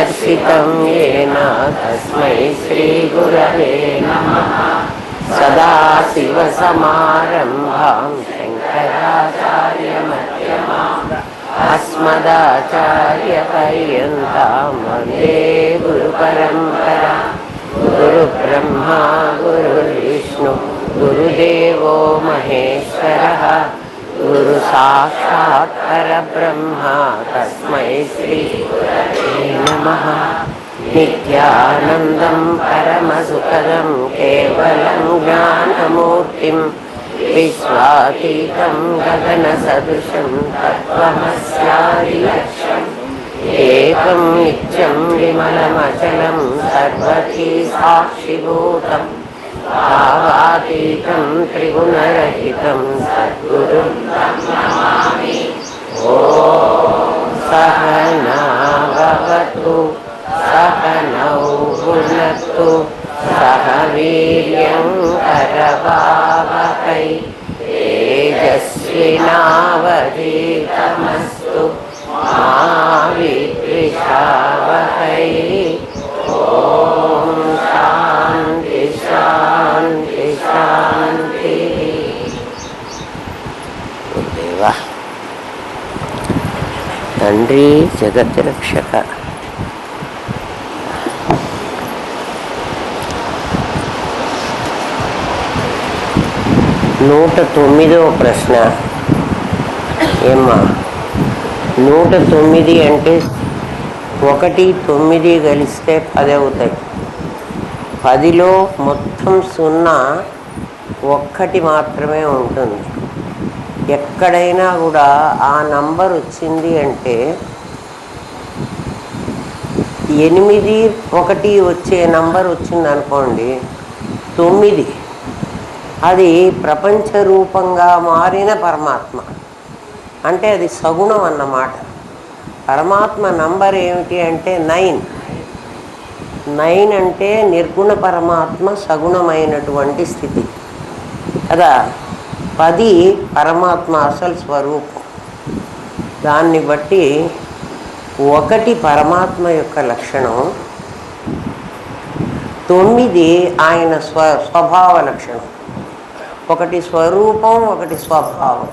दर्शितं येन तस्मै श्रीगुरवे नमः। सदाशिवसमारम्भां शङ्कराचार्यमध्यमाम् अस्मदाचार्यपर्यन्तां वन्दे गुरुपरम्परां। गुरुब्रह्मा गुरुर्विष्णु गुरुदेवो महेश्वरः। गुरुसाक्षात् परब्रह्मा तस्मै श्रीगुरवे नमः। नित्यानन्दं परमसुखदं केवलं ज्ञानमूर्तिं विश्वातीतं गगनसदृशं तत्त्वमस्यादिलक्ष्यम्। एकं नित्यं विमलमचलं सर्वधी साक्षिभूतं भावातीतं त्रिगुणरहितं सद्गुरुं नमामि। ॐ सहना भवतु सहनौ भुनक्तु सह वीर्यं करवावहै तेजस्विनावधीतमस्तु मा विद्विषावहै। ॐ शान्ति शान्ति शान्तिः। దేవా తండ్రి జగద్రక్షక, 109వ ప్రశ్న. ఏమ్మా 109 అంటే 1, 9 కలిస్తే 10 అవుతాయి. 10లో మొత్తం 0 1 మాత్రమే ఉంటుంది. ఎక్కడైనా కూడా ఆ నంబర్ వచ్చింది అంటే 8, 1 వచ్చే నంబర్ వచ్చింది అనుకోండి 9, అది ప్రపంచ రూపంగా మారిన పరమాత్మ. అంటే అది సగుణం అన్నమాట. పరమాత్మ నంబర్ ఏమిటి అంటే 9. 9 అంటే నిర్గుణ పరమాత్మ సగుణమైనటువంటి స్థితి కదా. 10 పరమాత్మ అసలు స్వరూపం. దాన్ని బట్టి 1 పరమాత్మ యొక్క లక్షణం, 9 ఆయన స్వభావ లక్షణం. 1 స్వరూపం, 1 స్వభావం.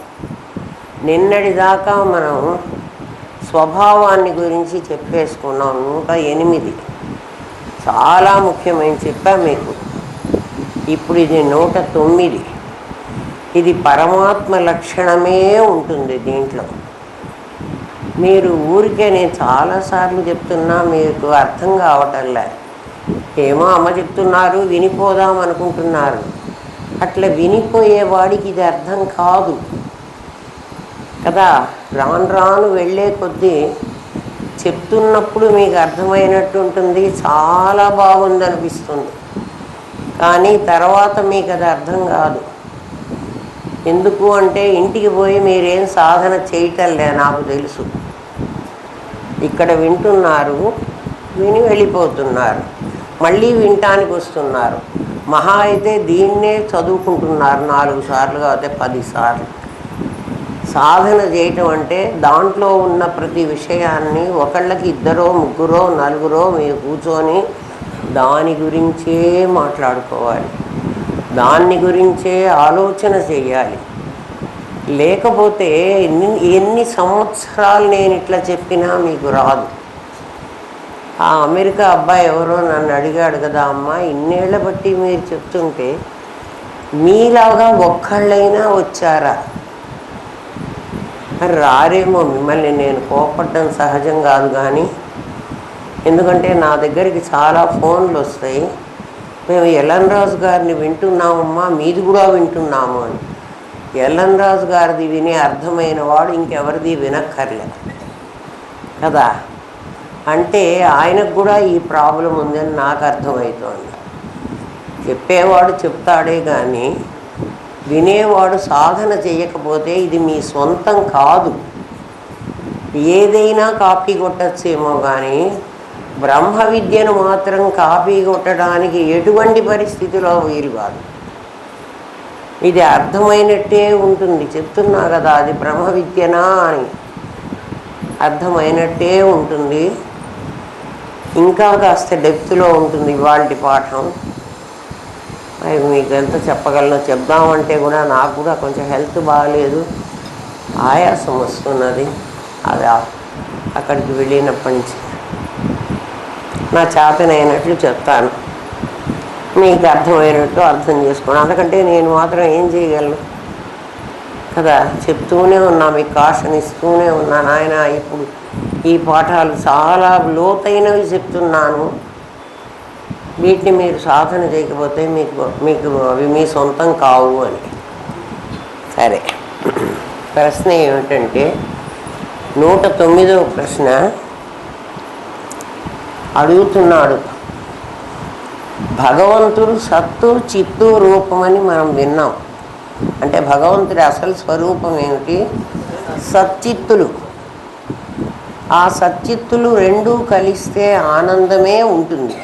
నిన్నటిదాకా మనం స్వభావాన్ని గురించి చెప్పేసుకున్నాం. 108 చాలా ముఖ్యమైన చెప్పా మీకు. ఇప్పుడు ఇది 109. ఇది పరమాత్మ లక్షణమే ఉంటుంది దీంట్లో. మీరు ఊరికే నేను చాలాసార్లు చెప్తున్నా మీకు అర్థం కావటంలే. ఏమో అమ్మ చెప్తున్నారు వినిపోదాం అనుకుంటున్నారు. అట్లా వినిపోయేవాడికి ఇది అర్థం కాదు కదా. రాను రాను వెళ్ళే కొద్దీ చెప్తున్నప్పుడు మీకు అర్థమైనట్టు ఉంటుంది, చాలా బాగుంది అనిపిస్తుంది. కానీ తర్వాత మీకు అది అర్థం కాదు. ఎందుకు అంటే ఇంటికి పోయి మీరేం సాధన చేయటంలే, నాకు తెలుసు. ఇక్కడ వింటున్నారు, విని వెళ్ళిపోతున్నారు, మళ్ళీ వినటానికి వస్తున్నారు. మహా అయితే దీన్నే చదువుకుంటున్నారు 4 సార్లు కాకపోతే 10 సార్లు. సాధన చేయటం అంటే దాంట్లో ఉన్న ప్రతి విషయాన్ని ఒకళ్ళకి 2, 3, 4 మీరు కూర్చొని దాని గురించే మాట్లాడుకోవాలి, దాన్ని గురించే ఆలోచన చేయాలి. లేకపోతే ఎన్ని సంవత్సరాలు నేను ఇట్లా చెప్పినా మీకు రాదు. ఆ అమెరికా అబ్బాయి ఎవరో నన్ను అడిగాడు కదా, అమ్మ ఇన్నేళ్ల బట్టి మీరు చెప్తుంటే మీలాగా ఒక్కళ్ళైనా వచ్చారా? మరి రారేమో. మిమ్మల్ని నేను కోపడ్డం సహజం కాదు, కానీ ఎందుకంటే నా దగ్గరికి చాలా ఫోన్లు వస్తాయి. మేము ఎల్ఎన్ రాజు గారిని వింటున్నామమ్మా, మీది కూడా వింటున్నాము అని. ఎల్ఎన్ రాజు గారిది వినే అర్థమైన వాడు ఇంకెవరిది వినక్కర్లే కదా. అంటే ఆయనకు కూడా ఈ ప్రాబ్లం ఉందని నాకు అర్థమవుతోంది. చెప్పేవాడు చెప్తాడే కానీ వినేవాడు సాధన చేయకపోతే ఇది మీ సొంతం కాదు. ఏదైనా కాపీ కొట్టచ్చేమో కానీ బ్రహ్మ విద్యను మాత్రం కాపీ కొట్టడానికి ఎటువంటి పరిస్థితిలో వీలు కాదు. ఇది అర్థమైనట్టే ఉంటుంది. చెప్తున్నా కదా, అది బ్రహ్మ విద్యనా అని అర్థమైనట్టే ఉంటుంది. ఇంకా కాస్త డెప్త్లో ఉంటుంది ఇవాళ పాఠం. అవి మీకు ఎంత చెప్పగలను, చెప్దామంటే కూడా నాకు కూడా కొంచెం హెల్త్ బాగాలేదు, ఆయాసం వస్తున్నది. అది అక్కడికి వెళ్ళినప్పటి నుంచి నా చేతనైనట్లు చెప్తాను, మీకు అర్థమైనట్టు అర్థం చేసుకోండి. అందుకంటే నేను మాత్రం ఏం చేయగలను కదా, చెప్తూనే ఉన్నా, మీకు కాషన్ ఇస్తూనే ఉన్నాను. ఆయన ఇప్పుడు ఈ పాఠాలు చాలా లోతైనవి చెప్తున్నాను, వీటిని మీరు సాధన చేయకపోతే మీకు మీకు అవి మీ సొంతం కావు అని. సరే, ప్రశ్న ఏమిటంటే 109వ ప్రశ్న అడుగుతున్నాడు. భగవంతుడు సత్తు చిత్తు రూపమని మనం విన్నాం. అంటే భగవంతుడి అసలు స్వరూపం ఏమిటి? సచ్చిత్తులు. ఆ సచ్చిత్తులు రెండూ కలిస్తే ఆనందమే ఉంటుంది.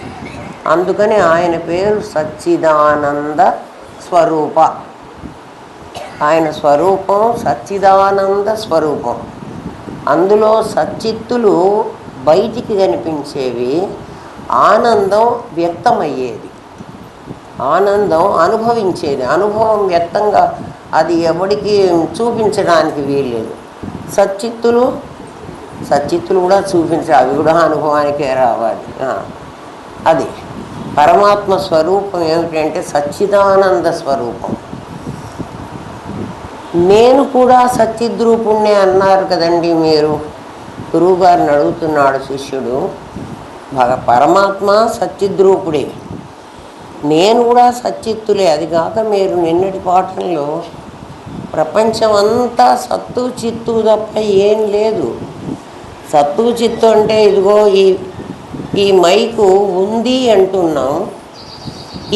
అందుకని ఆయన పేరు సచ్చిదానంద స్వరూప. ఆయన స్వరూపం సచ్చిదానంద స్వరూపం. అందులో సచ్చిత్తులు బయటికి కనిపించేవి, ఆనందం వ్యక్తమయ్యేది, ఆనందం అనుభవించేది. అనుభవం వ్యక్తంగా అది ఎవరికి చూపించడానికి వీల్లేదు. సచ్చిత్తులు కూడా చూపించాలి, అవి కూడా అనుభవానికే రావాలి. అది పరమాత్మ స్వరూపం ఏమిటంటే సచ్చిదానంద స్వరూపం. నేను కూడా సచ్చిద్రూపుణ్ణే అన్నారు కదండి మీరు. గురువుగారిని అడుగుతున్నాడు శిష్యుడు. పరమాత్మ సచ్చిద్రూపుడే, నేను కూడా సచ్చిత్తులే. అది కాక మీరు నిన్నటి పాఠంలో ప్రపంచం అంతా సత్తు చిత్తు తప్ప ఏం లేదు. సత్తు చిత్తు అంటే ఇదిగో ఈ మైకు ఉంది అంటున్నాం,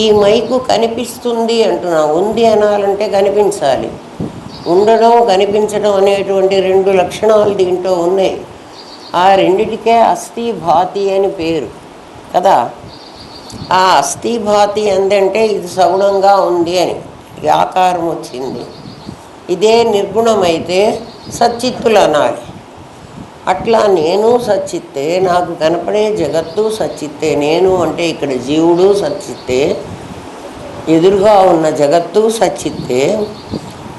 ఈ మైకు కనిపిస్తుంది అంటున్నాం. ఉంది అనాలంటే కనిపించాలి. ఉండడం కనిపించడం అనేటువంటి రెండు లక్షణాలు దీంట్లో ఉన్నాయి. ఆ రెండిటికే అస్థి భాతి అని పేరు కదా. ఆ అస్థి భాతి అందంటే ఇది సగుణంగా ఉంది అని, ఆకారం వచ్చింది. ఇదే నిర్గుణమైతే సచ్చిత్తులు అనాలి. అట్లా నేను సచ్చిత్తే, నాకు కనపడే జగత్తు సచ్చిత్తే. నేను అంటే ఇక్కడ జీవుడు సచ్చిత్తే, ఎదురుగా ఉన్న జగత్తు సచ్చిత్తే,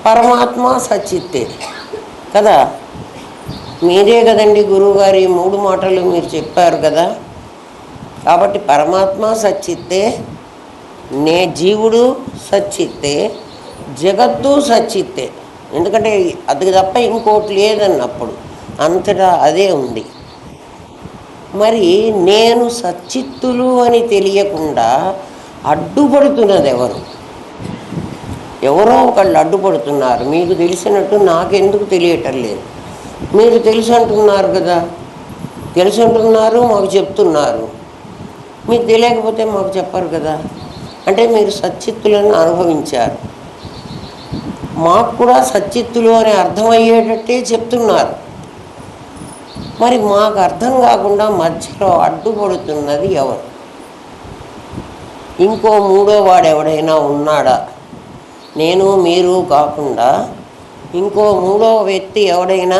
పరమాత్మ సచ్చిత్తే కదా. మీరే కదండి గురువుగారు ఈ 3 మాటలు మీరు చెప్పారు కదా. కాబట్టి పరమాత్మ సచ్చిత్తే, జీవుడు సచ్చిత్తే, జగత్తు సచ్చిత్తే. ఎందుకంటే అది తప్ప ఇంకోటి లేదన్నప్పుడు అంతటా అదే ఉంది. మరి నేను సచ్చిత్తులు అని తెలియకుండా అడ్డుపడుతున్నది ఎవరు? ఎవరో ఒకళ్ళు అడ్డుపడుతున్నారు. మీకు తెలిసినట్టు నాకెందుకు తెలియటం లేదు? మీరు తెలుసు అంటున్నారు కదా, తెలుసు అంటున్నారు, మాకు చెప్తున్నారు. మీకు తెలియకపోతే మాకు చెప్పరు కదా. అంటే మీరు సచ్చిత్తులను అనుభవించారు, మాకు కూడా సచ్చిత్తులు అని అర్థమయ్యేటట్టే చెప్తున్నారు. మరి మాకు అర్థం కాకుండా మధ్యలో అడ్డుపడుతున్నది ఎవరు? ఇంకో మూడో వాడు ఎవడైనా ఉన్నాడా? నేను మీరు కాకుండా ఇంకో మూడో వ్యక్తి ఎవడైనా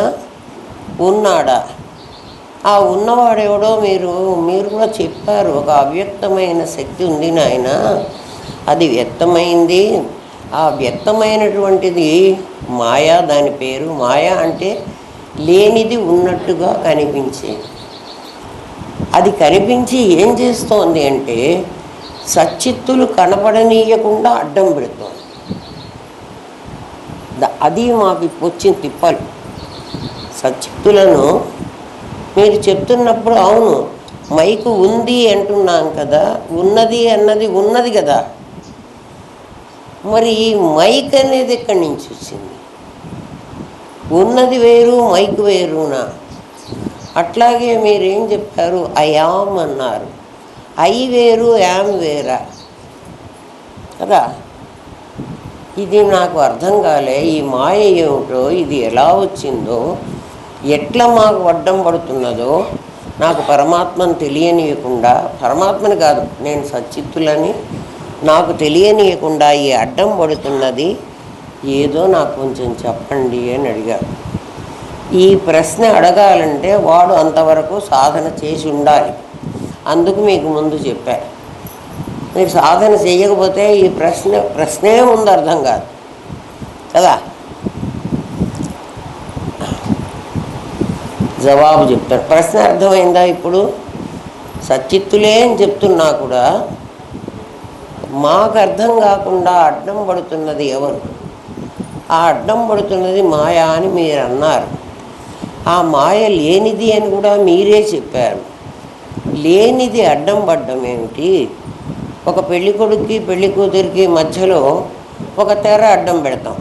ఉన్నాడా? ఆ ఉన్నవాడెవడో మీరు కూడా చెప్పారు. ఒక అవ్యక్తమైన శక్తి ఉంది నాయన, అది వ్యక్తమైంది. ఆ వ్యక్తమైనటువంటిది మాయా, దాని పేరు మాయా. అంటే లేనిది ఉన్నట్టుగా కనిపించేది. అది కనిపించి ఏం చేస్తోంది అంటే సచ్చిత్తులు కనపడనీయకుండా అడ్డం పెడుతోంది. అది మాకు వచ్చిన తిప్పలు. సచ్చిత్తులను మీరు చెప్తున్నప్పుడు అవును మైకు ఉంది అంటున్నాం కదా, ఉన్నది అన్నది ఉన్నది కదా. మరి ఈ మైక్ అనేది ఎక్కడి నుంచి వచ్చింది? ఉన్నది వేరు, మైక్ వేరునా? అట్లాగే మీరేం చెప్పారు? అయామ్ అన్నారు. ఐ వేరు, యామ్ వేరా కదా. ఇది నాకు అర్థం కాలే. ఈ మాయ ఏమిటో, ఇది ఎలా వచ్చిందో, ఎట్లా మాకు అడ్డం పడుతున్నదో నాకు పరమాత్మను తెలియనీయకుండా, పరమాత్మని కాదు నేను సచ్చిత్తులని నాకు తెలియనీయకుండా ఈ అడ్డం పడుతున్నది ఏదో నాకు కొంచెం చెప్పండి అని అడిగారు. ఈ ప్రశ్న అడగాలంటే వాడు అంతవరకు సాధన చేసి ఉండాలి. అందుకు మీకు ముందు చెప్పా. మీరు సాధన చేయకపోతే ఈ ప్రశ్నే ముందు అర్థం కాదు కదా. జవాబు చెప్తాడు. ప్రశ్న అర్థమైందా? ఇప్పుడు సచ్చిత్తులే అని చెప్తున్నా కూడా మాకు అర్థం కాకుండా అడ్డం పడుతున్నది ఎవరు? ఆ అడ్డం పడుతున్నది మాయా అని మీరు అన్నారు. ఆ మాయ లేనిది అని కూడా మీరే చెప్పారు. లేనిది అడ్డం పడ్డం ఏమిటి? ఒక పెళ్లి కొడుక్కి పెళ్లి కూతురికి మధ్యలో ఒక తెర అడ్డం పెడతాం.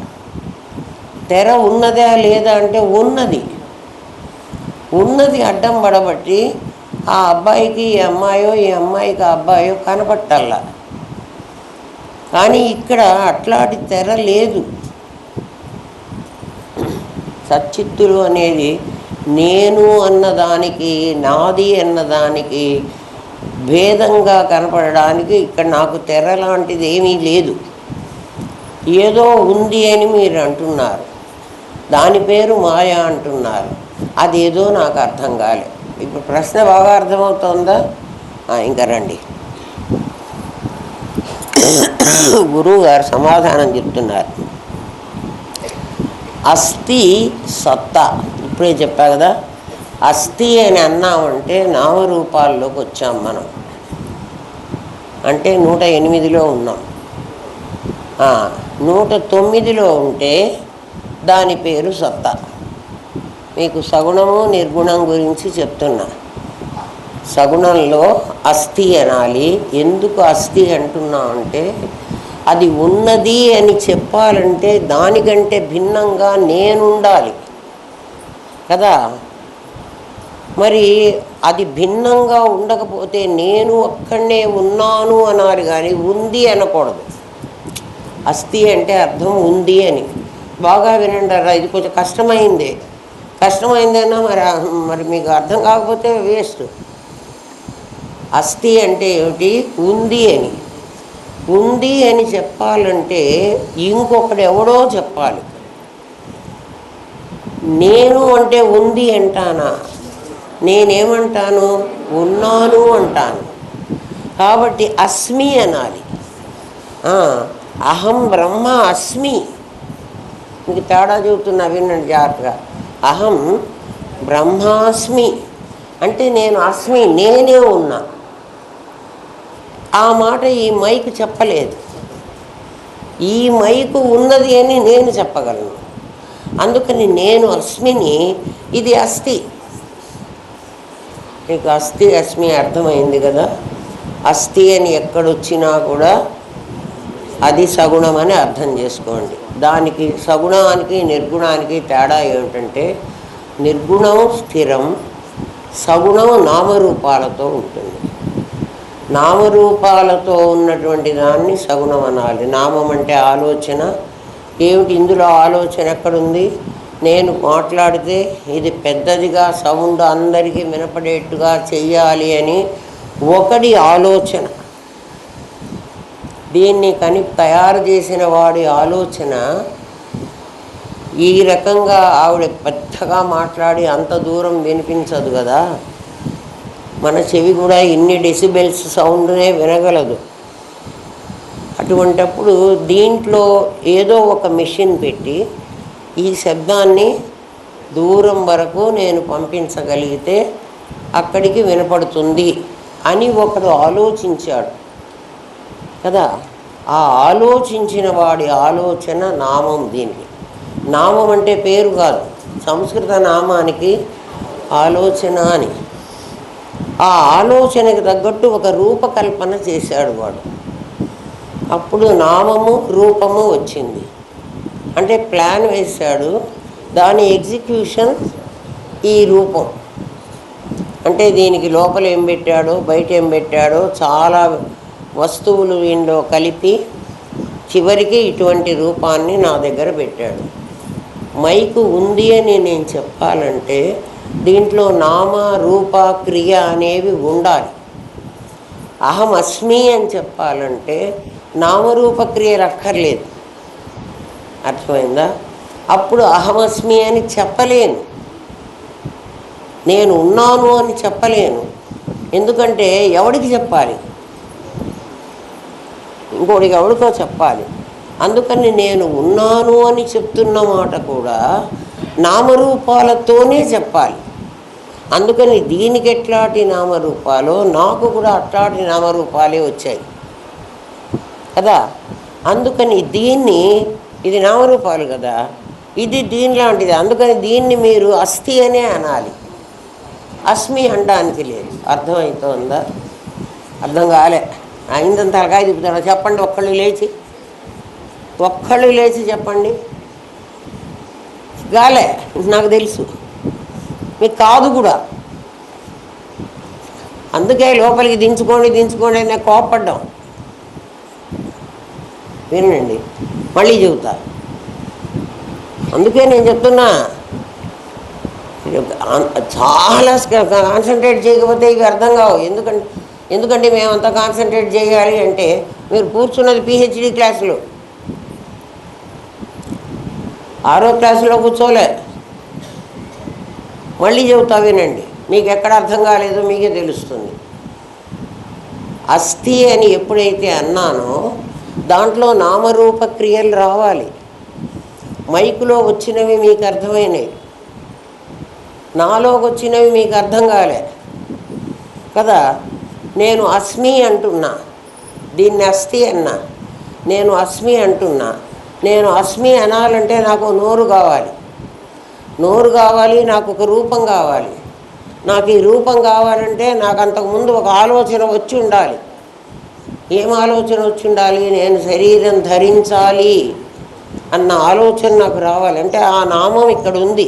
తెర ఉన్నదా లేదా అంటే ఉన్నది అడ్డం పడబట్టి ఆ అబ్బాయికి ఈ అమ్మాయో, ఈ అమ్మాయికి ఆ అబ్బాయో కనపట్టాల. కానీ ఇక్కడ అట్లాంటి తెర లేదు. సచ్చిత్తులు అనేది నేను అన్నదానికి, నాది అన్నదానికి భేదంగా కనపడడానికి ఇక్కడ నాకు తెర లాంటిది ఏమీ లేదు. ఏదో ఉంది అని మీరు అంటున్నారు, దాని పేరు మాయ అంటున్నారు. అదేదో నాకు అర్థం కాలే. ఇప్పుడు ప్రశ్న బాగా అర్థమవుతుందా? ఇంకా రండి. గురువు గారు సమాధానం చెప్తున్నారు. అస్థి సత్తా. ఇప్పుడే చెప్పా కదా, అస్థి అని అన్నామంటే నామరూపాల్లోకి వచ్చాం మనం. అంటే 108లో ఉన్నాం. 109లో ఉంటే దాని పేరు సత్తా. మీకు సగుణము నిర్గుణం గురించి చెప్తున్నా. సగుణంలో అస్థి అనాలి. ఎందుకు అస్థి అంటున్నా అంటే అది ఉన్నది అని చెప్పాలంటే దానికంటే భిన్నంగా నేనుండాలి కదా. మరి అది భిన్నంగా ఉండకపోతే నేను ఒక్కడే ఉన్నాను అనాలి, కానీ ఉంది అనకూడదు. అస్థి అంటే అర్థం ఉంది అని. బాగా వినండి. ఇది కొంచెం కష్టమైందన్నా మరి మీకు అర్థం కాకపోతే వేస్ట్. అస్థి అంటే ఏమిటి? ఉంది అని చెప్పాలంటే ఇంకొకడు ఎవడో చెప్పాలి. నేను అంటే ఉంది అంటానా? నేనేమంటాను? ఉన్నాను అంటాను. కాబట్టి అస్మి అనాలి. అహం బ్రహ్మ అస్మి. మీకు తేడా చెబుతున్నా, వినండి జాగ్రత్తగా. అహం బ్రహ్మాస్మి అంటే నేను అస్మి, నేనే ఉన్నా. ఆ మాట ఈ మైకు చెప్పలేదు. ఈ మైకు ఉన్నది అని నేను చెప్పగలను. అందుకని నేను అస్మిని, ఇది అస్థి. నీకు అస్థి అస్మి అర్థమైంది కదా. అస్థి అని ఎక్కడొచ్చినా కూడా అది సగుణమని అర్థం చేసుకోండి. దానికి సగుణానికి నిర్గుణానికి తేడా ఏమిటంటే నిర్గుణం స్థిరం, సగుణం నామరూపాలతో ఉంటుంది. నామరూపాలతో ఉన్నటువంటి దాన్ని సగుణం అనాలి. నామం అంటే ఆలోచన. ఏమిటి ఇందులో ఆలోచన ఎక్కడుంది? నేను మాట్లాడితే ఇది పెద్దదిగా సౌండ్ అందరికీ వినపడేట్టుగా చెయ్యాలి అని ఒకటి ఆలోచన. దీన్ని తయారు చేసిన వాడి ఆలోచన ఈ రకంగా ఆవిడ పెద్దగా మాట్లాడి అంత దూరం వినిపించదు కదా. మన చెవి కూడా ఇన్ని డెసిబెల్స్ సౌండ్నే వినగలదు. అటువంటప్పుడు దీంట్లో ఏదో ఒక మెషిన్ పెట్టి ఈ శబ్దాన్ని దూరం వరకు నేను పంపించగలిగితే అక్కడికి వినపడుతుంది అని ఒకడు ఆలోచించాడు కదా. ఆ ఆలోచించిన వాడి ఆలోచన నామం. దీనికి నామం అంటే పేరు కాదు. సంస్కృత నామానికి ఆలోచన అని. ఆ ఆలోచనకు తగ్గట్టు ఒక రూపకల్పన చేశాడు వాడు. అప్పుడు నామము రూపము వచ్చింది. అంటే ప్లాన్ వేశాడు, దాని ఎగ్జిక్యూషన్ ఈ రూపం. అంటే దీనికి లోపల ఏం పెట్టాడో బయట ఏం పెట్టాడో చాలా వస్తువులు వీళ్ళలో కలిపి చివరికి ఇటువంటి రూపాన్ని నా దగ్గర పెట్టాడు. మైకు ఉంది అని నేను చెప్పాలంటే దీంట్లో నామ రూప క్రియ అనేవి ఉండాలి. అహం అస్మి అని చెప్పాలంటే నామరూప క్రియలు అక్కర్లేదు. అర్థమైందా? అప్పుడు అహమస్మి అని చెప్పలేను, నేను ఉన్నాను అని చెప్పలేను. ఎందుకంటే ఎవడికి చెప్పాలి, ఇంకోటికి ఎవరికో చెప్పాలి. అందుకని నేను ఉన్నాను అని చెప్తున్న మాట కూడా నామరూపాలతోనే చెప్పాలి. అందుకని దీనికి ఎట్లాంటి నామరూపాలో నాకు కూడా అట్లాంటి నామరూపాలే వచ్చాయి కదా. అందుకని ఇది నామరూపాలు కదా, ఇది దీనిలాంటిది. అందుకని దీన్ని మీరు అస్థి అనే అనాలి, అస్మి అనడానికి లేదు. అర్థమవుతుందా? అర్థం కాలే? అయిందని తలకాయ తిప్పుతాడా? చెప్పండి, ఒక్కళ్ళు లేచి చెప్పండి. కాలే, నాకు తెలుసు, మీకు కాదు కూడా. అందుకే లోపలికి దించుకోండి నేను కోపడ్డాం. వినండి, మళ్ళీ చెబుతా. అందుకే నేను చెప్తున్నా, చాలా కాన్సన్ట్రేట్ చేయకపోతే ఇవి అర్థం కావు. ఎందుకంటే మేమంతా కాన్సన్ట్రేట్ చేయాలి అంటే మీరు కూర్చున్నది పిహెచ్డి క్లాసులో, 6వ క్లాసులో కూర్చోలే. మళ్ళీ చెబుతా వినండి, మీకు ఎక్కడ అర్థం కాలేదో మీకే తెలుస్తుంది. అస్థి అని ఎప్పుడైతే అన్నానో దాంట్లో నామరూప క్రియలు రావాలి. మైకులో వచ్చినవి మీకు అర్థమైనవి, నాలోకి వచ్చినవి మీకు అర్థం కాలే కదా. నేను అస్మి అంటున్నా, దీన్ని అస్థి అన్నా. నేను అస్మి అంటున్నా. నేను అస్మి అనాలంటే నాకు నోరు కావాలి, నాకు ఒక రూపం కావాలి. నాకు ఈ రూపం కావాలంటే నాకు అంతకుముందు ఒక ఆలోచన వచ్చి ఉండాలి. ఏం ఆలోచన వచ్చి ఉండాలి? నేను శరీరం ధరించాలి అన్న ఆలోచన నాకు రావాలి. అంటే ఆ నామం ఇక్కడ ఉంది,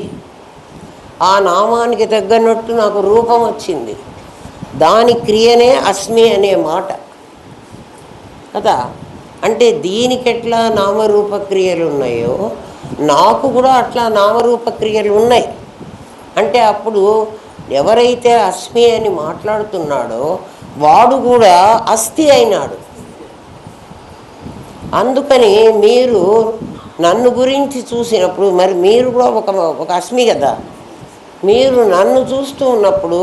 ఆ నామానికి తగ్గనట్టు నాకు రూపం వచ్చింది. దాని క్రియనే అస్మి అనే మాట కదా. అంటే దీనికి ఎట్లా నామరూప క్రియలు ఉన్నాయో నాకు కూడా అట్లా నామరూప క్రియలు ఉన్నాయి. అంటే అప్పుడు ఎవరైతే అస్మి అని మాట్లాడుతున్నాడో వాడు కూడా అస్థి అయినాడు. అందుకని మీరు నన్ను గురించి చూసినప్పుడు మరి మీరు కూడా ఒక అస్మి కదా. మీరు నన్ను చూస్తూ ఉన్నప్పుడు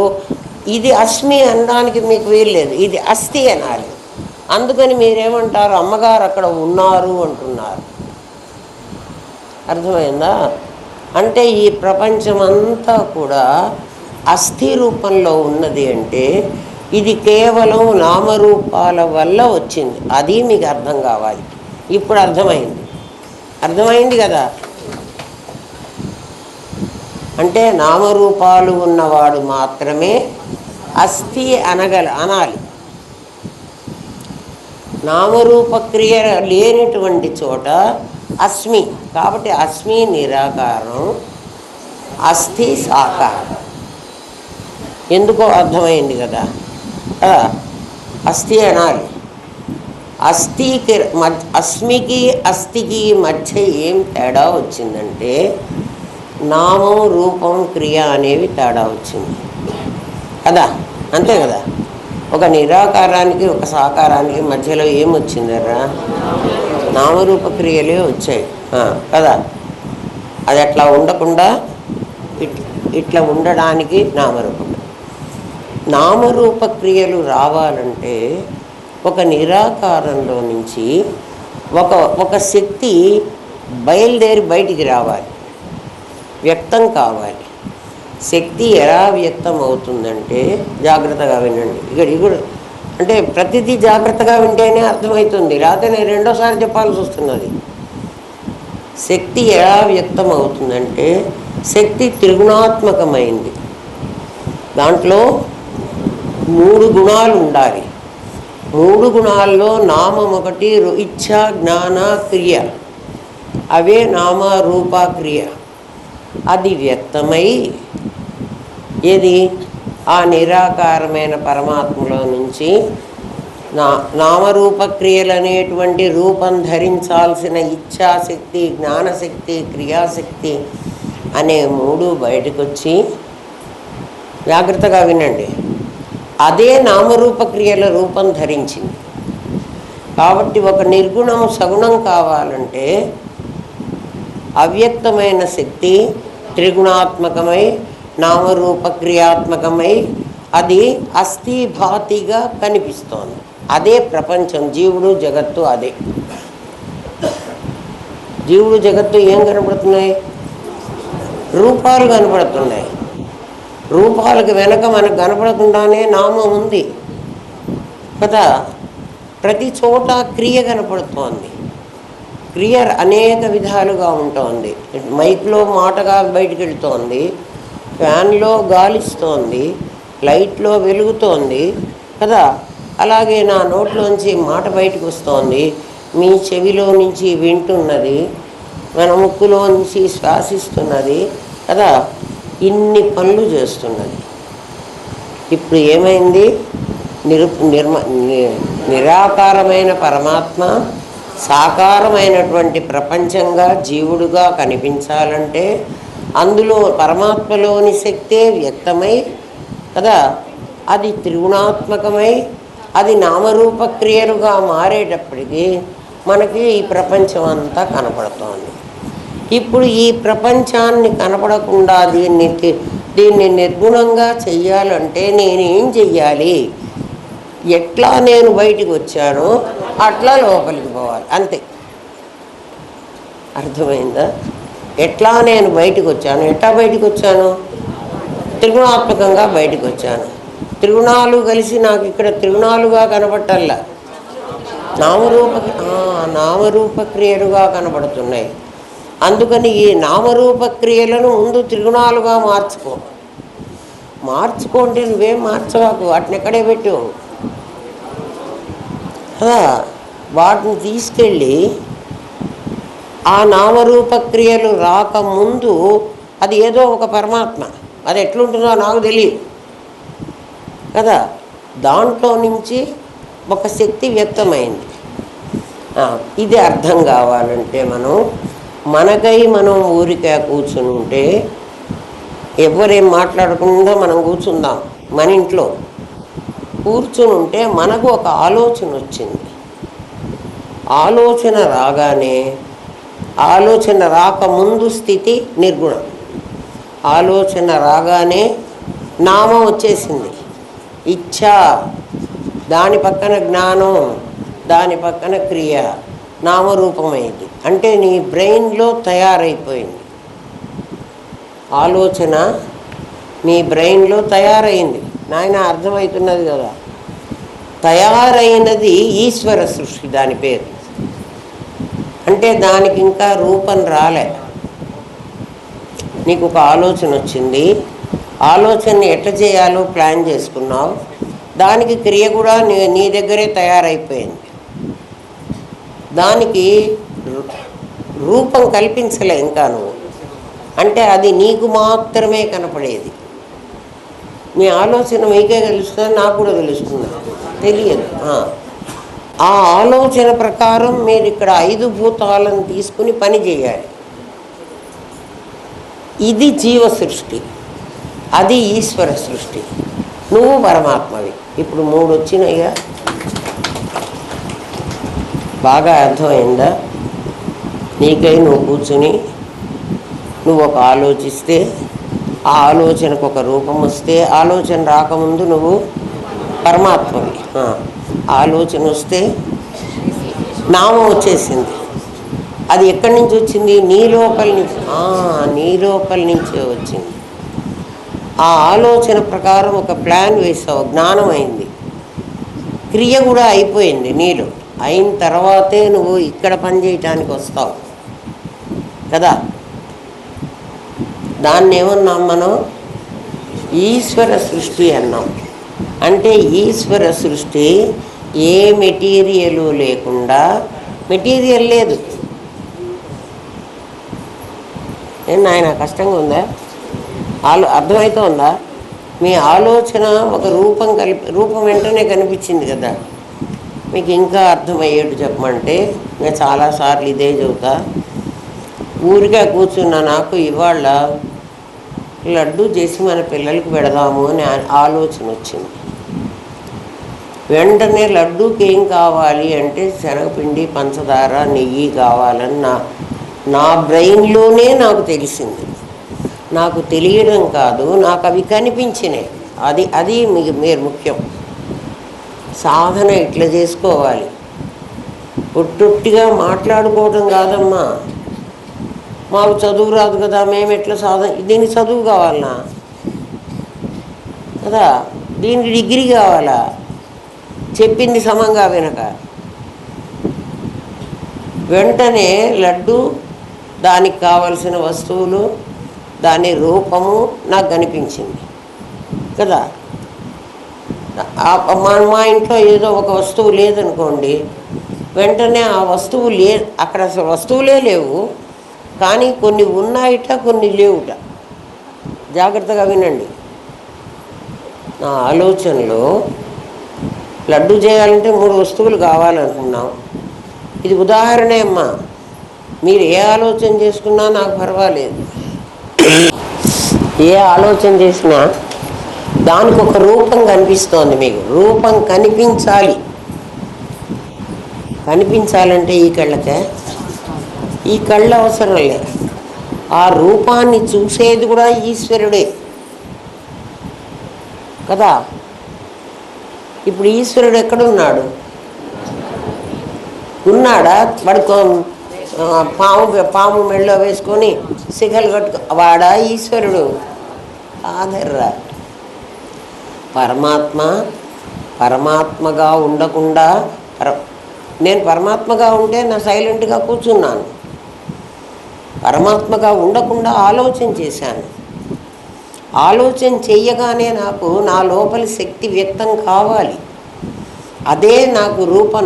ఇది అస్మి అనడానికి మీకు వీల్లేదు, ఇది అస్థి అనాలి. అందుకని మీరేమంటారు? అమ్మగారు అక్కడ ఉన్నారు అంటున్నారు. అర్థమైందా? అంటే ఈ ప్రపంచమంతా కూడా అస్థి రూపంలో ఉన్నది. అంటే ఇది కేవలం నామరూపాల వల్ల వచ్చింది. అది మీకు అర్థం కావాలి. ఇప్పుడు అర్థమైంది కదా. అంటే నామరూపాలు ఉన్నవాడు మాత్రమే అస్థి అనాలి. నామరూప క్రియ లేనటువంటి చోట అస్మి. కాబట్టి అస్మి నిరాకారం, అస్థి సాకారం. ఎందుకో అర్థమైంది కదా. అస్థి అనాలి. అస్మికి అస్థికి మధ్య ఏం తేడా వచ్చిందంటే నామం, రూపం, క్రియ అనేవి తేడా వచ్చింది కదా. అంతే కదా. ఒక నిరాకారానికి ఒక సాకారానికి మధ్యలో ఏమొచ్చిందరా? నామరూప క్రియలే వచ్చాయి కదా. అది అట్లా ఉండకుండా ఇట్లా ఉండడానికి నామరూప క్రియలు రావాలంటే ఒక నిరాకారంలో నుంచి ఒక శక్తి బయలుదేరి బయటికి రావాలి, వ్యక్తం కావాలి. శక్తి ఎలా వ్యక్తం అవుతుందంటే జాగ్రత్తగా వినండి. ఇక్కడ అంటే ప్రతిదీ జాగ్రత్తగా వింటేనే అర్థమవుతుంది, లేకపోతే నేను రెండోసారి చెప్పాల్సి వస్తున్నది. శక్తి ఎలా వ్యక్తం అవుతుందంటే శక్తి త్రిగుణాత్మకమైంది. దాంట్లో 3 గుణాలు ఉండాలి. 3 గుణాల్లో నామం ఒకటి, ఇచ్ఛ, జ్ఞాన, క్రియ. అవే నామ రూప క్రియ. అది వ్యక్తమై ఏది ఆ నిరాకారమైన పరమాత్మలో నుంచి నామరూప క్రియలు అనేటువంటి రూపం ధరించాల్సిన ఇచ్ఛాశక్తి, జ్ఞానశక్తి, క్రియాశక్తి అనే 3 బయటకు వచ్చి, జాగ్రత్తగా వినండి, అదే నామరూప క్రియల రూపం ధరించింది. కాబట్టి ఒక నిర్గుణం సగుణం కావాలంటే అవ్యక్తమైన శక్తి త్రిగుణాత్మకమై నామరూప క్రియాత్మకమై అది అస్థిభాతిగా కనిపిస్తోంది. అదే ప్రపంచం, జీవుడు జగత్తు అదే. జీవుడు జగత్తు ఏం కనపడుతున్నాయి? రూపాలు కనపడుతున్నాయి. రూపాలకు వెనక మనకు కనపడకుండానే నామం ఉంది కదా. ప్రతి చోట క్రియ కనపడుతోంది. క్రియ అనేక విధాలుగా ఉంటుంది. మైక్లో మాటగా బయటికి వెళుతోంది, ఫ్యాన్లో గాలిస్తోంది, లైట్లో వెలుగుతోంది కదా. అలాగే నా నోట్లోంచి మాట బయటకు వస్తోంది, మీ చెవిలో నుంచి వింటున్నది, మన ముక్కులో నుంచి శ్వాసిస్తున్నది కదా. ఇన్ని పనులు చేస్తున్నది. ఇప్పుడు ఏమైంది? నిరాకారమైన పరమాత్మ సాకారమైనటువంటి ప్రపంచంగా జీవుడుగా కనిపించాలంటే అందులో పరమాత్మలోని శక్తే వ్యక్తమై కదా, అది త్రిగుణాత్మకమై అది నామరూప క్రియలుగా మారేటప్పటికీ మనకి ఈ ప్రపంచం అంతా కనపడుతోంది. ఇప్పుడు ఈ ప్రపంచాన్ని కనపడకుండా దీన్ని నిర్గుణంగా చెయ్యాలంటే నేనేం చెయ్యాలి? ఎట్లా నేను బయటికి వచ్చానో అట్లా లోపలికి పోవాలి, అంతే. అర్థమైందా? ఎట్లా నేను బయటికి వచ్చాను, ఎట్లా బయటికి వచ్చాను? త్రిగుణాత్మకంగా బయటికి వచ్చాను. త్రిగుణాలు కలిసి నాకు ఇక్కడ త్రిగుణాలుగా కనపట్టల్లా, నామరూప క్రియలుగా కనబడుతున్నాయి. అందుకని ఈ నామరూప క్రియలను ముందు త్రిగుణాలుగా మార్చుకోండి. నువ్వేం మార్చవాకు, వాటిని ఎక్కడే పెట్టు కదా. వాటిని తీసుకెళ్ళి ఆ నామరూప క్రియలు రాకముందు అది ఏదో ఒక పరమాత్మ, అది ఎట్లుంటుందో నాకు తెలియదు కదా. దాంట్లో నుంచి ఒక శక్తి వ్యక్తమైంది. ఇది అర్థం కావాలంటే మనకై మనం ఊరికే కూర్చుని ఉంటే, ఎవరేం మాట్లాడకుండా మనం కూర్చుందాం. మన ఇంట్లో కూర్చుని ఉంటే మనకు ఒక ఆలోచన వచ్చింది. ఆలోచన రాగానే, ఆలోచన రాకముందు స్థితి నిర్గుణం. ఆలోచన రాగానే నామం వచ్చేసింది, ఇచ్ఛ, దాని పక్కన జ్ఞానం, దాని పక్కన క్రియ, నామరూపమైంది. అంటే నీ బ్రెయిన్లో తయారైపోయింది ఆలోచన, నీ బ్రెయిన్లో తయారైంది. నాయన అర్థమవుతున్నది కదా. తయారైనది ఈశ్వర సృష్టి, దాని పేరు. అంటే దానికి ఇంకా రూపం రాలే. నీకు ఒక ఆలోచన వచ్చింది, ఆలోచనని ఎట్లా చేయాలో ప్లాన్ చేసుకున్నావు, దానికి క్రియ కూడా నీ దగ్గరే తయారైపోయింది. దానికి రూపం కల్పించలే ఇంకా నువ్వు. అంటే అది నీకు మాత్రమే కనపడేది. మీ ఆలోచన మీకే తెలుస్తుంది, నాకు కూడా తెలుస్తుంది, తెలియదు. ఆ ఆలోచన ప్రకారం మీరు ఇక్కడ 5 భూతాలను తీసుకుని పని చేయాలి. ఇది జీవ సృష్టి, అది ఈశ్వర సృష్టి, నువ్వు పరమాత్మవి. ఇప్పుడు 3 వచ్చినాయిగా, బాగా అర్థమైందా? నీకై నువ్వు కూర్చుని నువ్వు ఒక ఆలోచిస్తే, ఆ ఆలోచనకు ఒక రూపం వస్తే, ఆలోచన రాకముందు నువ్వు పరమాత్మవి. ఆలోచన వస్తే నామం వచ్చేసింది. అది ఎక్కడి నుంచి వచ్చింది? నీ లోపల నుంచే వచ్చింది. ఆ ఆలోచన ప్రకారం ఒక ప్లాన్ వేసావు, జ్ఞానం అయింది, క్రియ కూడా అయిపోయింది నీలో. అయిన తర్వాతే నువ్వు ఇక్కడ పని చేయటానికి వస్తావు కదా. దాన్ని ఏమన్నాం మనం? ఈశ్వర సృష్టి అన్నాం. అంటే ఈశ్వర సృష్టి ఏ మెటీరియలు లేకుండా, మెటీరియల్ లేదు. ఏం నాయన కష్టంగా ఉందా? అర్థమవుతుందా? మీ ఆలోచన ఒక రూపం వెంటనే కనిపించింది కదా. మీకు ఇంకా అర్థమయ్యేట్టు చెప్పమంటే, నేను చాలాసార్లు ఇదే చెబుతా. ఊరిగా కూర్చున్నా, నాకు ఇవాళ లడ్డు చేసి మన పిల్లలకు పెడదాము అని ఆలోచన వచ్చింది. వెంటనే లడ్డూకి ఏం కావాలి అంటే శనగపిండి, పంచదార, నెయ్యి కావాలని నా బ్రెయిన్లోనే నాకు తెలిసింది. నాకు తెలియడం కాదు, నాకు అవి కనిపించినాయి. అది మీకు మీరు ముఖ్యం. సాధన ఇట్లా చేసుకోవాలి. ఒట్టొట్టిగా మాట్లాడుకోవడం కాదమ్మా. మాకు చదువు రాదు కదా, మేము ఎట్లా సాధన, దీనికి చదువు కావాలనా కదా, దీనికి డిగ్రీ కావాలా, చెప్పింది సమంగా వినక. వెంటనే లడ్డు, దానికి కావలసిన వస్తువులు, దాని రూపము నాకు కనిపించింది కదా. మా ఇంట్లో ఏదో ఒక వస్తువు లేదనుకోండి, వెంటనే ఆ వస్తువు అక్కడ అసలు వస్తువులే లేవు, కానీ కొన్ని ఉన్నాయిట, కొన్ని లేవుట. జాగ్రత్తగా వినండి. నా ఆలోచనలో లడ్డు చేయాలంటే 3 వస్తువులు కావాలనుకున్నాం. ఇది ఉదాహరణే అమ్మా, మీరు ఏ ఆలోచన చేసుకున్నా నాకు పర్వాలేదు. ఏ ఆలోచన చేసినా దానికి ఒక రూపం కనిపిస్తోంది. మీకు రూపం కనిపించాలి. కనిపించాలంటే ఈ కళ్ళ అవసరం లేదు. ఆ రూపాన్ని చూసేది కూడా ఈశ్వరుడే కదా. ఇప్పుడు ఈశ్వరుడు ఎక్కడున్నాడు? ఉన్నాడా? వాడు పాము మెళ్ళో వేసుకొని శిఖలు వాడా ఈశ్వరుడు? ఆధర్రా. పరమాత్మగా ఉండకుండా నేను పరమాత్మగా ఉంటే నా సైలెంట్గా కూర్చున్నాను. పరమాత్మగా ఉండకుండా ఆలోచన చేశాను. ఆలోచన చెయ్యగానే నాకు నా లోపలి శక్తి వ్యక్తం కావాలి. అదే నాకు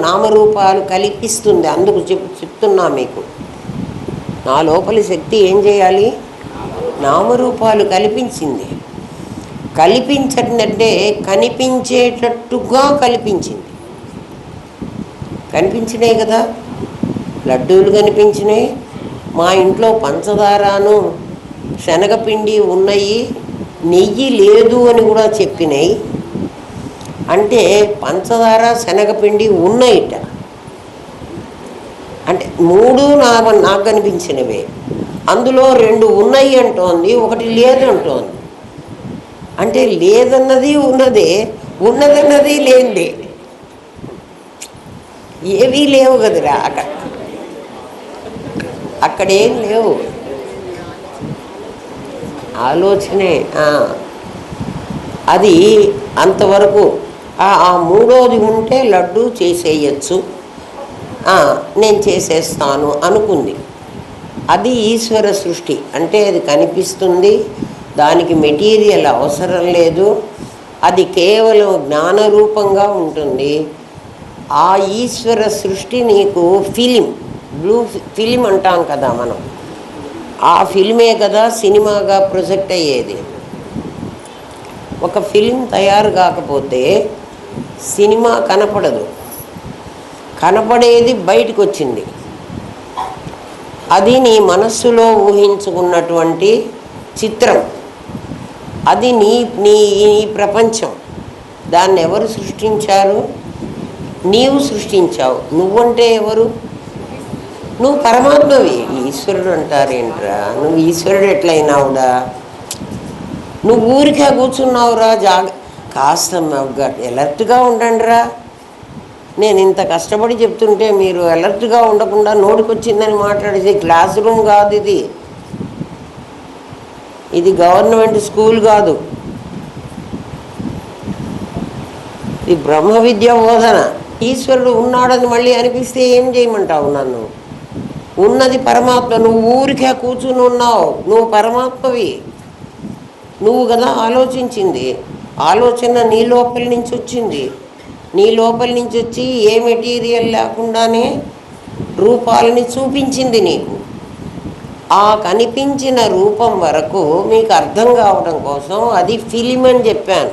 నామరూపాలు కల్పిస్తుంది. అందుకు చెప్తున్నా మీకు, నా లోపలి శక్తి ఏం చేయాలి? నామరూపాలు కల్పించింది. కల్పించటంటే కనిపించేటట్టుగా కల్పించింది. కనిపించినాయి కదా, లడ్డూలు కనిపించినాయి. మా ఇంట్లో పంచదారను శనగపిండి ఉన్నాయి, నెయ్యి లేదు అని కూడా చెప్పినాయి. అంటే పంచదార శనగపిండి ఉన్నాయిట. అంటే 3 నాకు కనిపించినవే. అందులో 2 ఉన్నాయి అంటోంది, 1 లేదు అంటోంది. అంటే లేదన్నది ఉన్నదే, ఉన్నదన్నది లేనిదే. ఏవీ లేవు కదరా అక్కడేం లేవు. ఆలోచనే అది అంతవరకు. ఆ 3వది ఉంటే లడ్డు చేసేయచ్చు, నేను చేసేస్తాను అనుకుంది. అది ఈశ్వర సృష్టి. అంటే అది కనిపిస్తుంది, దానికి మెటీరియల్ అవసరం లేదు, అది కేవలం జ్ఞానరూపంగా ఉంటుంది. ఆ ఈశ్వర సృష్టి నీకు బ్లూ ఫిలిం అంటాం కదా మనం, ఆ ఫిల్మే కదా సినిమాగా ప్రొజెక్ట్ అయ్యేది. ఒక ఫిలిం తయారు కాకపోతే సినిమా కనపడదు. కనపడేది బయటకు వచ్చింది. అది నీ మనస్సులో ఊహించుకున్నటువంటి చిత్రం. అది నీ ప్రపంచం. దాన్ని ఎవరు సృష్టించారు? నీవు సృష్టించావు. నువ్వంటే ఎవరు? నువ్వు పరమాత్మవి. ఈశ్వరుడు అంటారేంట్రా? నువ్వు ఈశ్వరుడు ఎట్లయినావుడా? నువ్వు ఊరికే కూర్చున్నావురా. కాస్త ఎలర్ట్గా ఉండండిరా. నేను ఇంత కష్టపడి చెప్తుంటే మీరు అలర్ట్గా ఉండకుండా నోటికొచ్చిందని మాట్లాడేది క్లాస్ రూమ్ కాదు. ఇది గవర్నమెంట్ స్కూల్ కాదు. ఇది బ్రహ్మ విద్య బోధన. ఈశ్వరుడు ఉన్నాడని మళ్ళీ అనిపిస్తే ఏం చేయమంటావు నన్ను? ఉన్నది పరమాత్మ. నువ్వు ఊరికే కూర్చుని ఉన్నావు. నువ్వు పరమాత్మవి. నువ్వు కదా ఆలోచించింది. ఆలోచన నీ లోపలి నుంచి వచ్చింది. నీ లోపలి నుంచి వచ్చి ఏ మెటీరియల్ లేకుండానే రూపాలని చూపించింది నీకు. ఆ కనిపించిన రూపం వరకు మీకు అర్థం కావడం కోసం అది ఫిలిం అని చెప్పాను.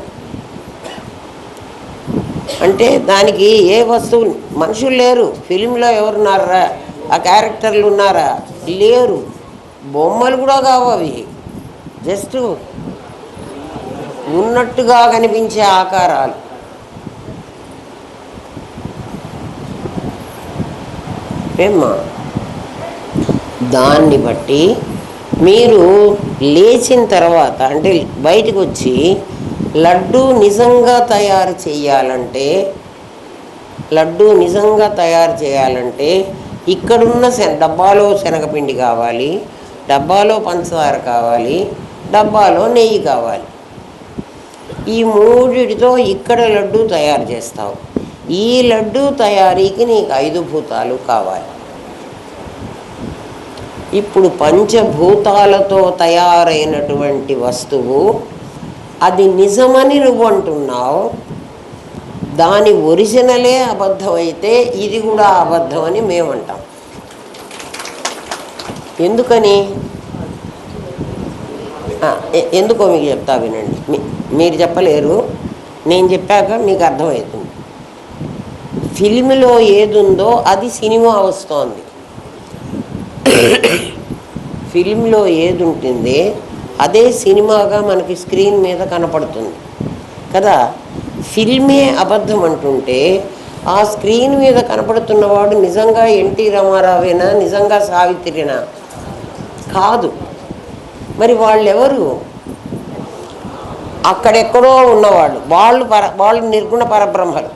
అంటే దానికి ఏ వస్తువు, మనుషులు లేరు ఫిలింలో. ఎవరున్నారా? ఆ క్యారెక్టర్లు ఉన్నారా? లేరు. బొమ్మలు కూడా కావు. అవి జస్ట్ ఉన్నట్టుగా కనిపించే ఆకారాలు. ఏమ్మా, దాన్ని బట్టి మీరు లేచిన తర్వాత, అంటే బయటకు వచ్చి లడ్డు నిజంగా తయారు చేయాలంటే ఇక్కడున్న డబ్బాలో శనగపిండి కావాలి, డబ్బాలో పంచదార కావాలి, డబ్బాలో నెయ్యి కావాలి. ఈ మూడిటితో ఇక్కడ లడ్డు తయారు చేస్తావు. ఈ లడ్డు తయారీకి నీకు 5 భూతాలు కావాలి. ఇప్పుడు పంచభూతాలతో తయారైనటువంటి వస్తువు అది నిజమని నువ్వు అంటున్నావు. దాని ఒరిజినలే అబద్ధమైతే ఇది కూడా అబద్ధమని మేమంటాం. ఎందుకని? ఎందుకో మీకు చెప్తా వినండి. మీరు చెప్పలేరు, నేను చెప్పాక మీకు అర్థమవుతుంది. ఫిల్మ్లో ఏది ఉందో అది సినిమా వస్తోంది. ఫిల్మ్లో ఏది ఉంటుంది అదే సినిమాగా మనకి స్క్రీన్ మీద కనపడుతుంది కదా. ఫిల్మే అబద్ధం అంటుంటే ఆ స్క్రీన్ మీద కనపడుతున్నవాడు నిజంగా ఎన్టీ రామారావేనా, నిజంగా సావిత్రినా? కాదు. మరి వాళ్ళెవరు? అక్కడెక్కడో ఉన్నవాళ్ళు. వాళ్ళు నిర్గుణ పరబ్రహ్మలు.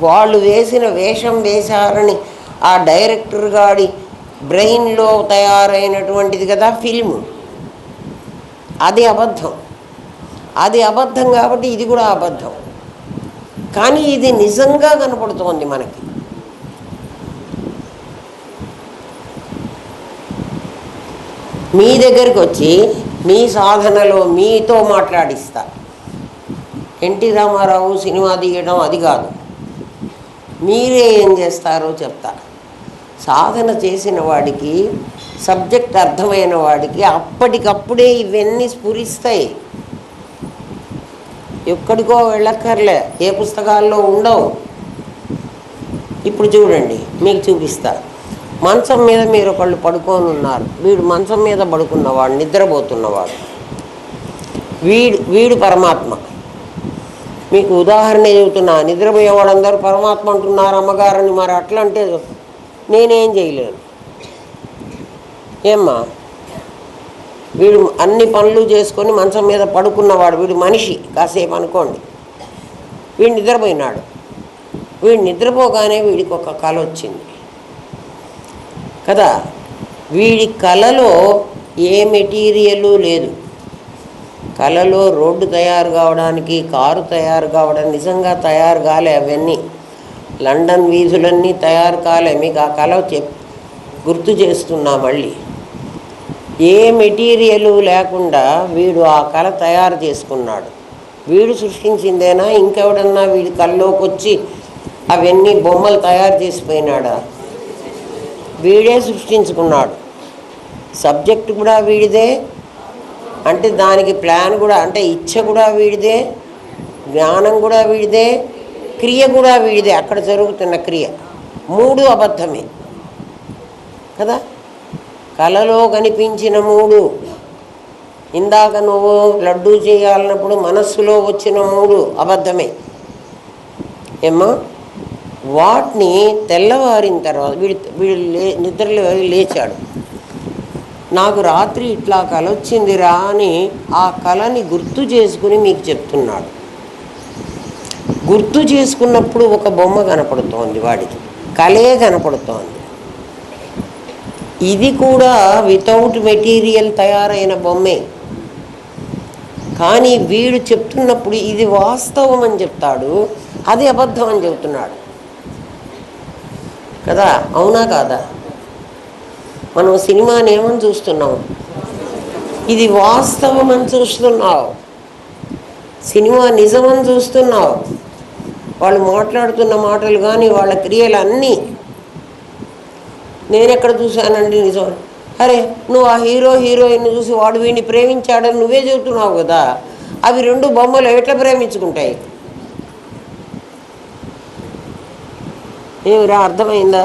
వాళ్ళు వేసిన వేషం వేశారని ఆ డైరెక్టర్ గాడి బ్రెయిన్లో తయారైనటువంటిది కదా ఫిల్మ్. అది అబద్ధం. అది అబద్ధం కాబట్టి ఇది కూడా అబద్ధం. కానీ ఇది నిజంగా కనపడుతోంది మనకి. మీ దగ్గరికి వచ్చి మీ సాధనలో మీతో మాట్లాడిస్తా. ఎన్టీ రామారావు సినిమా తీయడం అది కాదు. మీరే ఏం చేస్తారో చెప్తా. సాధన చేసిన వాడికి, సబ్జెక్ట్ అర్థమైన వాడికి అప్పటికప్పుడే ఇవన్నీ స్ఫురిస్తాయి. ఎక్కడికో వెళ్ళక్కర్లే, ఏ పుస్తకాల్లో ఉండవు. ఇప్పుడు చూడండి, మీకు చూపిస్తా. మంచం మీద మీరు ఒకళ్ళు పడుకొని ఉన్నారు. వీడు మంచం మీద పడుకున్నవాడు, నిద్రపోతున్నవాడు. వీడు పరమాత్మ. మీకు ఉదాహరణ చెబుతున్నా. నిద్రపోయేవాడందరూ పరమాత్మ అంటున్నారు అమ్మగారని. మరి అట్లా అంటే నేనేం చేయలేను. ఏమ్మా? వీడు అన్ని పనులు చేసుకొని మంచం మీద పడుకున్నవాడు. వీడు మనిషి కాసేపు అనుకోండి. వీడు నిద్రపోయినాడు. వీడు నిద్రపోగానే వీడికి ఒక కళ వచ్చింది కదా. వీడి కళలో ఏ మెటీరియలు లేదు. కళలో రోడ్డు తయారు కావడానికి, కారు తయారు కావడానికి నిజంగా తయారు కాలే. అవన్నీ లండన్ వీధులన్నీ తయారు కాలే. మీకు ఆ కళ గుర్తు చేస్తున్నా మళ్ళీ. ఏ మెటీరియలు లేకుండా వీడు ఆ కళ తయారు చేసుకున్నాడు. వీడు సృష్టించిందేనా? ఇంకెవడన్నా వీడి కళ్ళలోకి వచ్చి అవన్నీ బొమ్మలు తయారు చేసిపోయినాడా? వీడే సృష్టించుకున్నాడు. సబ్జెక్ట్ కూడా వీడిదే, అంటే దానికి ప్లాన్ కూడా, అంటే ఇచ్ఛ కూడా వీడిదే, జ్ఞానం కూడా వీడిదే, క్రియ కూడా వీడిదే. అక్కడ జరుగుతున్న క్రియ 3 అబద్ధమే కదా. కళలో కనిపించిన 3, ఇందాక నువ్వు లడ్డూ చేయాలన్నప్పుడు మనస్సులో వచ్చిన 3 అబద్ధమే. ఏమ్మా? వాటిని తెల్లవారిన తర్వాత వీడు నిద్రలో లేచాడు. నాకు రాత్రి ఇట్లా కళ వచ్చిందిరా అని ఆ కళని గుర్తు చేసుకుని మీకు చెప్తున్నాడు. గుర్తు చేసుకున్నప్పుడు ఒక బొమ్మ కనపడుతోంది, వాడికి కళే కనపడుతోంది. ఇది కూడా వితౌట్ మెటీరియల్ తయారైన బొమ్మే. కానీ వీడు చెప్తున్నప్పుడు ఇది వాస్తవం అని చెప్తాడు, అది అబద్ధం అని చెబుతున్నాడు కదా. అవునా కాదా? మనం సినిమాని ఏమని చూస్తున్నాం? ఇది వాస్తవం అని చూస్తున్నావు. సినిమా నిజమని చూస్తున్నావు. వాళ్ళు మాట్లాడుతున్న మాటలు కానీ వాళ్ళ క్రియలు అన్నీ నేనెక్కడ చూశానండి నిజం. అరే, నువ్వు ఆ హీరోయిన్ని చూసి వాడు వీడిని ప్రేమించాడని నువ్వే చెబుతున్నావు కదా. అవి 2 బొమ్మలు ఎట్లా ప్రేమించుకుంటాయి? ఏమిరా, అర్థమైందా?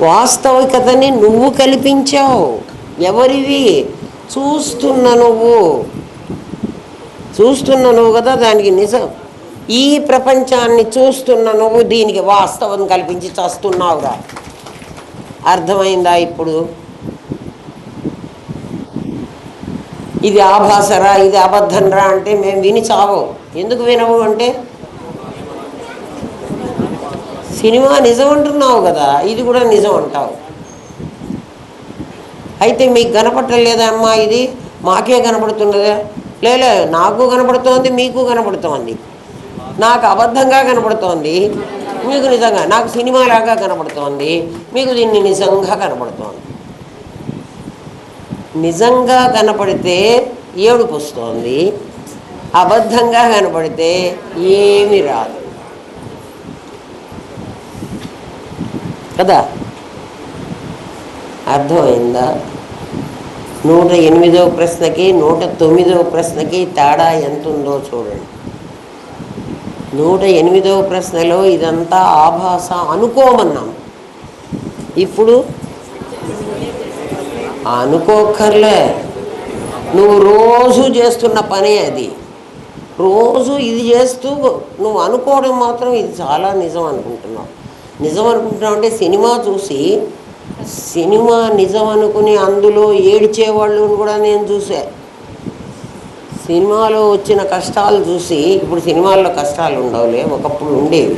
వాస్తవికతని నువ్వు కల్పించావు. ఎవరివి? చూస్తున్న నువ్వు కదా దానికి నిజం. ఈ ప్రపంచాన్ని చూస్తున్న నువ్వు దీనికి వాస్తవం కల్పించి చస్తున్నావురా. అర్థమైందా ఇప్పుడు? ఇది ఆభాసరా, ఇది అబద్ధంరా అంటే మేము విని చావవు. ఎందుకు వినవు అంటే సినిమా నిజం అంటున్నావు కదా, ఇది కూడా నిజం అంటావు. అయితే మీకు కనపడలేదా అమ్మా, ఇది మాకే కనపడుతున్నదా? లేలే, నాకు కనపడుతోంది, మీకు కనపడుతోంది. నాకు అబద్ధంగా కనపడుతోంది, మీకు నిజంగా. నాకు సినిమాలాగా కనపడుతోంది, మీకు దీన్ని నిజంగా కనపడుతోంది. నిజంగా కనపడితే ఏడుపు వస్తోంది, అబద్ధంగా కనపడితే ఏమీ రాదు కదా. అర్థమైందా? 108వ ప్రశ్నకి 109వ ప్రశ్నకి తేడా ఎంత ఉందో చూడండి. 108వ ప్రశ్నలో ఇదంతా ఆభాస అనుకోమన్నాం. ఇప్పుడు అనుకోక్కర్లే, నువ్వు రోజు చేస్తున్న పనే అది. రోజు ఇది చేస్తూ నువ్వు అనుకోవడం మాత్రం ఇది చాలా నిజం అనుకుంటున్నావు. నిజం అనుకుంటున్నావు అంటే సినిమా చూసి సినిమా నిజం అనుకుని అందులో ఏడ్చేవాళ్ళని కూడా నేను చూసా. సినిమాలో వచ్చిన కష్టాలు చూసి, ఇప్పుడు సినిమాల్లో కష్టాలు ఉండవులే, ఒకప్పుడు ఉండేవి.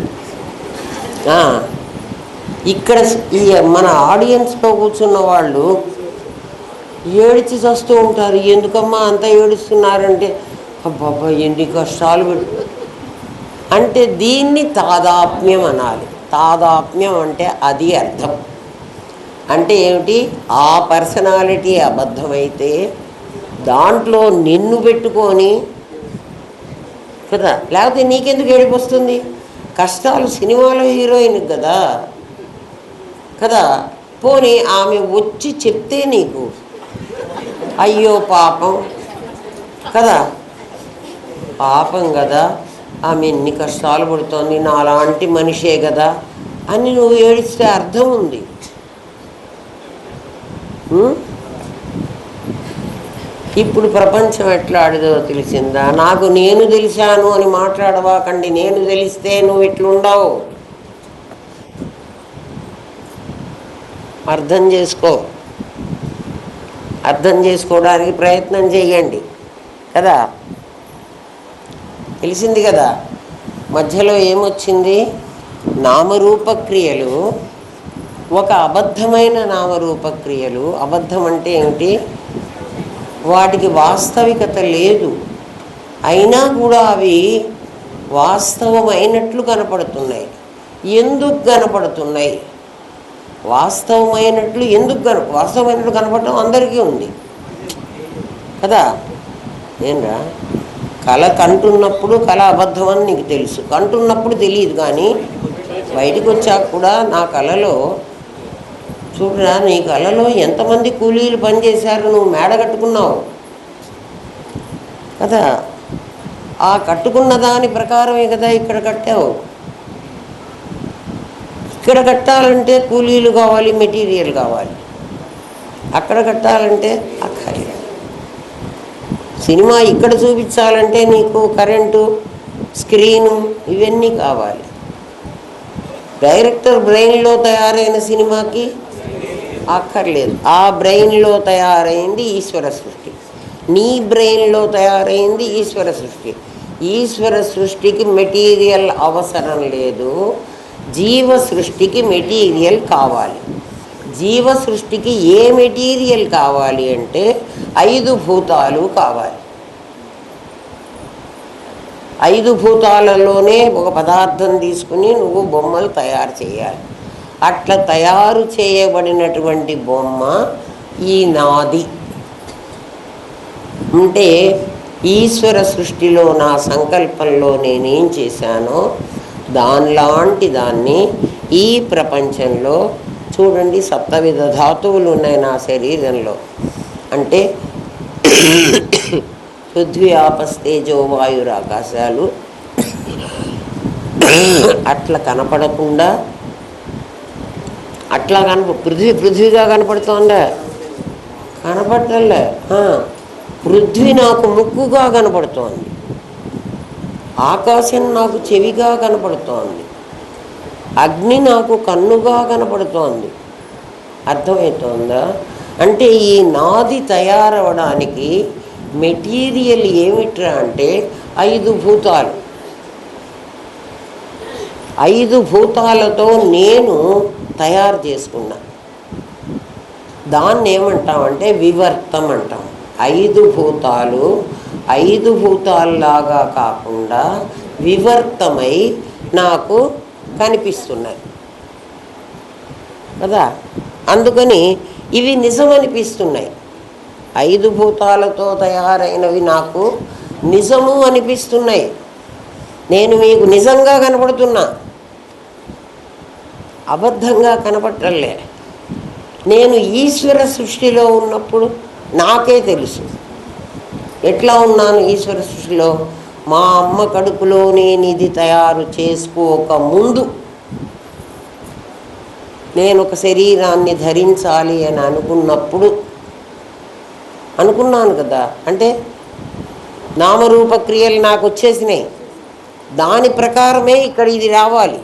ఇక్కడ ఈ మన ఆడియన్స్లో కూర్చున్న వాళ్ళు ఏడిచి చస్తూ ఉంటారు. ఎందుకమ్మా అంత ఏడుస్తున్నారంటే, అబ్బాబ్బా ఎన్ని కష్టాలు అంటే దీన్ని తాదాత్మ్యం అనాలి. తాదాత్మ్యం అంటే అది అర్థం. అంటే ఏమిటి? ఆ పర్సనాలిటీ అబద్ధమైతే దాంట్లో నిన్ను పెట్టుకొని కదా, లేకపోతే నీకెందుకు ఏడుపు వస్తుంది? కష్టాలు సినిమాలో హీరోయిన్ కదా కదా. పోనీ ఆమె వచ్చి చెప్తే నీకు అయ్యో పాపం కదా, పాపం కదా, ఆమె ఎన్ని కష్టాలు పడుతోంది, నాలాంటి మనిషే కదా అని నువ్వు ఏడిస్తే అర్థం ఉంది. ఇప్పుడు ప్రపంచం ఎట్లా ఆడిదో తెలిసిందా? నాకు నేను తెలిసాను అని మాట్లాడవాకండి. నేను తెలిస్తే నువ్వు ఇట్లుండవు. అర్థం చేసుకో. అర్థం చేసుకోవడానికి ప్రయత్నం చేయండి కదా. తెలిసింది కదా. మధ్యలో ఏమొచ్చింది? నామరూపక్రియలు, ఒక అబద్ధమైన నామరూపక్రియలు. అబద్ధం అంటే ఏమిటి? వాటికి వాస్తవికత లేదు, అయినా కూడా అవి వాస్తవమైనట్లు కనపడుతున్నాయి. ఎందుకు కనపడుతున్నాయి? వాస్తవమైనట్లు ఎందుకు వాస్తవమైనట్లు కనపడటం అందరికీ ఉంది కదా. ఏంరా, కళ కంటున్నప్పుడు కళ అబద్ధం అని నీకు తెలుసు, కంటున్నప్పుడు తెలియదు. కానీ బయటకు వచ్చాక కూడా నా కళలో చూడరా, నీ కళలో ఎంతమంది కూలీలు పనిచేశారు, నువ్వు మేడ కట్టుకున్నావు కదా. ఆ కట్టుకున్న దాని ప్రకారమే కదా ఇక్కడ కట్టావు. ఇక్కడ కట్టాలంటే కూలీలు కావాలి, మెటీరియల్ కావాలి. అక్కడ కట్టాలంటే అక్కర్లేదు. సినిమా ఇక్కడ చూపించాలంటే నీకు కరెంటు, స్క్రీను ఇవన్నీ కావాలి. డైరెక్టర్ బ్రెయిన్లో తయారైన సినిమాకి అక్కర్లేదు. ఆ బ్రెయిన్లో తయారైంది ఈశ్వర సృష్టి. నీ బ్రెయిన్లో తయారైంది ఈశ్వర సృష్టి. ఈశ్వర సృష్టికి మెటీరియల్ అవసరం లేదు, జీవ సృష్టికి మెటీరియల్ కావాలి. జీవ సృష్టికి ఏ మెటీరియల్ కావాలి అంటే 5 భూతాలు కావాలి. 5 భూతాలలోనే ఒక పదార్థం తీసుకుని నువ్వు బొమ్మలు తయారు చేయాలి. అట్లా తయారు చేయబడినటువంటి బొమ్మ ఈ నాది. అంటే ఈశ్వర సృష్టిలో నా సంకల్పంలో నేనేం చేశానో దానిలాంటి దాన్ని ఈ ప్రపంచంలో చూడండి. 7 విధ ధాతువులు ఉన్నాయి నా శరీరంలో. అంటే పృథ్వీ, ఆపస్తేజో, వాయురాకాశాలు. అట్లా కనపడకుండా అట్లా పృథ్వీగా కనపడుతోందా? కనపడలే. పృథ్వీ నాకు ముక్కుగా కనపడుతోంది, ఆకాశం నాకు చెవిగా కనపడుతోంది, అగ్ని నాకు కన్నుగా కనపడుతోంది. అర్థమవుతోందా? అంటే ఈ నాది తయారవడానికి మెటీరియల్ ఏమిట్రా అంటే 5 భూతాలు. 5 భూతాలతో నేను తయారు చేసుకున్నా. దాన్ని ఏమంటామంటే వివర్తం అంటాం. 5 భూతాలు 5 భూతాల్లాగా కాకుండా వివర్తమై నాకు కనిపిస్తున్నాయి కదా. అందుకని ఇవి నిజం అనిపిస్తున్నాయి. 5 భూతాలతో తయారైనవి నాకు నిజము అనిపిస్తున్నాయి. నేను మీకు నిజంగా కనపడుతున్నా, అబద్ధంగా కనపడలే. నేను ఈశ్వర సృష్టిలో ఉన్నప్పుడు నాకే తెలుసు ఎట్లా ఉన్నాను. ఈశ్వర సృష్టిలో మా అమ్మ కడుపులో నేను ఇది తయారు చేసుకోక ముందు నేను ఒక శరీరాన్ని ధరించాలి అని అనుకున్నాను కదా. అంటే నామరూప క్రియలు నాకు వచ్చేసినాయి. దాని ప్రకారమే ఇక్కడ ఇది రావాలి.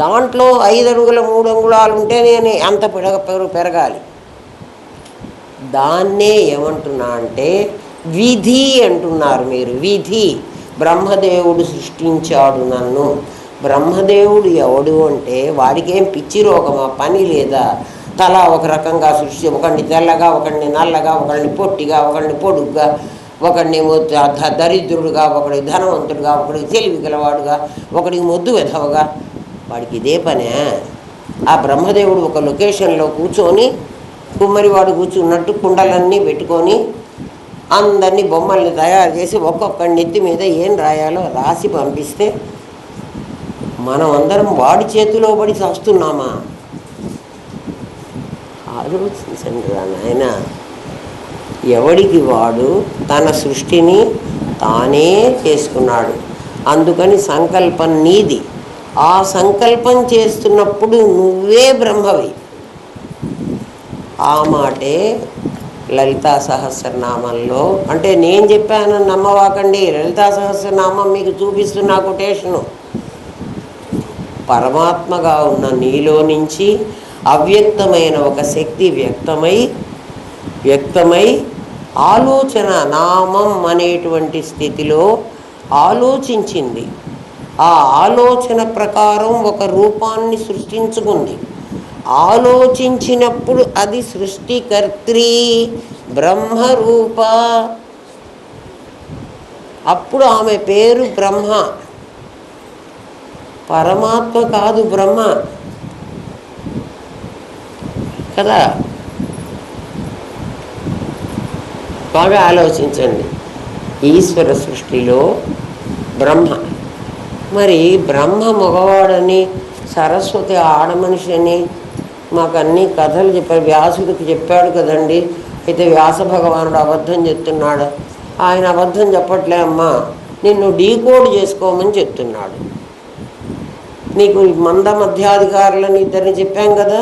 దాంట్లో 5 అడుగుల 3 అంగుళాలు ఉంటే నేను అంత పెరగాలి. దాన్నే ఏమంటున్నా అంటే విధి అంటున్నారు మీరు. విధి. బ్రహ్మదేవుడు సృష్టించాడు నన్ను. బ్రహ్మదేవుడు ఎవడు అంటే వాడికేం పిచ్చి రోగమా, పని లేదా? తల ఒక రకంగా సృష్టి, ఒకడిని తెల్లగా, ఒకడిని నల్లగా, ఒకడిని పొట్టిగా, ఒకడిని పొడుగ్గా, ఒకడిని దరిద్రుడుగా, ఒకడికి ధనవంతుడుగా, ఒకడికి తెలివి గలవాడుగా, ఒకడికి మొద్దు వెధవగా. వాడికి ఇదే పనే. ఆ బ్రహ్మదేవుడు ఒక లొకేషన్లో కూర్చొని కుమ్మరివాడు కూర్చున్నట్టు కుండలన్నీ పెట్టుకొని అందరినీ బొమ్మల్ని తయారు చేసి ఒక్కొక్కడి నెత్తి మీద ఏం రాయాలో రాసి పంపిస్తే మనం అందరం వాడి చేతిలో పడి చేస్తున్నామా? ఆలోచించండి నాయన. ఎవడికి వాడు తన సృష్టిని తానే చేసుకున్నాడు. అందుకని సంకల్పం నీది. ఆ సంకల్పం చేస్తున్నప్పుడు నువ్వే బ్రహ్మవి. ఆ మాటే లలితా సహస్రనామంలో. అంటే నేను చెప్పానని నమ్మవాకండి. లలితా సహస్రనామం మీకు చూపిస్తున్న కొటేషను. పరమాత్మగా ఉన్న నీలో నుంచి అవ్యక్తమైన ఒక శక్తి వ్యక్తమై ఆలోచన నామం అనేటువంటి స్థితిలో ఆలోచించింది. ఆ ఆలోచన ప్రకారం ఒక రూపాన్ని సృష్టించుకుంది. ఆలోచించినప్పుడు అది సృష్టికర్త్రి బ్రహ్మరూప. అప్పుడు ఆమె పేరు బ్రహ్మ. పరమాత్మ కాదు, బ్రహ్మ కదా. బాగా ఆలోచించండి. ఈశ్వర సృష్టిలో బ్రహ్మ. మరి బ్రహ్మ మగవాడని, సరస్వతి ఆడమనిషి అని మాకు అన్ని కథలు చెప్పారు. వ్యాసుడికి చెప్పాడు కదండి. అయితే వ్యాస భగవానుడు అబద్ధం చెప్తున్నాడు. ఆయన అబద్ధం చెప్పట్లే అమ్మా, నిన్ను డీకోడ్ చేసుకోమని చెప్తున్నాడు. నీకు మంద మధ్యాధికారులని ఇద్దరిని చెప్పాం కదా.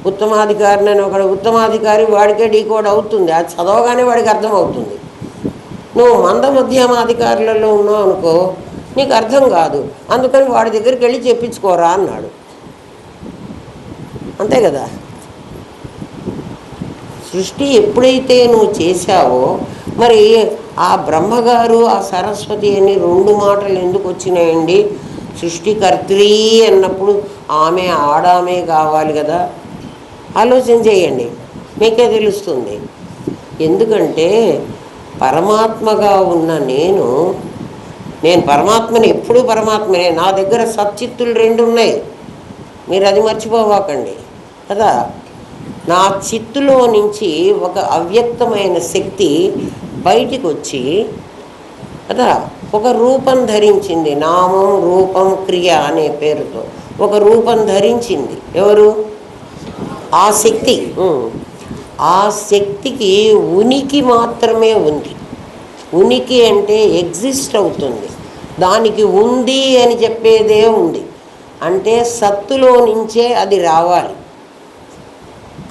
ఉత్తమాధికారిని అని ఒకడు ఉత్తమాధికారి, వాడికే డీకోడ్ అవుతుంది. అది చదవగానే వాడికి అర్థమవుతుంది. నువ్వు మంద మధ్యమాధికారులలో ఉన్నావు అనుకో, నీకు అర్థం కాదు. అందుకని వాడి దగ్గరికి వెళ్ళి చెప్పించుకోరా అన్నాడు. అంతే కదా. సృష్టి ఎప్పుడైతే నువ్వు చేశావో, మరి ఆ బ్రహ్మగారు ఆ సరస్వతి అని 2 మాటలు ఎందుకు వచ్చినాయండి? సృష్టికర్త్రి అన్నప్పుడు ఆమె ఆడామే కావాలి కదా. ఆలోచన చేయండి, మీకే తెలుస్తుంది. ఎందుకంటే పరమాత్మగా ఉన్న నేను పరమాత్మని, ఎప్పుడూ పరమాత్మనే. నా దగ్గర సచ్చిత్తులు 2 ఉన్నాయి, మీరు అది మర్చిపోవాకండి కదా. నా చిత్తులో నుంచి ఒక అవ్యక్తమైన శక్తి బయటికి వచ్చి కదా ఒక రూపం ధరించింది. నామం రూపం క్రియ అనే పేరుతో ఒక రూపం ధరించింది. ఎవరు? ఆ శక్తి. ఆ శక్తికి ఉనికి మాత్రమే ఉంది. ఉనికి అంటే ఎగ్జిస్ట్ అవుతుంది. దానికి ఉంది అని చెప్పేదే ఉంది. అంటే సత్తులో నుంచే అది రావాలి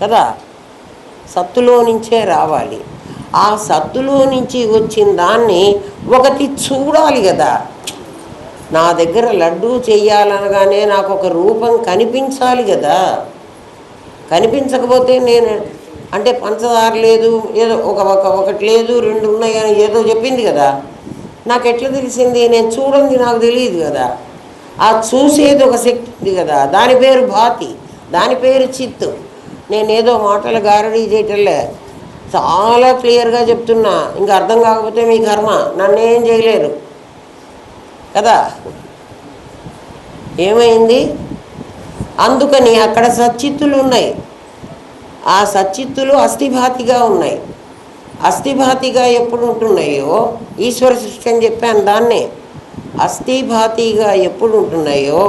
కదా. సత్తులో నుంచే రావాలి. ఆ సత్తులో నుంచి వచ్చిన దాన్ని ఒకటి చూడాలి కదా. నా దగ్గర లడ్డూ చెయ్యాలనగానే నాకు ఒక రూపం కనిపించాలి కదా. కనిపించకపోతే నేను అంటే పంచదార లేదు, ఏదో ఒకటి లేదు, రెండు ఉన్నాయి అని ఏదో చెప్పింది కదా. నాకు ఎట్లా తెలిసింది? నేను చూడండి నాకు తెలియదు కదా. ఆ చూసేది ఒక శక్తి ఉంది కదా, దాని పేరు భాతి, దాని పేరు చిత్తు. నేనేదో మాటలు గారడీ చేయటంలే, చాలా క్లియర్గా చెప్తున్నా. ఇంకా అర్థం కాకపోతే మీ కర్మ, నన్నేం చేయలేరు కదా. ఏమైంది? అందుకని అక్కడ సచ్చిత్తులు ఉన్నాయి. ఆ సచ్చిత్తులు అస్థిభాతిగా ఉన్నాయి. అస్థిభాతిగా ఎప్పుడు ఉంటున్నాయో, ఈశ్వర సృష్టి అని చెప్పాను దాన్నే. అస్థిభాతిగా ఎప్పుడు ఉంటున్నాయో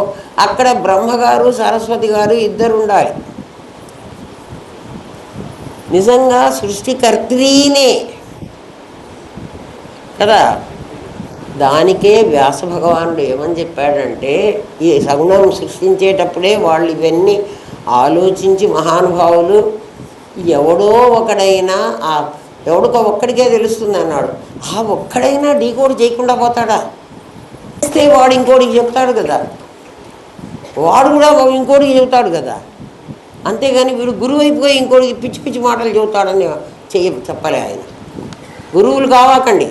అక్కడ బ్రహ్మగారు సరస్వతి గారు ఇద్దరు ఉండాలి. నిజంగా సృష్టికర్త్రీనే కదా. దానికే వ్యాస భగవానుడు ఏమని చెప్పాడంటే, ఈ సగుణం సృష్టించేటప్పుడే వాళ్ళు ఇవన్నీ ఆలోచించి మహానుభావులు ఎవడో ఒకడైనా ఎవడికో ఒక్కడికే తెలుస్తుంది అన్నాడు. ఆ ఒక్కడైనా డీకోడ్ చేయకుండా పోతాడా? చేస్తే వాడు ఇంకోటికి చెప్తాడు కదా, వాడు కూడా ఇంకోటికి చెబుతాడు కదా. అంతేగాని వీడు గురువు అయిపోయి ఇంకోటికి పిచ్చి పిచ్చి మాటలు చెబుతాడని చెప్పలే ఆయన. గురువులు కావాకండి,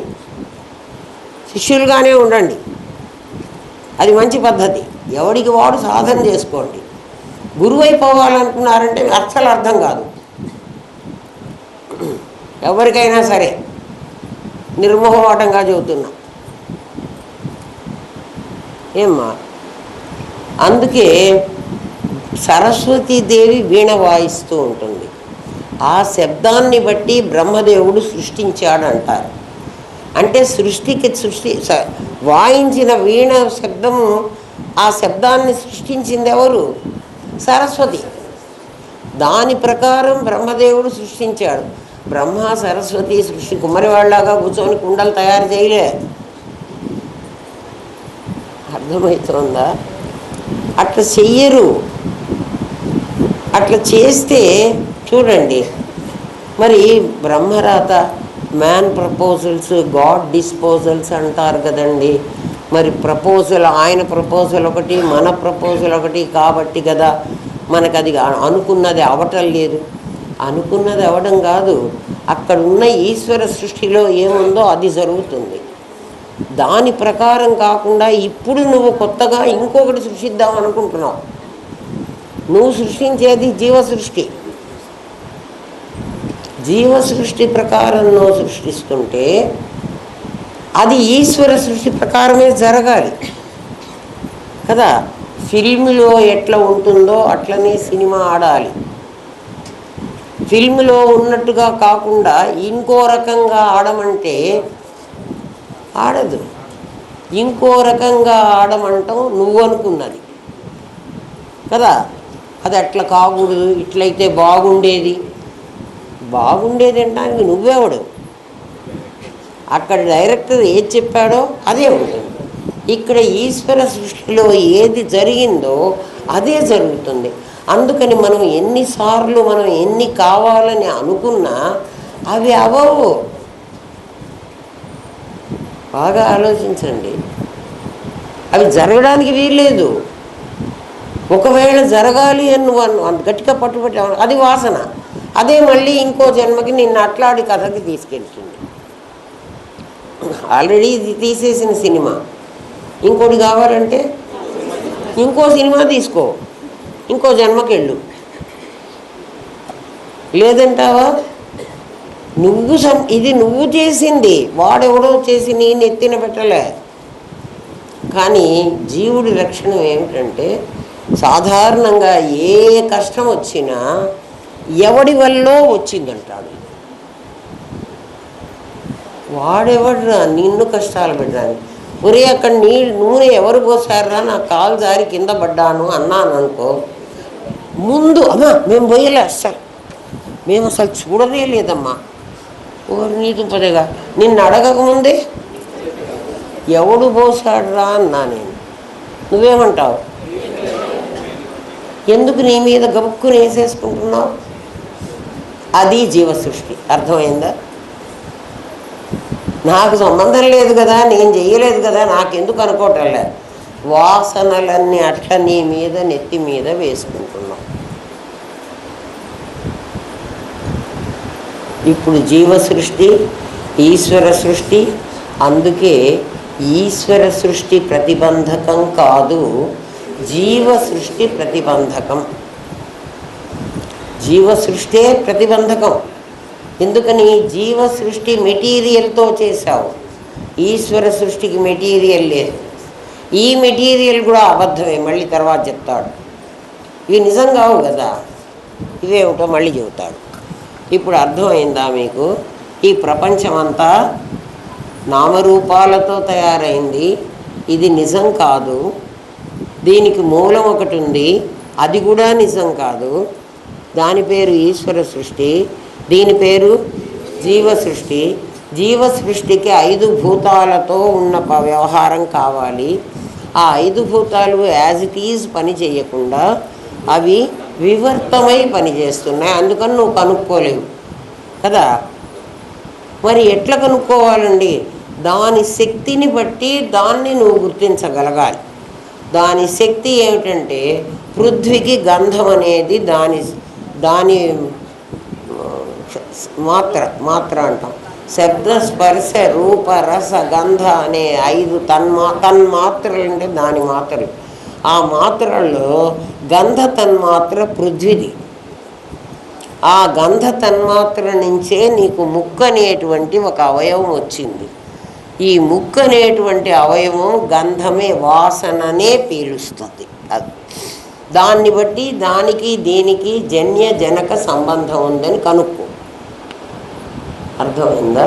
శిష్యులుగానే ఉండండి, అది మంచి పద్ధతి. ఎవడికి వాడు సాధన చేసుకోండి. గురువు అయిపోవాలనుకున్నారంటే అస్సలు అర్థం కాదు. ఎవరికైనా సరే నిర్మోహమాటంగా చెబుతున్నా ఏమ్మా. అందుకే సరస్వతీదేవి వీణ వాయిస్తూ ఉంటుంది. ఆ శబ్దాన్ని బట్టి బ్రహ్మదేవుడు సృష్టించాడంటారు. అంటే సృష్టి వాయించిన వీణ శబ్దము, ఆ శబ్దాన్ని సృష్టించింది ఎవరు? సరస్వతి. దాని ప్రకారం బ్రహ్మదేవుడు సృష్టించాడు. బ్రహ్మ సరస్వతి సృష్టి కుమ్మరివాళ్ళలాగా కూర్చొని కుండలు తయారు చేయలే. అర్థమవుతుందా? అట్లా చెయ్యరు. అట్లా చేస్తే చూడండి, మరి బ్రహ్మరాత, మ్యాన్ ప్రపోజల్స్, గాడ్ డిస్పోజల్స్ అంటారు కదండి. మరి ప్రపోజల్, ఆయన ప్రపోజల్ ఒకటి, మన ప్రపోజల్ ఒకటి కాబట్టి కదా మనకు అది అనుకున్నది అవటం లేదు. అనుకున్నది అవడం కాదు, అక్కడున్న ఈశ్వర సృష్టిలో ఏముందో అది జరుగుతుంది. దాని ప్రకారం కాకుండా ఇప్పుడు నువ్వు కొత్తగా ఇంకొకటి సృష్టిద్దాం అనుకుంటున్నావు. నువ్వు సృష్టించేది జీవసృష్టి. జీవసృష్టి ప్రకారం నువ్వు సృష్టిస్తుంటే అది ఈశ్వర సృష్టి ప్రకారమే జరగాలి కదా. ఫిల్మ్లో ఎట్లా ఉంటుందో అట్లనే సినిమా ఆడాలి. ఫిల్మ్లో ఉన్నట్టుగా కాకుండా ఇంకో రకంగా ఆడమంటే ఆడదు. ఇంకో రకంగా ఆడమంటాం నువ్వు అనుకున్నది కదా. అది అట్లా కాకూడదు, ఇట్లయితే బాగుండేది. బాగుండేది అనడానికి నువ్వెవడు? అక్కడ డైరెక్టర్ ఏది చెప్పాడో అదే ఉంటుంది. ఇక్కడ ఈశ్వర సృష్టిలో ఏది జరిగిందో అదే జరుగుతుంది. అందుకని మనం ఎన్నిసార్లు మనం ఎన్ని కావాలని అనుకున్నా అవి అవ్వవు. బాగా ఆలోచించండి, అవి జరగడానికి వీల్లేదు. ఒకవేళ జరగాలి అని నువ్వు గట్టిగా పట్టుబట్టి అది వాసన, అదే మళ్ళీ ఇంకో జన్మకి నిన్ను అట్లాడి కథకి తీసుకెళ్తుంది. ఆల్రెడీ ఇది తీసేసిన సినిమా, ఇంకోటి కావాలంటే ఇంకో సినిమా తీసుకో, ఇంకో జన్మకి వెళ్ళు. లేదంటావా? ఇది నువ్వు చేసింది, వాడెవడో చేసి నీ నెత్తిన పెట్టలే. కానీ జీవుడి లక్షణం ఏమిటంటే సాధారణంగా ఏ కష్టం వచ్చినా ఎవడి వల్ల వచ్చిందంటాడు. వాడెవడ్రా నిన్ను కష్టాలు పెట్టడానికి? ఒరే అక్కడ నూనె ఎవరు పోసారా, నా కాలు జారి కింద పడ్డాను అన్నాను అనుకో, ముందు అమ్మా మేము పోయలే, మేము అసలు చూడనే లేదమ్మా, ఓరు నీకు పదేగా నిన్ను అడగకముందే ఎవడు పోసాడురా అన్నా నేను. నువ్వేమంటావు? ఎందుకు నీ మీద గబుక్కుని వేసేసుకుంటున్నావు? అది జీవసృష్టి. అర్థమైందా? నాకు సంబంధం లేదు కదా, నేను చెయ్యలేదు కదా, నాకెందుకు అనుకోవటంలే. వాసనలన్నీ అట్లా నీ మీద నెత్తి మీద వేసుకుంటున్నావు. ఇప్పుడు జీవ సృష్టి, ఈశ్వర సృష్టి. అందుకే ఈశ్వర సృష్టి ప్రతిబంధకం కాదు, జీవ సృష్టి ప్రతిబంధకం. జీవ సృష్టే ప్రతిబంధకం. ఎందుకని? జీవ సృష్టి మెటీరియల్తో చేశావు, ఈశ్వర సృష్టికి మెటీరియల్ లేదు. ఈ మెటీరియల్ కూడా అబద్ధమే, మళ్ళీ తర్వాత చెప్తాడు. ఇవి నిజం కావు కదా, ఇవేమిటో మళ్ళీ చెబుతాడు. ఇప్పుడు అర్థమైందా మీకు? ఈ ప్రపంచమంతా నామరూపాలతో తయారైంది, ఇది నిజం కాదు. దీనికి మూలం ఒకటి ఉంది, అది కూడా నిజం కాదు. దాని పేరు ఈశ్వర సృష్టి, దీని పేరు జీవ సృష్టి. జీవ సృష్టికి 5 భూతాలతో ఉన్న వ్యవహారం కావాలి. ఆ 5 భూతాలు యాజ్ ఇట్ ఈజ్ పని చేయకుండా అవి వివర్తమై పనిచేస్తున్నాయి. అందుకని నువ్వు కనుక్కోలేవు కదా. మరి ఎట్లా కనుక్కోవాలండి? దాని శక్తిని బట్టి దాన్ని నువ్వు గుర్తించగలగాలి. దాని శక్తి ఏమిటంటే, పృథ్వీకి గంధం అనేది దాని మాత్ర అంటాం. శబ్ద, స్పర్శ, రూప, రస, గంధ అనే 5 తన్మాత్రలు అంటే దాని మాత్రలు. ఆ మాత్రల్లో గంధ తన్మాత్ర పృథ్వీది. ఆ గంధ తన్మాత్ర నుంచే నీకు ముక్కు అనేటువంటి ఒక అవయవం వచ్చింది. ఈ ముక్కు అనేటువంటి అవయవం గంధమే, వాసననే పీలుస్తుంది. అది దాన్ని బట్టి దానికి దీనికి జన్య జనక సంబంధం ఉందని కనుక్కో. అర్థమైందా?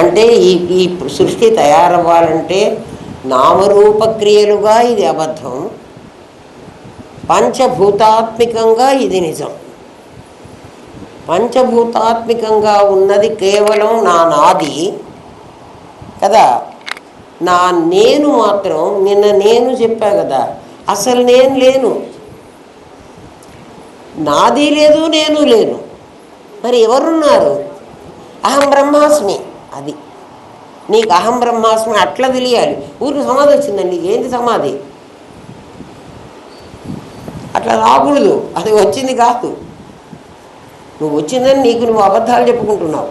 అంటే ఈ సృష్టి తయారవ్వాలంటే నామరూపక్రియలుగా ఇది అబద్ధం, పంచభూతాత్మికంగా ఇది నిజం. పంచభూతాత్మికంగా ఉన్నది కేవలం నాది కదా. నేను మాత్రం నిన్న నేను చెప్పా కదా, అసలు నేను లేను, నాది లేదు, నేను లేను. మరి ఎవరున్నారు? అహం బ్రహ్మాస్మి. అది నీకు అహం బ్రహ్మాస్మి అట్లా తెలియాలి. ఊరికి సమాధి వచ్చిందండి, నీకు ఏంటి సమాధి? అట్లా రాకూడదు, అది వచ్చింది కాదు. నువ్వు వచ్చిందని నువ్వు అబద్ధాలు చెప్పుకుంటున్నావు.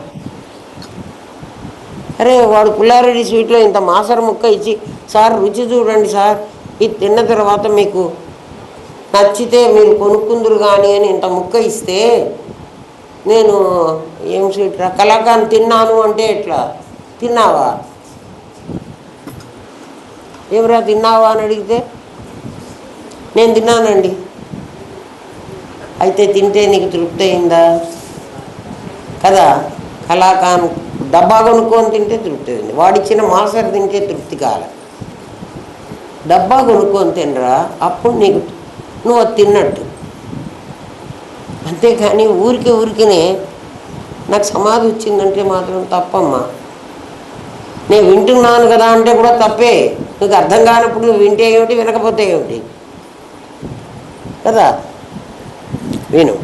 అరే వాడు పుల్లారెడ్డి స్వీట్లో ఇంత మాసర ముక్క ఇచ్చి, సార్ రుచి చూడండి సార్, ఇది తిన్న తర్వాత మీకు నచ్చితే మీరు కొనుక్కుందురు కానీ అని ఇంత ముక్క ఇస్తే, నేను ఏం స్వీట్ రా కలాకాన్ తిన్నాను అంటే ఎట్లా? తిన్నావా? ఏమరా తిన్నావా అని అడిగితే నేను తిన్నానండి. అయితే తింటే నీకు తృప్తి అయిందా? కదా. కలాకాన్ డబ్బా కొనుక్కొని తింటే తృప్తి అయింది, వాడిచ్చిన మాసర తింటే తృప్తి కాల. డబ్బా కొనుక్కొని తినరా, అప్పుడు నువ్వు అది తిన్నట్టు. అంతేకాని ఊరికినే నాకు సమాధి వచ్చిందంటే మాత్రం తప్పమ్మా. నేను వింటున్నాను కదా అంటే కూడా తప్పే. నీకు అర్థం కానప్పుడు నువ్వు వింటే ఏమిటి, వినకపోతే ఏమిటి కదా. విను,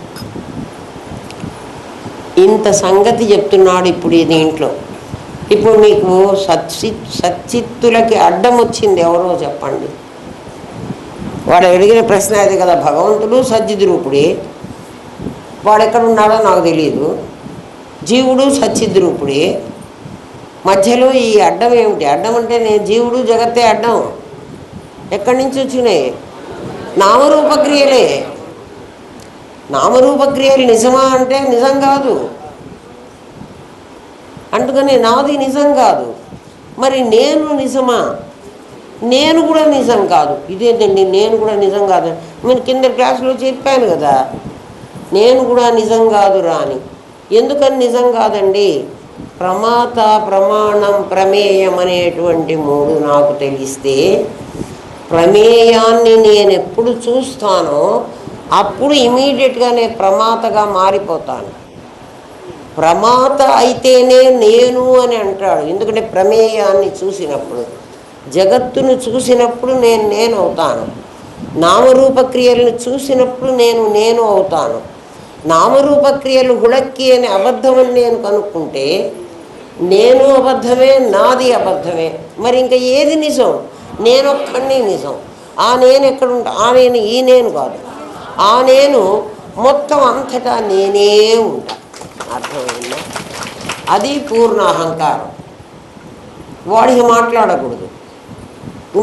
ఇంత సంగతి చెప్తున్నాడు ఇప్పుడు దీంట్లో. ఇప్పుడు నీకు సచ్చిత్తులకి అడ్డం వచ్చింది ఎవరో చెప్పండి. వాడు అడిగిన ప్రశ్న అది కదా. భగవంతుడు సచ్చిద్రూపుడే, వాడు ఎక్కడున్నాడో నాకు తెలియదు. జీవుడు సచ్చిద్రూపుడే, మధ్యలో ఈ అడ్డం ఏమిటి? అడ్డం అంటే నేను జీవుడు జగత్తే అడ్డం. ఎక్కడి నుంచి వచ్చినాయి? నామరూపక్రియలే. నామరూపక్రియలు నిజమా అంటే నిజం కాదు. అందుకని నాది నిజం కాదు. మరి నేను నిజమా? నేను కూడా నిజం కాదు. ఇదేంటండి నేను కూడా నిజం కాదు? నేను కింద క్లాసులో చెప్పాను కదా, నేను కూడా నిజం కాదురా అని. ఎందుకని నిజం కాదండి? ప్రమాత, ప్రమాణం, ప్రమేయం అనేటువంటి 3 నాకు తెలిస్తే, ప్రమేయాన్ని నేను ఎప్పుడు చూస్తానో అప్పుడు ఇమీడియట్గా నేను ప్రమాతగా మారిపోతాను. ప్రమాత అయితేనే నేను అని అంటాడు. ఎందుకంటే ప్రమేయాన్ని చూసినప్పుడు, జగత్తును చూసినప్పుడు నేను అవుతాను. నామరూపక్రియలను చూసినప్పుడు నేను అవుతాను. నామరూపక్రియలు హుళక్కి అని అబద్ధమని నేను కనుక్కుంటే నేను అబద్ధమే, నాది అబద్ధమే. మరి ఇంకా ఏది నిజం? నేనొక్కడిని నిజం. ఆ నేను ఎక్కడుంటా? ఆ నేను ఈ నేను కాదు. ఆ నేను మొత్తం అంతటా నేనే ఉంటా. అర్థమైందా? అది పూర్ణ అహంకారం. వాడికి మాట్లాడకూడదు.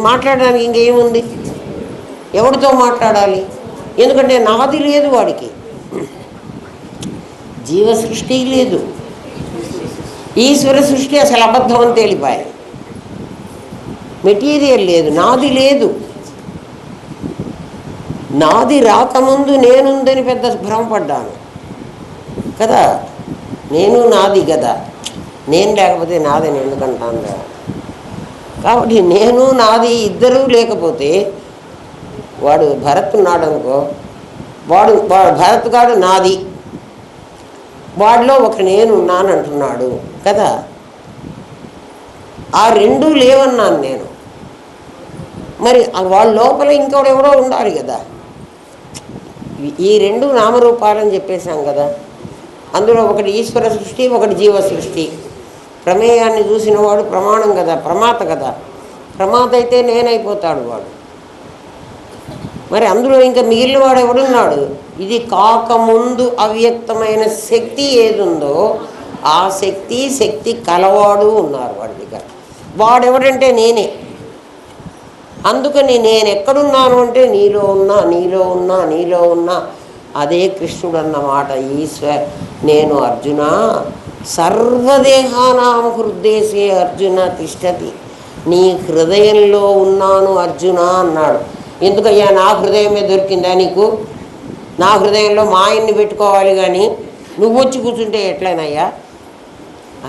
మాట్లాడడానికి ఇంకేముంది? ఎవరితో మాట్లాడాలి? ఎందుకంటే నాది లేదు వాడికి, జీవ సృష్టి లేదు, ఈశ్వర సృష్టి అసలు అబద్ధం అని తేలిపాయి. మెటీరియల్ లేదు, నాది లేదు. నాది రాకముందు నేనుందని పెద్ద భ్రమపడ్డాను కదా. నేను నాది కదా, నేను లేకపోతే నాదని ఎందుకంటాను కదా. కాబట్టి నేను నాది ఇద్దరూ లేకపోతే, వాడు భరత్ ఉన్నాడు అనుకో, వాడు భరత్ గాడు నాది, వాడిలో ఒక నేను ఉన్నాను అంటున్నాడు కదా. ఆ రెండూ లేవన్నాను నేను. మరి వాళ్ళ లోపల ఇంకోడెవడో ఉండాలి కదా. ఈ రెండు నామరూపాలని చెప్పేశాం కదా. అందులో ఒకటి ఈశ్వర సృష్టి, ఒకటి జీవ సృష్టి. ప్రమేయాన్ని చూసిన వాడు ప్రమాణం కదా, ప్రమాత కదా. ప్రమాత అయితే నేనైపోతాడు వాడు. మరి అందులో ఇంకా మిగిలిన వాడు ఎవడున్నాడు? ఇది కాకముందు అవ్యక్తమైన శక్తి ఏదుందో ఆ శక్తి కలవాడు ఉన్నారు వాడి దగ్గర. వాడెవడంటే నేనే. అందుకని నేను ఎక్కడున్నాను అంటే నీలో ఉన్నా. అదే కృష్ణుడు అన్నమాట. నేను అర్జున సర్వదేహానాం హృద్దేశే అర్జున తిష్టతి. నీ హృదయంలో ఉన్నాను అర్జున అన్నాడు. ఎందుకయ్యా నా హృదయమే దొరికిందా నీకు? నా హృదయంలో మా ఆయన్ని పెట్టుకోవాలి కానీ నువ్వు వచ్చి కూర్చుంటే ఎట్లనయ్యా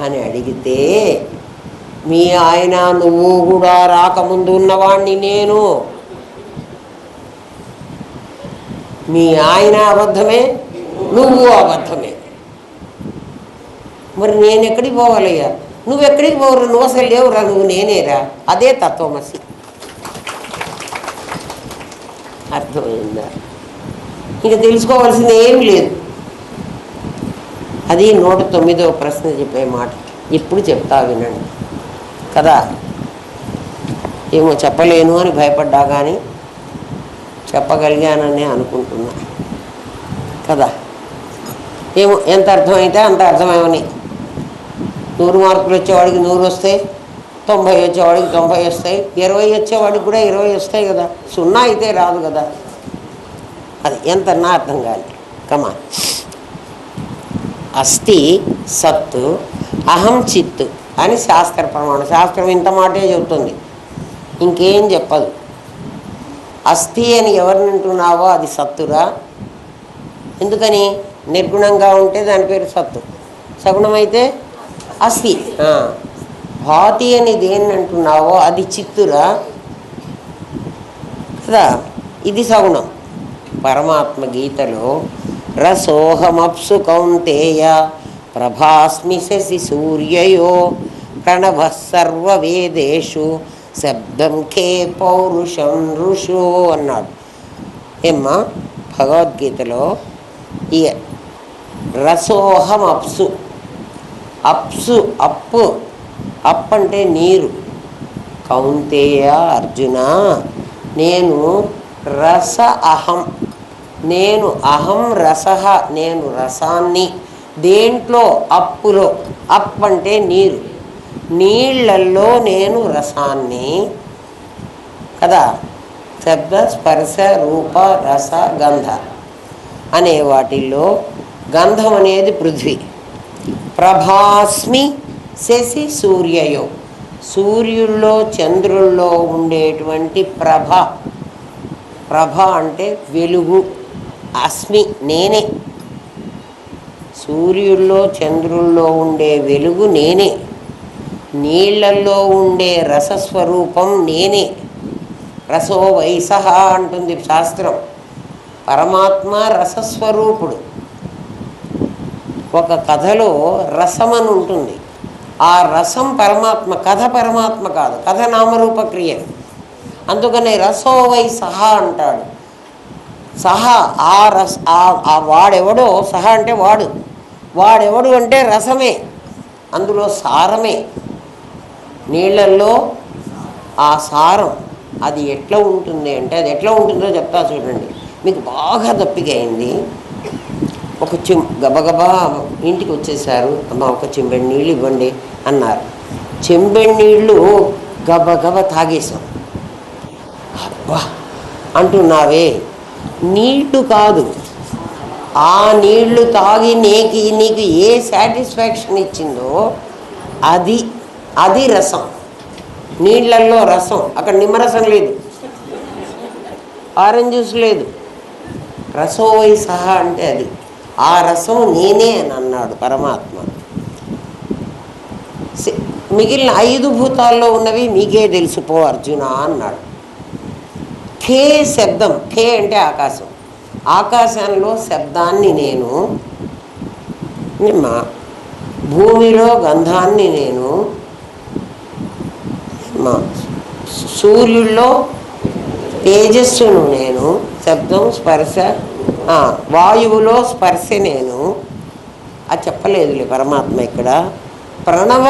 అని అడిగితే, మీ ఆయన నువ్వు కూడా రాకముందు ఉన్నవాణ్ణి నేను. మీ ఆయన అబద్ధమే, నువ్వు అబద్ధమే. మరి నేను ఎక్కడికి పోవాలయ్యా? నువ్వెక్కడికి పోరు, నువ్వు అసలు లేవురా, నువ్వు నేనేరా. అదే తత్వమసి. అర్థమైందా? ఇక తెలుసుకోవాల్సింది ఏం లేదు. అది 109వ ప్రశ్న చెప్పే మాట. ఇప్పుడు చెప్తా వినండి కదా. ఏమో చెప్పలేను అని భయపడ్డా కానీ చెప్పగలిగానని అనుకుంటున్నా కదా. ఏమో ఎంత అర్థమైతే అంత అర్థమేమని. 100 మార్కులు వచ్చేవాడికి 100 వస్తాయి, 90 వచ్చేవాడికి 90 వస్తాయి, 20 వచ్చేవాడికి కూడా 20 వస్తాయి కదా. 0 అయితే రాదు కదా. అది ఎంతన్నా అర్థం కాదు. కమా అస్థి సత్తు అహం చిత్తు అని శాస్త్ర ప్రమాణం. శాస్త్రం ఇంత మాటే చెబుతుంది, ఇంకేం చెప్పదు. అస్థి అని ఎవరిని అంటున్నావో అది సత్తురా. ఎందుకని? నిర్గుణంగా ఉంటే దాని పేరు సత్తు, సగుణమైతే అస్థి. భాతి అని దేన్ని అంటున్నావో అది చిత్తురా కదా, ఇది సగుణం. పరమాత్మ గీతలో రసోహమప్సు కౌంతేయ ప్రభాస్మి శశి సూర్యయో ప్రణవ సర్వవేదేషు శబ్దం ఖే పౌరుషం ఋషో అన్నాడు. ఏమ్మా భగవద్గీతలో ఈ రసోహమప్సు, అప్సు అప్పు, అప్పు అంటే నీరు. కౌంతేయ అర్జున నేను రస అహం, నేను అహం రసః, నేను రసాన్ని. దేంట్లో? అప్పులో. అప్ అంటే నీరు, నీళ్ళల్లో నేను రసాన్ని కదా. శబ్ద స్పర్శ రూప రస గంధ అనే వాటిల్లో గంధం అనేది పృథ్వీ. ప్రభాస్మి శశి సూర్యయో, సూర్యుల్లో చంద్రుల్లో ఉండేటువంటి ప్రభ. ప్రభ అంటే వెలుగు. అస్మి నేనే. సూర్యుల్లో చంద్రుల్లో ఉండే వెలుగు నేనే. నీళ్లల్లో ఉండే రసస్వరూపం నేనే. రసో వైసహ అంటుంది శాస్త్రం. పరమాత్మ రసస్వరూపుడు. ఒక కథలో రసమని ఉంటుంది, ఆ రసం పరమాత్మ. కథ పరమాత్మ కాదు, కథ నామరూప క్రియ. అందుకనే రసో వై సహా అంటాడు. సహా ఆ వాడెవడో, సహా అంటే వాడెవడు అంటే రసమే, అందులో సారమే. నీళ్ళల్లో ఆ సారం అది ఎట్లా ఉంటుంది అంటే, అది ఎట్లా ఉంటుందో చెప్తా చూడండి. మీకు బాగా దప్పిక అయింది, ఒక గబగబా ఇంటికి వచ్చేసారు. అమ్మ ఒక చెంబెడు నీళ్ళు ఇవ్వండి అన్నారు. చెంబెడు నీళ్ళు గబగబ తాగేశాం. అబ్బా అంటున్నావే, నీళ్లు కాదు, ఆ నీళ్లు తాగి నీకు ఏ సాటిస్ఫాక్షన్ ఇచ్చిందో అది అది రసం. నీళ్ళల్లో రసం, అక్కడ నిమ్మరసం లేదు, ఆరెంజ్ జ్యూస్ లేదు, రసోవై సహా అంటే అది. ఆ రసం నేనే అని అన్నాడు పరమాత్మ. మిగిలిన 5 భూతాల్లో ఉన్నవి మీకే తెలిసిపో అర్జున అన్నాడు. ఖే శబ్దం, ఖే అంటే ఆకాశం, ఆకాశంలో శబ్దాన్ని నేను, భూమిలో గంధాన్ని నేను, సూర్యుల్లో తేజస్సును నేను, శబ్దం స్పర్శ, వాయువులో స్పర్శ నేను. అది చెప్పలేదులే పరమాత్మ ఇక్కడ. ప్రణవ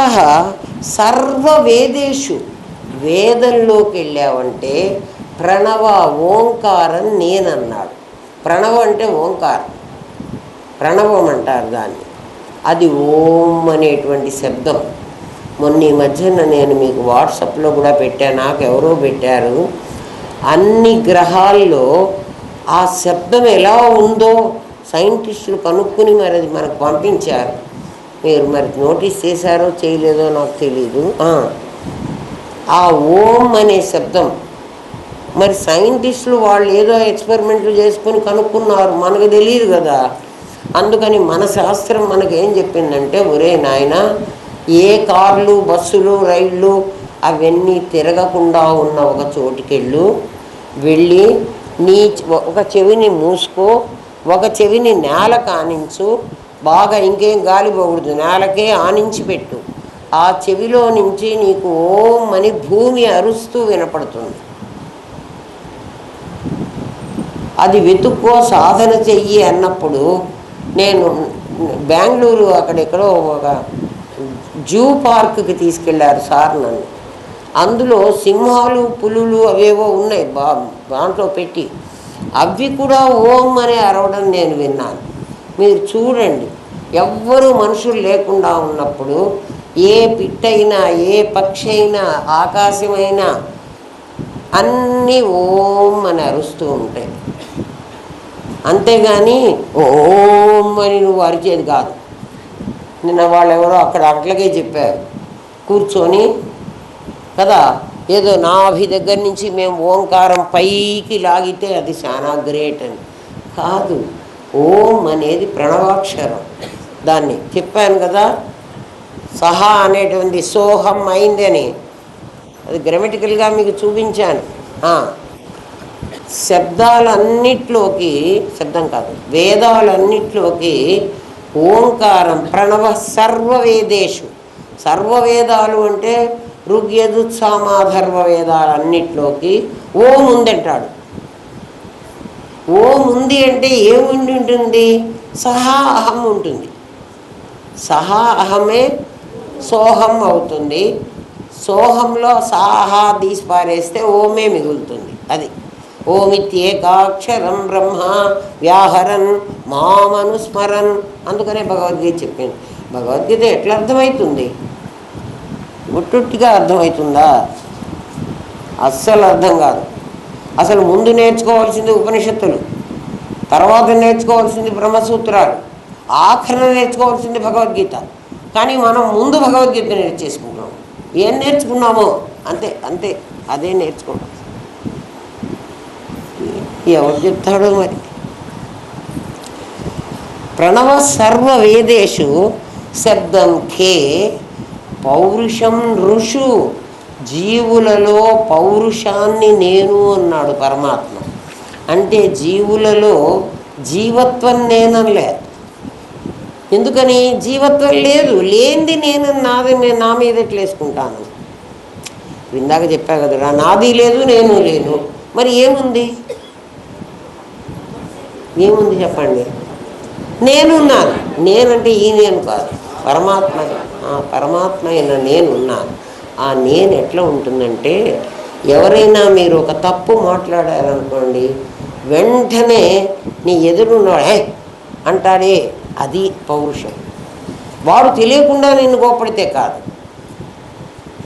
సర్వవేదేషు, వేదంలోకి వెళ్ళావంటే ప్రణవ ఓంకారం నేనన్నాడు. ప్రణవం అంటే ఓంకారం, ప్రణవం అంటారు దాన్ని. అది ఓం అనేటువంటి శబ్దం. మొన్న ఈ మధ్యన నేను మీకు వాట్సాప్లో కూడా పెట్టాను, నాకు ఎవరో పెట్టారు. అన్ని గ్రహాల్లో ఆ శబ్దం ఎలా ఉందో సైంటిస్టులు కనుక్కుని మరి అది మనకు పంపించారు. మీరు మరి నోటీస్ చేశారో చేయలేదో నాకు తెలీదు. ఆ ఓం అనే శబ్దం మరి సైంటిస్టులు వాళ్ళు ఏదో ఎక్స్పెరిమెంట్లు చేసుకొని కనుక్కున్నారు, మనకు తెలియదు కదా. అందుకని మన శాస్త్రం మనకేం చెప్పిందంటే, ఒరే నాయన, ఏ కార్లు బస్సులు రైళ్ళు అవన్నీ తిరగకుండా ఉన్న ఒక చోటుకెళ్ళు, వెళ్ళి నీ ఒక చెవిని మూసుకో, ఒక చెవిని నేలకు ఆనించు, బాగా ఇంకేం గాలి పోకూడదు, నేలకే ఆనించి పెట్టు. ఆ చెవిలో నుంచి నీకు ఓం అని భూమి అరుస్తూ వినపడుతుంది. అది వెతుక్కో, సాధన చెయ్యి అన్నప్పుడు నేను బెంగళూరు అక్కడెక్కడో ఒక జూ పార్క్కి తీసుకెళ్ళారు సార్ నన్ను. అందులో సింహాలు పులులు అవేవో ఉన్నాయి దాంట్లో పెట్టి, అవి కూడా ఓం అని అరవడం నేను విన్నాను. మీరు చూడండి, ఎవ్వరూ మనుషులు లేకుండా ఉన్నప్పుడు ఏ పిట్టయినా ఏ పక్షి అయినా ఆకాశమైనా అన్నీ ఓం అని అరుస్తూ ఉంటాయి. అంతేగాని ఓం అని నువ్వు అరిచేది కాదు. నిన్న వాళ్ళెవరో అక్కడ అట్లాగే చెప్పారు, కూర్చొని కదా, ఏదో నాభి దగ్గర నుంచి మేము ఓంకారం పైకి లాగితే అది చాలా గ్రేట్ అని కాదు. ఓం అనేది ప్రణవాక్షరం. దాన్ని చెప్పాను కదా, సహా అనేటువంటి సోహం అయింది అని, అది గ్రామటికల్గా మీకు చూపించాను. శబ్దాలన్నిట్లోకి, శబ్దం కాదు వేదాలన్నిట్లోకి ఓంకారం ప్రణవ సర్వవేదేషు. సర్వవేదాలు అంటే ఋగ్యజుస్సామాధర్వ వేదాలన్నిట్లోకి ఓం ఉందంటాడు. ఓం ఉంది అంటే ఏముండి ఉంటుంది? సహా అహం ఉంటుంది. సహా అహమే సోహం అవుతుంది. సోహంలో సాహా తీసి పారేస్తే ఓమే మిగులుతుంది. అది ఓమిత్యేకాక్షరం బ్రహ్మ వ్యాహరన్ మామనుస్మరన్. అందుకనే భగవద్గీత చెప్పింది. భగవద్గీత ఎట్లా అర్థమవుతుంది? గుట్టుట్టిగా అర్థమవుతుందా? అస్సలు అర్థం కాదు. అసలు ముందు నేర్చుకోవాల్సింది ఉపనిషత్తులు, తర్వాత నేర్చుకోవాల్సింది బ్రహ్మసూత్రాలు, ఆఖరణ నేర్చుకోవాల్సింది భగవద్గీత. కానీ మనం ముందు భగవద్గీత నేర్చేసుకుంటున్నాం. ఏం నేర్చుకున్నామో అంతే అంతే అదే నేర్చుకుంటాం. ఎవరు చెప్తాడో మరి. ప్రణవ సర్వ వేదేషు శబ్దం ఖే పౌరుషం ఋషు. జీవులలో పౌరుషాన్ని నేను అన్నాడు పరమాత్మ. అంటే జీవులలో జీవత్వం నేనలే. ఎందుకని? జీవత్వం లేదు. లేనిది నేను నా మీద ఎట్లా వేసుకుంటాను? ఇందాక చెప్పా కదరా, నాది లేదు నేను లేను. మరి ఏముంది? ఏముంది చెప్పండి? నేనున్నాను. నేనంటే ఈ నేను కాదు, పరమాత్మ. పరమాత్మ అయిన నేనున్నాను. ఆ నేను ఎట్లా ఉంటుందంటే, ఎవరైనా మీరు ఒక తప్పు మాట్లాడారనుకోండి, వెంటనే నీ ఎదురున్నాడు, హే అంటాడే, అది పౌరుషం. వాడు తెలియకుండా నిన్ను కోప్పడితే కాదు,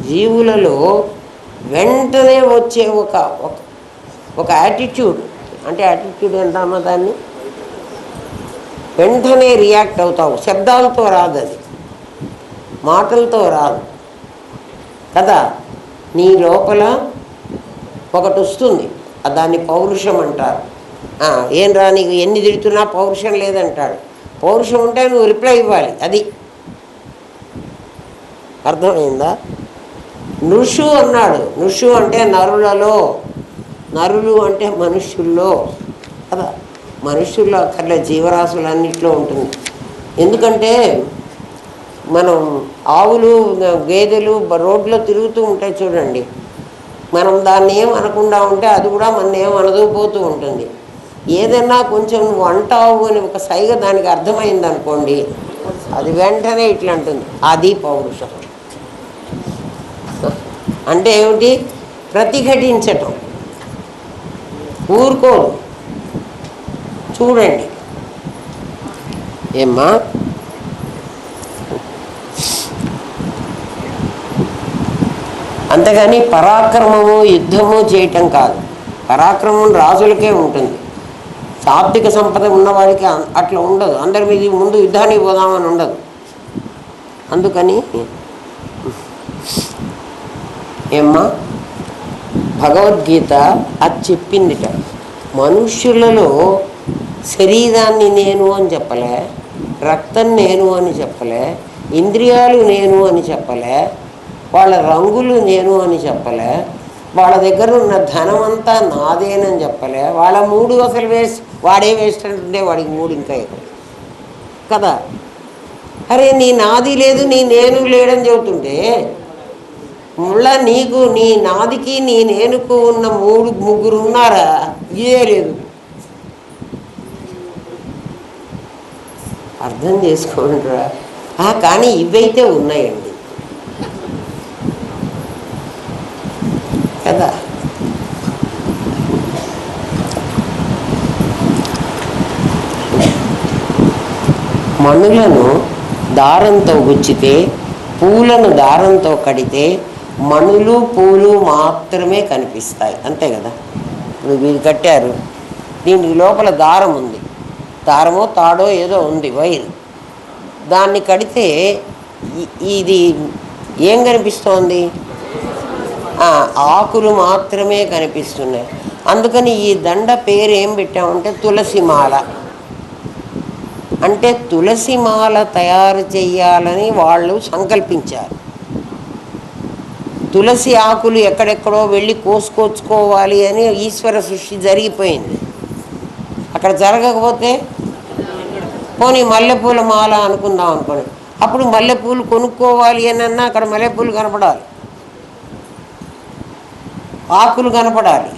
జీవులలో వెంటనే వచ్చే ఒక ఒక యాటిట్యూడ్, అంటే యాటిట్యూడ్ అంటామా దాన్ని, వెంటనే రియాక్ట్ అవుతావు. శబ్దాలతో రాదు, అది మాటలతో రాదు కదా. నీ లోపల ఒకటి వస్తుంది, దాన్ని పౌరుషం అంటారు. ఏం రా నీకు ఎన్ని తిడుతున్నా పౌరుషం లేదంటాడు. పౌరుషం ఉంటే నువ్వు రిప్లై ఇవ్వాలి, అది అర్థమైందా. నృషు అన్నాడు. నృషు అంటే నరులలో, నరులు అంటే మనుష్యుల్లో కదా. మనుష్యుల్లో అక్కర్లే, జీవరాశులన్నింటిలో ఉంటుంది. ఎందుకంటే మనం ఆవులు గేదెలు రోడ్లో తిరుగుతూ ఉంటాయి చూడండి, మనం దాన్ని ఏం అనకుండా ఉంటే అది కూడా మన ఏం అనదూపోతూ ఉంటుంది. ఏదన్నా కొంచెం నువ్వు అంటావు అని ఒక సైగ దానికి అర్థమైంది అనుకోండి, అది వెంటనే ఇట్లా అంటుంది, అది పౌరుషం. అంటే ఏమిటి, ప్రతిఘటించటం, ఊరుకోడు. చూడండి ఏమ్మా, అంతేగాని పరాక్రమము యుద్ధము చేయటం కాదు. పరాక్రమం రాజులకే ఉంటుంది, సాత్విక సంపద ఉన్నవాడికి అట్లా ఉండదు. అందరి మీద ముందు యుద్ధానికి పోదామని ఉండదు. అందుకని ఏమ్మా, భగవద్గీత అది చెప్పిందిట. మనుష్యులలో శరీరాన్ని నేను అని చెప్పలే, రక్తం నేను అని చెప్పలే, ఇంద్రియాలు నేను అని చెప్పలే, వాళ్ళ రంగులు నేను అని చెప్పలే, వాళ్ళ దగ్గర ఉన్న ధనమంతా నాదేనని చెప్పలే. వాళ్ళ మూడు అసలు వేస్ట్, వాడే వేస్ట్ అంటుంటే వాడికి మూడు ఇంకా ఎక్కువ కదా. అరే నీ నాది లేదు, నీ నేను లేడని చెబుతుంటే మళ్ళా నీకు నీ నాదికి నీ నేనుకు ఉన్న ముగ్గురు ఉన్నారా? ఇదే లేదు. అర్థం చేసుకోండిరా. కానీ ఇవైతే ఉన్నాయండి కదా. మణులను దారంతో గుచ్చితే, పూలను దారంతో కడితే మణులు పూలు మాత్రమే కనిపిస్తాయి, అంతే కదా. ఇప్పుడు వీరు కట్టారు, దీనికి లోపల దారం ఉంది, దారమో తాడో ఏదో ఉంది, వైర్. దాన్ని కడితే ఇది ఏం కనిపిస్తోంది? ఆకులు మాత్రమే కనిపిస్తున్నాయి. అందుకని ఈ దండ పేరు ఏం పెట్టామంటే తులసిమాల. అంటే తులసిమాల తయారు చెయ్యాలని వాళ్ళు సంకల్పించారు. తులసి ఆకులు ఎక్కడెక్కడో వెళ్ళి కోసుకొచ్చుకోవాలి అని ఈశ్వర సృష్టి జరిగిపోయింది. అక్కడ జరగకపోతే పోనీ మల్లెపూల మాల అనుకుందాం అనుకోండి, అప్పుడు మల్లెపూలు కొనుక్కోవాలి అని అన్నా అక్కడ మల్లెపూలు కనపడాలి, ఆకులు కనపడాలి.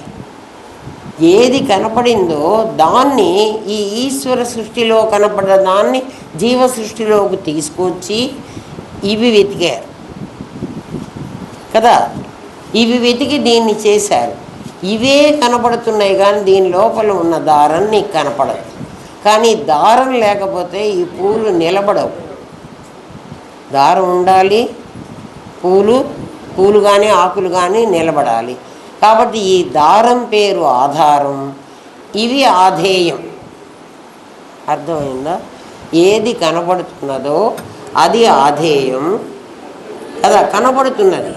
ఏది కనపడిందో దాన్ని ఈ ఈశ్వర సృష్టిలో కనపడ్డ దాన్ని జీవ సృష్టిలోకి తీసుకొచ్చి ఇవి వెతికారు కదా. ఇవి వెతికి దీన్ని చేశారు. ఇవే కనపడుతున్నాయి కానీ దీని లోపల ఉన్న దారం నీకు కనపడదు. కానీ దారం లేకపోతే ఈ పూలు నిలబడవు. దారం ఉండాలి, పూలు కానీ ఆకులు కానీ నిలబడాలి. కాబట్టి ఈ దారం పేరు ఆధారం, ఇవి ఆధేయం. అర్థమైందా? ఏది కనపడుతున్నదో అది ఆధేయం కదా. కనపడుతున్నది,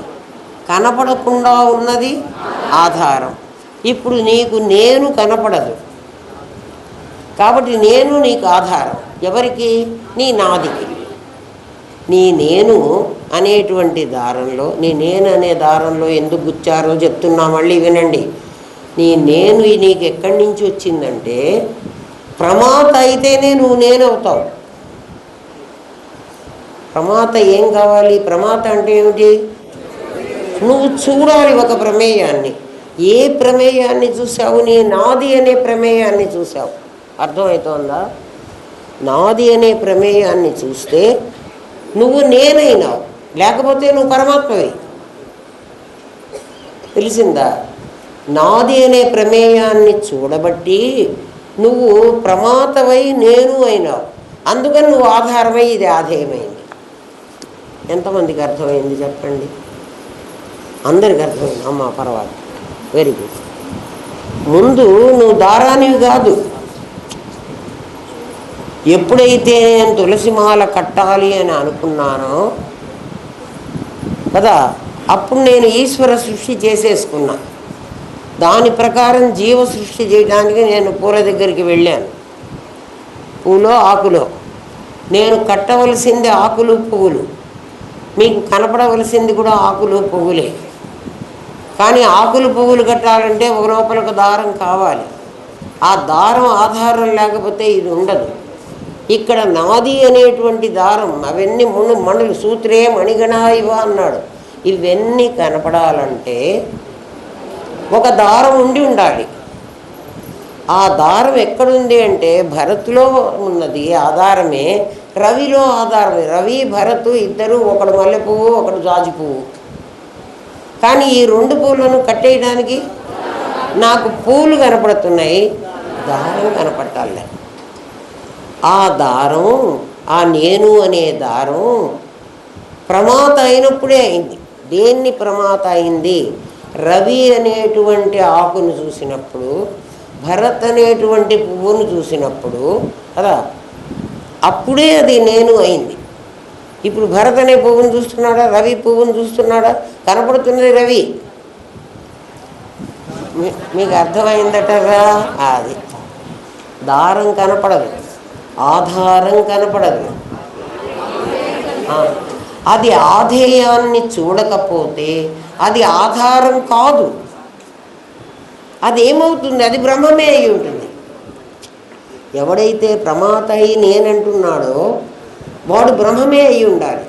కనపడకుండా ఉన్నది ఆధారం. ఇప్పుడు నీకు నేను కనపడదు కాబట్టి నేను నీకు ఆధారం. ఎవరికి? నీ నాదికి. నీ నేను అనేటువంటి దారంలో, నీ నేను అనే దారంలో ఎందుకు గుచ్చారో చెప్తున్నా, మళ్ళీ వినండి. నీ నేను నీకు ఎక్కడి నుంచి వచ్చిందంటే ప్రమాత అయితేనే నువ్వు నేనవుతావు. ప్రమాత ఏం కావాలి? ప్రమాత అంటే ఏమిటి? నువ్వు చూడాలి ఒక ప్రమేయాన్ని. ఏ ప్రమేయాన్ని చూసావు? నీ నాది అనే ప్రమేయాన్ని చూసావు. అర్థమవుతోందా? నాది అనే ప్రమేయాన్ని చూస్తే నువ్వు నేనైనావు, లేకపోతే నువ్వు పరమాత్మవి. తెలిసిందా? నాది అనే ప్రమేయాన్ని చూడబట్టి నువ్వు ప్రమాతమై నేను అయినావు, అందుకని నువ్వు ఆధారమై ఇది ఆధేయమైంది. ఎంతమందికి అర్థమైంది చెప్పండి? అందరికి అర్థమైంది. అమ్మ పర్వాలేదు, వెరీ గుడ్. ముందు నువ్వు దారానివి కాదు. ఎప్పుడైతే నేను తులసి మాల కట్టాలి అని అనుకున్నానో కదా, అప్పుడు నేను ఈశ్వర సృష్టి చేసేసుకున్నా. దాని ప్రకారం జీవ సృష్టి చేయడానికి నేను పూల దగ్గరికి వెళ్ళాను. పూలో ఆకులో నేను కట్టవలసింది ఆకులు పువ్వులు, మీకు కనపడవలసింది కూడా ఆకులు పువ్వులే. కానీ ఆకులు పువ్వులు కట్టాలంటే ఒక లోపలకు దారం కావాలి. ఆ దారం ఆధారం లేకపోతే ఇది ఉండదు. ఇక్కడ నాది అనేటువంటి దారం, అవన్నీ మణులు సూత్రే మణిగణ ఇవ అన్నాడు. ఇవన్నీ కనపడాలంటే ఒక దారం ఉండాలి. ఆ దారం ఎక్కడుంది అంటే భరత్లో ఉన్నది. ఆధారమే రవిలో ఆధారమే. రవి భరత్ ఇద్దరు, ఒకడు మల్లె పువ్వు ఒకడు జాజి పువ్వు. కానీ ఈ రెండు పూలను కట్టేయడానికి నాకు పూలు కనపడుతున్నాయి, దారం కనపట్టాలి. ఆ దారం, ఆ నేను అనే దారం ప్రమాత అయినప్పుడే అయింది. దేన్ని ప్రమాత అయింది? రవి అనేటువంటి ఆకును చూసినప్పుడు, భరత్ అనేటువంటి పువ్వును చూసినప్పుడు కదా, అప్పుడే అది నేను అయింది. ఇప్పుడు భరత్ అనే పువ్వును చూస్తున్నాడా, రవి పువ్వును చూస్తున్నాడా? కనపడుతున్నది రవి. మీకు అర్థమైందటరా? అది దారం కనపడదు, ఆధారం కనపడదు. అది ఆధేయాన్ని చూడకపోతే అది ఆధారం కాదు. అది ఏమవుతుంది? అది బ్రహ్మమే అయి ఉంటుంది. ఎవడైతే ప్రమాత అయి నేనంటున్నాడో వాడు బ్రహ్మమే అయి ఉండాలి.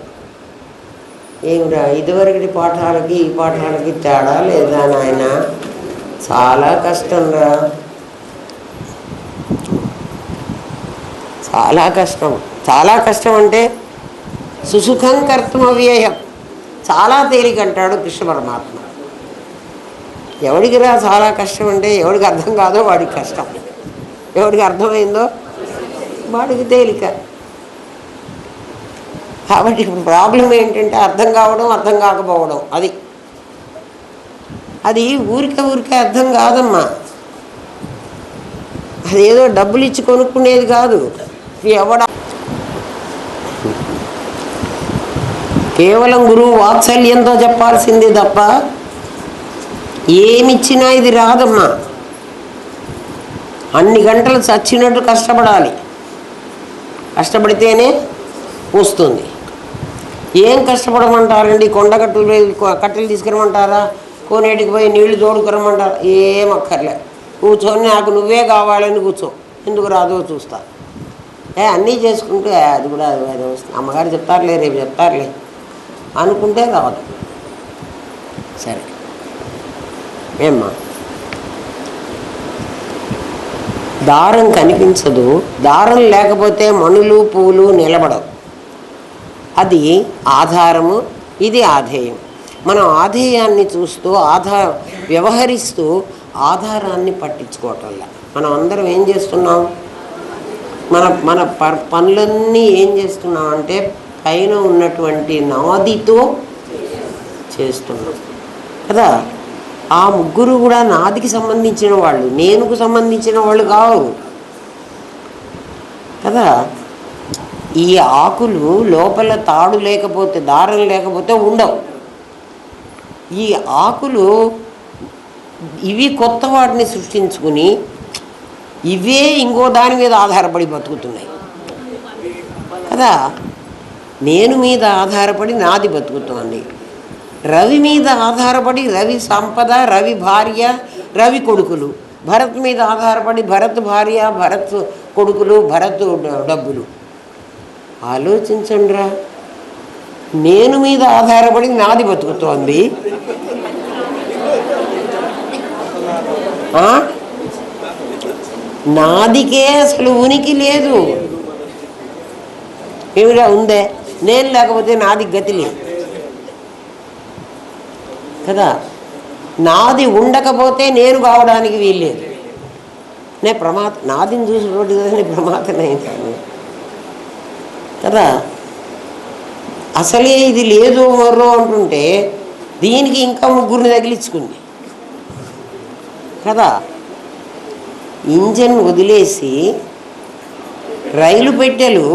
ఏమిరా ఇదివరకటి పాఠాలకి ఈ పాఠాలకి తేడా లేదా నాయన? చాలా కష్టం రా, చాలా కష్టం. చాలా కష్టం అంటే సుసుఖం కర్తుమవ్యయం, చాలా తేలిక అంటాడు కృష్ణ పరమాత్మ. ఎవడికి రా చాలా కష్టం అంటే? ఎవడికి అర్థం కాదో వాడికి కష్టం, ఎవడికి అర్థమైందో వాడికి తేలిక. కాబట్టి ఇప్పుడు ప్రాబ్లం ఏంటంటే అర్థం కావడం, అర్థం కాకపోవడం. అది ఊరికే అర్థం కాదమ్మా. అదేదో డబ్బులు ఇచ్చి కొనుక్కునేది కాదు. ఎవడ కేవలం గురువు వాత్సల్యంతో చెప్పాల్సిందే తప్ప ఏమిచ్చినా ఇది రాదమ్మా. అన్ని గంటలు చచ్చినట్టు కష్టపడాలి, కష్టపడితేనే వస్తుంది. ఏం కష్టపడమంటారండి? కట్టెలు తీసుకురమ్మంటారా? కోనేటికి పోయి నీళ్లు తోడుకురమ్మంటారా? ఏం అక్కర్లే, కూర్చొని నాకు నువ్వే కావాలని కూర్చో, ఎందుకు రాదో చూస్తా. అన్నీ చేసుకుంటే అది కూడా అది వస్తుంది. అమ్మగారు చెప్తారులే, రేపు చెప్తారులే అనుకుంటే రాదు. సరే ఏమ్మా, దారం కనిపించదు. దారం లేకపోతే మణులు పువ్వులు నిలబడవు. అది ఆధారము, ఇది ఆధేయం. మనం ఆధేయాన్ని చూస్తూ వ్యవహరిస్తూ ఆధారాన్ని పట్టించుకోవటంలా మనం అందరం ఏం చేస్తున్నాం? మన పనులన్నీ ఏం చేస్తున్నాం అంటే పైన ఉన్నటువంటి నాదితో చేస్తున్నాం కదా. ఆ ముగ్గురు కూడా నాదికి సంబంధించిన వాళ్ళు, నేనుకు సంబంధించిన వాళ్ళు కావు కదా. ఈ ఆకులు లోపల తాడు లేకపోతే, దారం లేకపోతే ఉండవు. ఈ ఆకులు ఇవి కొత్త వాటిని సృష్టించుకుని ఇవే ఇంకో దాని మీద ఆధారపడి బతుకుతున్నాయి కదా. నేను మీద ఆధారపడి నాది బతుకుతోంది. రవి మీద ఆధారపడి రవి సంపద, రవి భార్య, రవి కొడుకులు. భరత్ మీద ఆధారపడి భరత్ భార్య, భరత్ కొడుకులు, భరత్ డబ్బులు. ఆలోచించండిరా, నేను మీద ఆధారపడి నాది బతుకుతోంది. నాదికే అసలు ఉనికి లేదు. ఏమిరా ఉందే? నేను లేకపోతే నాది గతి లేదు కదా. నాది ఉండకపోతే నేను కావడానికి వీల్లేదు నే ప్రమాద నాదిని చూసి రోడ్డు కదా నీ ప్రమాదమైంది కదా. అసలే ఇది లేదు మర్రో అంటుంటే దీనికి ఇంకా ముగ్గురిని తగిలించుకుంది కదా. ఇంజన్ వదిలేసి రైలు పెట్టెలు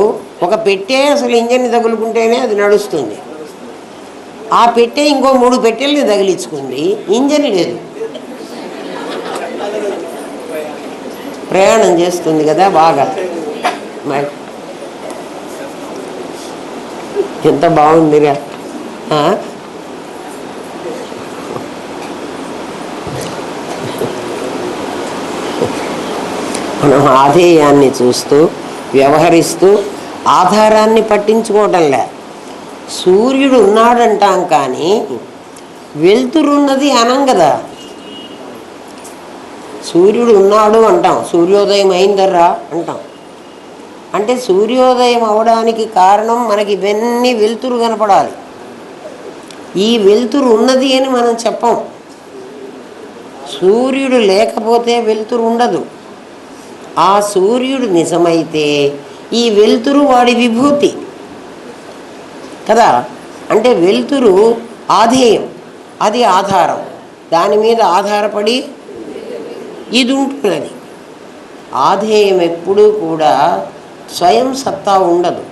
ఒక పెట్టె అసలు ఇంజన్ని తగులుకుంటేనే అది నడుస్తుంది. ఆ పెట్టె ఇంకో 3 పెట్టెల్ని తగిలించుకుంది, ఇంజన్ లేదు, ప్రయాణం చేస్తుంది కదా బాగా. మరి ఎంత బాగుందిరా. మనం ఆధేయాన్ని చూస్తూ వ్యవహరిస్తూ ఆధారాన్ని పట్టించుకోవటంలే. సూర్యుడు ఉన్నాడంటాం కానీ వెలుతురున్నది అనం కదా. సూర్యుడు ఉన్నాడు అంటాం, సూర్యోదయం అయిందర్రా అంటాం. అంటే సూర్యోదయం అవడానికి కారణం మనకి ఇవన్నీ వెలుతురు కనపడాలి. ఈ వెలుతురు ఉన్నది అని మనం చెప్పం. సూర్యుడు లేకపోతే వెలుతురు ఉండదు. ఆ సూర్యుడు నిజమైతే ఈ వెలుతురు వాడి విభూతి కదా. అంటే వెలుతురు ఆధేయం, అది ఆధారం, దాని మీద ఆధారపడి ఇది ఉంటున్నది. ఆధేయం ఎప్పుడూ కూడా స్వయం సత్తా ఉండదు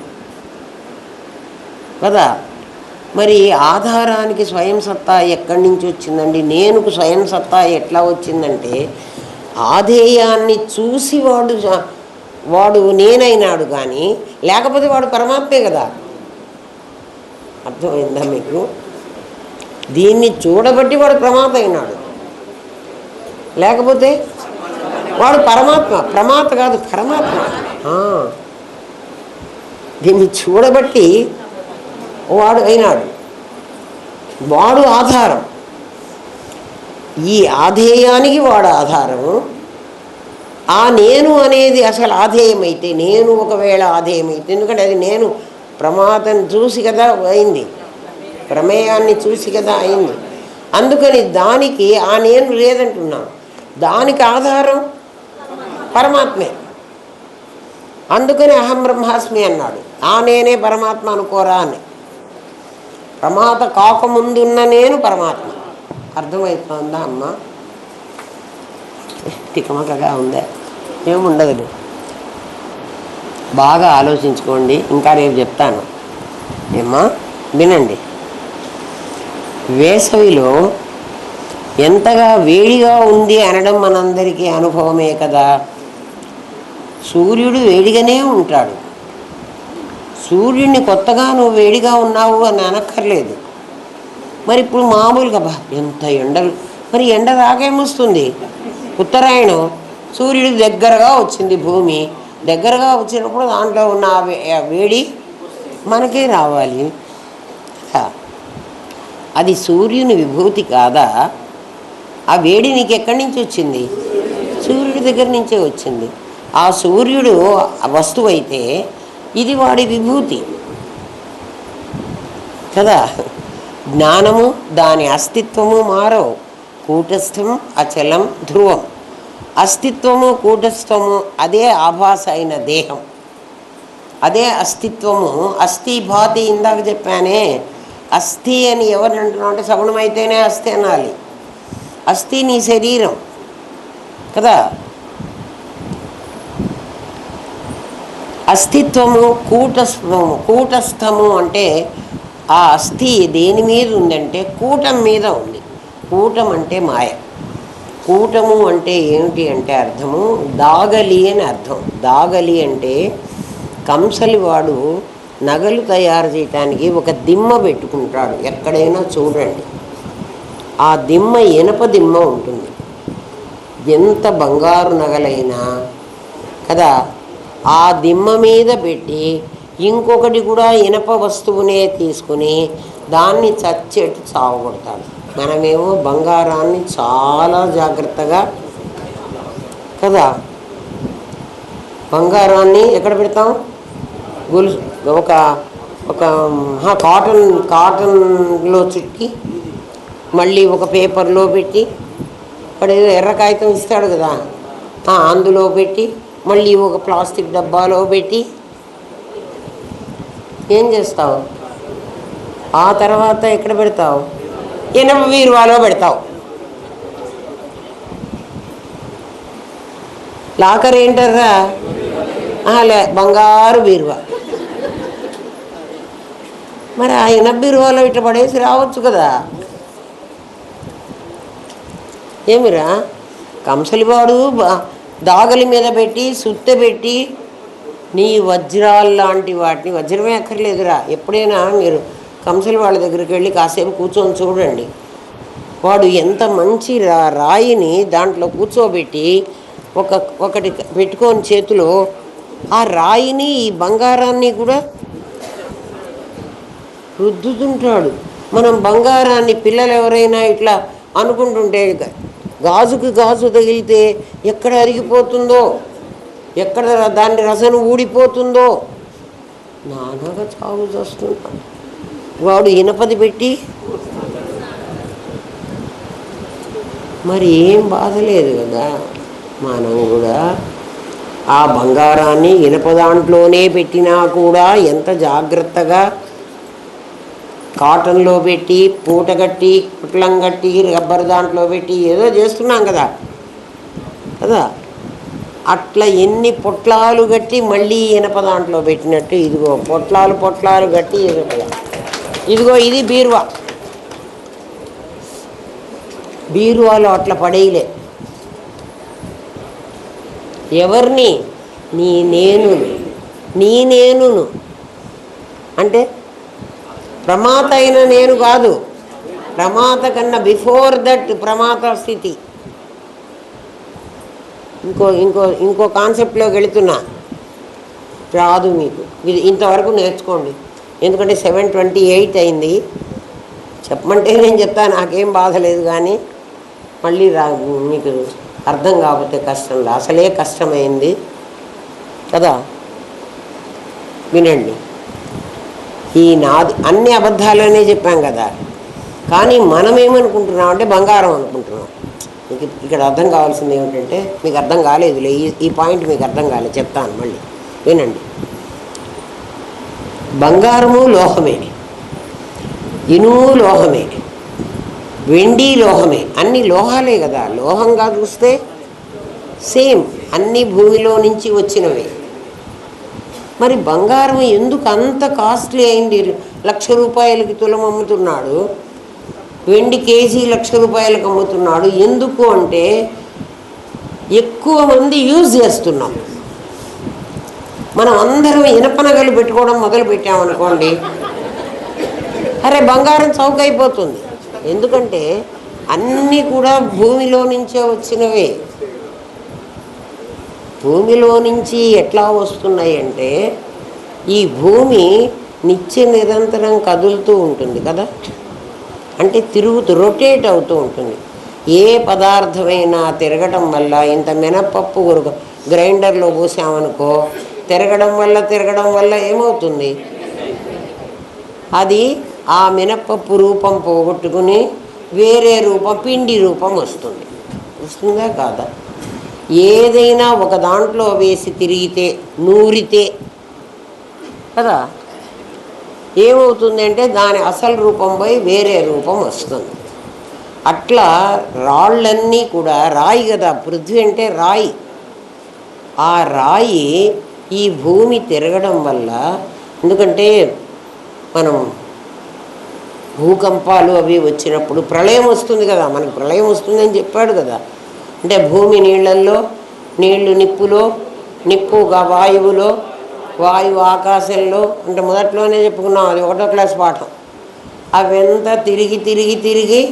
కదా. మరి ఆధారానికి స్వయం సత్తా ఎక్కడి నుంచి వచ్చిందండి? నేనుకు స్వయం సత్తా ఎట్లా వచ్చిందంటే ఆధేయాన్ని చూసి వాడు నేనైనాడు, కానీ లేకపోతే వాడు పరమాత్మే కదా. అర్థమైందా మీకు? దీన్ని చూడబట్టి వాడు ప్రమాత అయినాడు, లేకపోతే వాడు పరమాత్మ. ప్రమాత కాదు, పరమాత్మ. దీన్ని చూడబట్టి వాడు అయినాడు, వాడు ఆధారం. ఈ ఆధేయానికి వాడు ఆధారం. ఆ నేను అనేది అసలు ఆధేయమైతే, నేను ఒకవేళ ఆధేయమైతే, ఎందుకంటే అది నేను ప్రమాదం చూసి కదా అయింది, ప్రమేయాన్ని చూసి కదా అయింది. అందుకని దానికి ఆ నేను లేదంటున్నాను, దానికి ఆధారం పరమాత్మే. అందుకని అహం బ్రహ్మాస్మి అన్నాడు. ఆ నేనే పరమాత్మ అనుకోరా అని. ప్రమాద కాకముందున్న నేను పరమాత్మ. అర్థమవుతుందా అమ్మ? తికమకగా ఉందా? ఏముండదు, బాగా ఆలోచించుకోండి. ఇంకా రేపు చెప్తాను ఏమ్మా, వినండి. వేసవిలో ఎంతగా వేడిగా ఉంది అనడం మనందరికీ అనుభవమే కదా. సూర్యుడు వేడిగానే ఉంటాడు. సూర్యుడిని కొత్తగా నువ్వు వేడిగా ఉన్నావు అని అనక్కర్లేదు. మరి ఇప్పుడు మామూలుగా ఎంత ఎండలు, మరి ఎండ రాకేమొస్తుంది? ఉత్తరాయణం సూర్యుడి దగ్గరగా వచ్చింది, భూమి దగ్గరగా వచ్చినప్పుడు దాంట్లో ఉన్న వేడి మనకే రావాలి. అది సూర్యుని విభూతి కాదా? ఆ వేడి నీకు ఎక్కడి నుంచి వచ్చింది? సూర్యుడి దగ్గర నుంచే వచ్చింది. ఆ సూర్యుడు వస్తువు అయితే ఇది వాడి విభూతి కదా. జ్ఞానము దాని అస్తిత్వము మారవు. కూటస్థం అచలం ధ్రువం. అస్తిత్వము కూటస్థము అదే ఆభాస అయిన దేహం, అదే అస్తిత్వము. అస్థి భాతి ఇందాక చెప్పానే, అస్థి అని ఎవరిని అంటున్నావు అంటే సగుణం అయితేనే అస్థి అనాలి. అస్థి నీ శరీరం కదా. అస్తిత్వము కూటస్థము అంటే ఆ అస్థి దేని మీద ఉందంటే కూటం మీద ఉంది. కూటం అంటే మాయ. కూటము అంటే ఏమిటి అంటే అర్థము దాగలి అని అర్థం. దాగలి అంటే కంసలి వాడు నగలు తయారు చేయటానికి ఒక దిమ్మ పెట్టుకుంటాడు. ఎక్కడైనా చూడండి, ఆ దిమ్మ ఇనప దిమ్మ ఉంటుంది. ఎంత బంగారు నగలైనా కదా ఆ దిమ్మ మీద పెట్టి ఇంకొకటి కూడా ఇనప వస్తువునే తీసుకుని దాన్ని చచ్చేట్టు చావగొడతాడు. మనమేమో బంగారాన్ని చాలా జాగ్రత్తగా కదా, బంగారాన్ని ఎక్కడ పెడతాం? గొలుసు ఒక కాటన్లో చుట్టి మళ్ళీ ఒక పేపర్లో పెట్టి వాడు ఏదో ఎర్ర కాగితం ఇస్తాడు కదా, అందులో పెట్టి మళ్ళీ ఒక ప్లాస్టిక్ డబ్బాలో పెట్టి ఏం చేస్తావు? ఆ తర్వాత ఎక్కడ పెడతావు? ఇనప బీరువాలో పెడతావు. లాకర్ ఏంటర్రా? బంగారు బీరువా. మరి ఆ ఇనప బీరువాలో ఇట్లా పడేసి రావచ్చు కదా. ఏమిరా కంసలివాడు దాగలి మీద పెట్టి సుత్తె పెట్టి నీ వజ్రాలు లాంటి వాటిని, వజ్రమే అక్కర్లేదురా, ఎప్పుడైనా మీరు కంసలి వాళ్ళ దగ్గరికి వెళ్ళి కాసేపు కూర్చొని చూడండి. వాడు ఎంత మంచి రాయిని దాంట్లో కూర్చోబెట్టి ఒకటి పెట్టుకొని చేతిలో ఆ రాయిని ఈ బంగారాన్ని కూడా రుద్దుతుంటాడు. మనం బంగారాన్ని పిల్లలు ఎవరైనా ఇట్లా అనుకుంటుంటే గాజుకి గాజు తగిలితే ఎక్కడ అరిగిపోతుందో, ఎక్కడ దాని రసన ఊడిపోతుందో నానాగా చావు చేస్తున్నాడు. వాడు ఇనపది పెట్టి మరి ఏం బాధ లేదు కదా. మనం కూడా ఆ బంగారాన్ని ఇనప దాంట్లోనే పెట్టినా కూడా ఎంత జాగ్రత్తగా కాటన్లో పెట్టి పూట కట్టి పుట్లం కట్టి రబ్బర్ దాంట్లో పెట్టి ఏదో చేస్తున్నాం కదా కదా. అట్లా ఎన్ని పొట్లాలు కట్టి మళ్ళీ ఇనప దాంట్లో పెట్టినట్టు ఇదిగో పొట్లాలు కట్టి ఇదిగో ఇది బీరువా. బీరువాలో అట్లా పడేయలే. ఎవరిని? నీ నేనును అంటే ప్రమాత అయిన నేను కాదు, ప్రమాత కన్నా బిఫోర్ దట్ ప్రమాత స్థితి. ఇంకో కాన్సెప్ట్లోకి వెళుతున్నా, రాదు మీకు. ఇది ఇంతవరకు నేర్చుకోండి, ఎందుకంటే 7:28 అయింది. చెప్పమంటే నేను చెప్తాను, నాకేం బాధ లేదు. కానీ మళ్ళీ మీకు అర్థం కాకపోతే కష్టం, అసలే కష్టమైంది కదా. వినండి, ఈ నాది అన్ని అబద్ధాలనే చెప్పాం కదా. కానీ మనం ఏమనుకుంటున్నాం అంటే బంగారం అనుకుంటున్నాం. మీకు ఇక్కడ అర్థం కావాల్సింది ఏమిటంటే, మీకు అర్థం కాలేదులే, ఈ పాయింట్ మీకు అర్థం కాలేదు, చెప్తాను మళ్ళీ వినండి. బంగారము లోహమే, ఇనుము లోహమే, వెండి లోహమే, అన్ని లోహాలే కదా. లోహంగా చూస్తే సేమ్ అన్ని భూమిలో నుంచి వచ్చినవే. మరి బంగారం ఎందుకు అంత కాస్ట్లీ అయింది? 1,00,000 రూపాయలకి తులం అమ్ముతున్నాడు, వెండి కేజీ 1,00,000 రూపాయలకు అమ్ముతున్నాడు. ఎందుకు అంటే ఎక్కువ మంది యూజ్ చేస్తున్నాం. మనం అందరం ఇనపనగలు పెట్టుకోవడం మొదలు పెట్టామనుకోండి, అరే బంగారం చౌకైపోతుంది. ఎందుకంటే అన్నీ కూడా భూమిలో నుంచే వచ్చినవే. భూమిలో నుంచి ఎట్లా వస్తున్నాయి అంటే, ఈ భూమి నిత్య నిరంతరం కదులుతూ ఉంటుంది కదా, అంటే రొటేట్ అవుతూ ఉంటుంది. ఏ పదార్థమైనా తిరగడం వల్ల, ఇంత మినపప్పు గ్రైండర్లో పోసామనుకో, తిరగడం వల్ల ఏమవుతుంది? అది ఆ మినపప్పు రూపం పోగొట్టుకుని వేరే రూపం, పిండి రూపం వస్తుందా కాదా? ఏదైనా ఒక దాంట్లో వేసి తిరిగితే, నూరితే కదా ఏమవుతుంది అంటే దాని అసలు రూపం పోయి వేరే రూపం వస్తుంది. అట్లా రాళ్ళన్నీ కూడా, రాయి కదా, పృథ్వీ అంటే రాయి. ఆ రాయి ఈ భూమి తిరగడం వల్ల, ఎందుకంటే మనం భూకంపాలు అవి వచ్చినప్పుడు ప్రళయం వస్తుంది కదా, మనకు ప్రళయం వస్తుందని చెప్పాడు కదా. అంటే భూమి నీళ్ళల్లో, నీళ్లు నిప్పులో, నిప్పు వాయువులో, వాయువు ఆకాశంలో, అంటే మొదట్లోనే చెప్పుకున్నాం, అది 1వ క్లాస్ పాఠం. అవంతా తిరిగి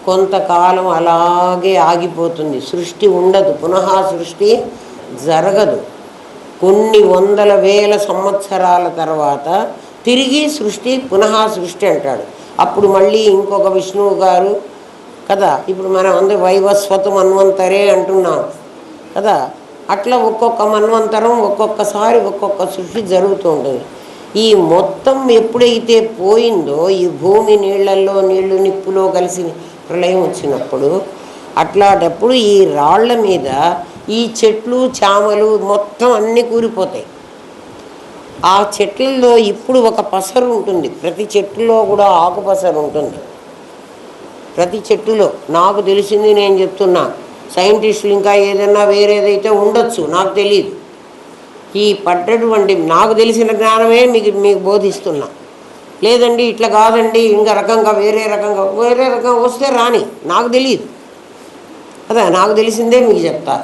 కొంతకాలం అలాగే ఆగిపోతుంది. సృష్టి ఉండదు, పునః సృష్టి జరగదు. కొన్ని వందల వేల సంవత్సరాల తర్వాత తిరిగి సృష్టి, పునః సృష్టి అంటాడు. అప్పుడు మళ్ళీ ఇంకొక విష్ణువు గారు కదా. ఇప్పుడు మనం అందరూ వైవస్వత మన్వంతరే అంటున్నాం కదా. అట్లా ఒక్కొక్క మన్వంతరం, ఒక్కొక్కసారి ఒక్కొక్క సృష్టి జరుగుతూ ఉంటుంది. ఈ మొత్తం ఎప్పుడైతే పోయిందో, ఈ భూమి నీళ్ళల్లో, నీళ్లు నిప్పులో కలిసి ప్రళయం వచ్చినప్పుడు, అట్లాంటప్పుడు ఈ రాళ్ల మీద ఈ చెట్లు చామలు మొత్తం అన్నీ కూలిపోతాయి. ఆ చెట్లలో ఇప్పుడు ఒక పసరు ఉంటుంది, ప్రతి చెట్టులో కూడా ఆకు పసరు ఉంటుంది. ప్రతి చెట్టులో నాకు తెలిసింది నేను చెప్తున్నా, సైంటిస్టులు ఇంకా ఏదైనా వేరేదైతే ఉండొచ్చు, నాకు తెలియదు. ఈ పడ్డటువంటి నాకు తెలిసిన జ్ఞానమే మీకు బోధిస్తున్నా. లేదండి ఇట్లా కాదండి, ఇంకా రకంగా వేరే రకంగా వస్తే రాని, నాకు తెలియదు కదా, నాకు తెలిసిందే మీకు చెప్తా.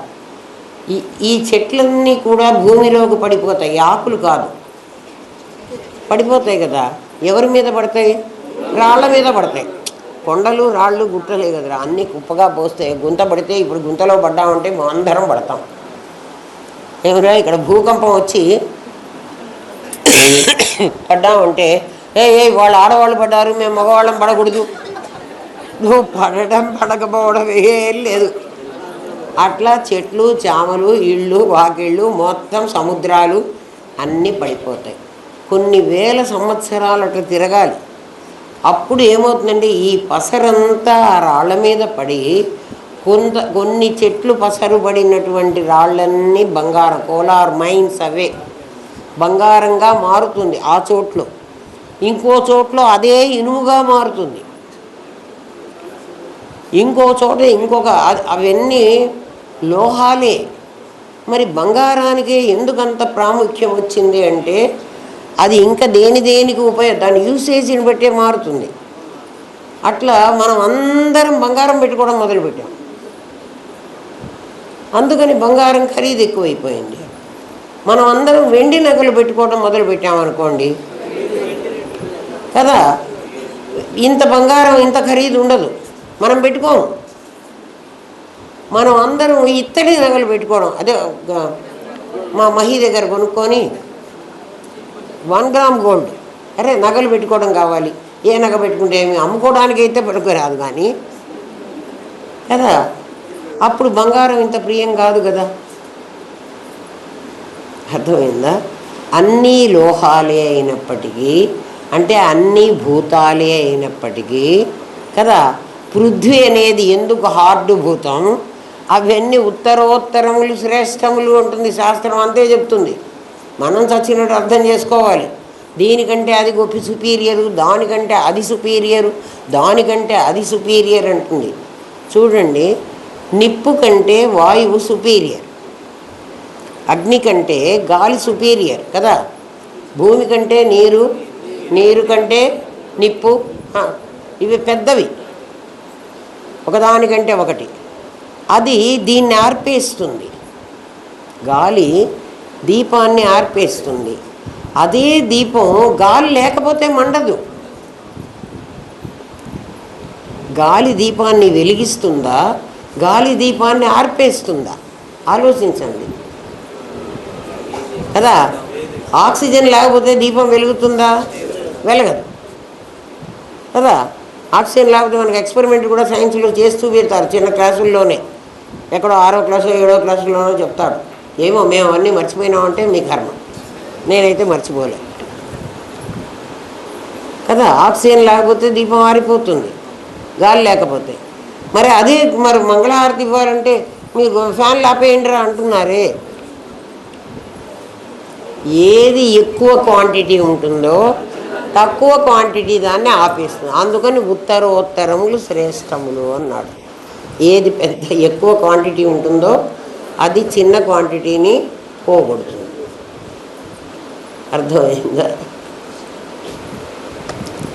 ఈ చెట్లన్నీ కూడా భూమిలోకి పడిపోతాయి, ఆకులు కాదు, పడిపోతాయి కదా. ఎవరి మీద పడతాయి? రాళ్ళ మీద పడతాయి. కొండలు రాళ్ళు గుట్టలే కదరా, అన్నీ కుప్పగా పోస్తాయి. గుంత పడితే ఇప్పుడు గుంతలో పడ్డామంటే అందరం పడతాం. ఏమరా ఇక్కడ భూకంపం వచ్చి పడ్డామంటే వాళ్ళు ఆడవాళ్ళు పడ్డారు, మేము మగవాళ్ళం పడకూడదు, నువ్వు పడడం పడకపోవడం ఏం లేదు. అట్లా చెట్లు చామలు ఇళ్ళు వాకిళ్ళు మొత్తం సముద్రాలు అన్నీ పడిపోతాయి. కొన్ని వేల సంవత్సరాలు అట్లా తిరగాలి. అప్పుడు ఏమవుతుందంటే ఈ పసరంతా ఆ రాళ్ళ మీద పడి కొన్ని చెట్లు పసరు పడినటువంటి రాళ్ళన్నీ బంగారం, కోలార్ మైన్స్ అవే బంగారంగా మారుతుంది. ఆ చోట్లో ఇంకో చోట్లో అదే ఇనుముగా మారుతుంది, ఇంకో చోట ఇంకొక, అవన్నీ లోహాలే. మరి బంగారానికి ఎందుకంత ప్రాముఖ్యం వచ్చింది అంటే అది ఇంకా దేనికి దాని యూసేజ్ని బట్టే మారుతుంది. అట్లా మనం అందరం బంగారం పెట్టుకోవడం మొదలుపెట్టాం, అందుకని బంగారం ఖరీదు ఎక్కువైపోయింది. మనం అందరం వెండి నగలు పెట్టుకోవడం మొదలుపెట్టామనుకోండి కదా, ఇంత బంగారం ఇంత ఖరీదు ఉండదు, మనం పెట్టుకోము. మనం అందరం ఇత్తడి నగలు పెట్టుకోవడం, అదే మా మహి దగ్గర కొనుక్కొని 1 గ్రామ్ గోల్డ్, అరే నగలు పెట్టుకోవడం కావాలి, ఏ నగ పెట్టుకుంటే ఏమి అమ్ముకోవడానికి అయితే పడుకోరాదు కానీ కదా, అప్పుడు బంగారం ఇంత ప్రియం కాదు కదా. అర్థమైందా? అన్నీ లోహాలే అయినప్పటికీ, అంటే అన్నీ భూతాలే అయినప్పటికీ కదా, పృథ్వీ అనేది ఎందుకు హార్డు భూతం, అవన్నీ ఉత్తరోత్తరములు శ్రేష్టములు ఉంటుంది శాస్త్రం, అంతే చెప్తుంది. మనం చచ్చినట్టు అర్థం చేసుకోవాలి. దీనికంటే అది గొప్ప సుపీరియరు, దానికంటే అది సుపీరియరు, దానికంటే అది సుపీరియర్ అంటుంది. చూడండి, నిప్పు కంటే వాయువు సుపీరియర్, అగ్ని కంటే గాలి సుపీరియర్ కదా, భూమి కంటే నీరు కంటే నిప్పు, ఇవి పెద్దవి ఒకదానికంటే ఒకటి. అది దీన్ని ఆర్పేస్తుంది, గాలి దీపాన్ని ఆర్పేస్తుంది. అదే దీపం గాలి లేకపోతే మండదు. గాలి దీపాన్ని వెలిగిస్తుందా, గాలి దీపాన్ని ఆర్పేస్తుందా? ఆలోచించండి కదా. ఆక్సిజన్ లేకపోతే దీపం వెలుగుతుందా? వెలగదు కదా. ఆక్సిజన్ లేకపోతే మనకు ఎక్స్పెరిమెంట్ కూడా సైన్స్లో చేస్తూ పెడతారు, చిన్న క్లాసుల్లోనే, ఎక్కడో 6వ క్లాసు 7వ క్లాసులోనో చెప్తాడు. ఏమో మేము అన్నీ మర్చిపోయినామంటే మీ కర్మ, నేనైతే మర్చిపోలే కదా. ఆక్సిజన్ లేకపోతే దీపం ఆరిపోతుంది, గాలి లేకపోతే. మరి అదే మరి మంగళహారతి ఇవ్వాలంటే మీకు ఫ్యాన్లు ఆపేయండిరా అంటున్నారే. ఏది ఎక్కువ క్వాంటిటీ ఉంటుందో తక్కువ క్వాంటిటీ దాన్ని ఆపేస్తుంది. అందుకని ఉత్తరోత్తరములు శ్రేష్టములు అన్నాడు. ఏది ఎక్కువ క్వాంటిటీ ఉంటుందో అది చిన్న క్వాంటిటీని పోగొడుతుంది. అర్థమైందా?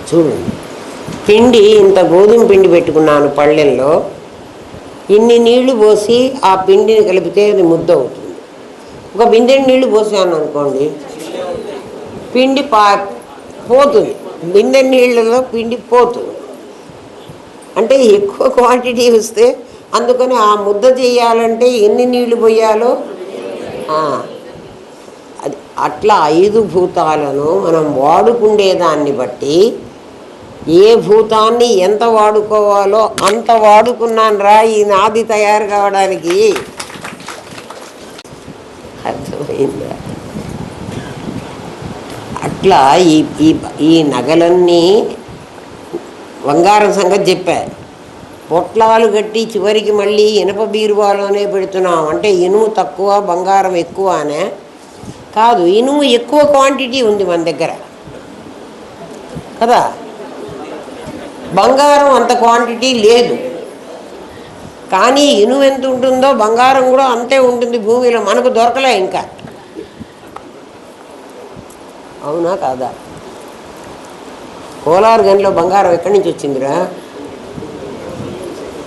చూడండి, పిండి ఇంత గోధుమ పిండి పెట్టుకున్నాను పళ్ళెల్లో, ఇన్ని నీళ్లు పోసి ఆ పిండిని కలిపితే అది ముద్ద అవుతుంది. ఒక బిందెని నీళ్లు పోసాను అనుకోండి, పిండి పోతుంది, బిందె నీళ్ళలో పిండి పోతుంది. అంటే ఎక్కువ క్వాంటిటీ వస్తే, అందుకని ఆ ముద్ద చేయాలంటే ఎన్ని నీళ్లు పోయాలో అది అట్లా 5 భూతాలను మనం వాడుకుండేదాన్ని బట్టి ఏ భూతాన్ని ఎంత వాడుకోవాలో అంత వాడుకున్నాను రా ఈ నాది తయారు కావడానికి. అర్థమైందా? అట్లా ఈ నగలన్నీ బంగారం సంగతి చెప్పా. పొట్లాలు కట్టి చివరికి మళ్ళీ ఇనప బీరువాలోనే పెడుతున్నాం అంటే ఇనుము తక్కువ బంగారం ఎక్కువ అనే కాదు, ఇనుము ఎక్కువ క్వాంటిటీ ఉంది మన దగ్గర కదా, బంగారం అంత క్వాంటిటీ లేదు. కానీ ఇనుము ఎంత ఉంటుందో బంగారం కూడా అంతే ఉంటుంది భూమిలో, మనకు దొరకలే ఇంకా. అవునా కాదా? కోలార్ గనిలో బంగారం ఎక్కడి నుంచి వచ్చిందిరా?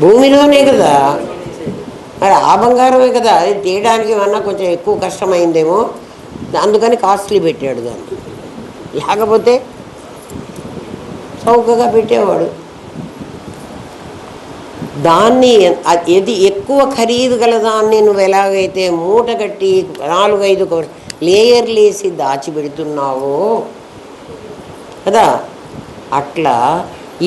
భూమిలోనే కదా. మరి ఆ బంగారమే కదా, అది తీయడానికి ఏమన్నా కొంచెం ఎక్కువ కష్టమైందేమో, అందుకని కాస్ట్లీ పెట్టాడు దాన్ని. లేకపోతే చౌకగా పెట్టేవాడు. దాన్ని అది ఎక్కువ ఖరీదు గల దాన్ని నువ్వు ఎలాగైతే మూట కట్టి 4-5 లేయర్లు వేసి దాచిపెడుతున్నావో కదా, అట్లా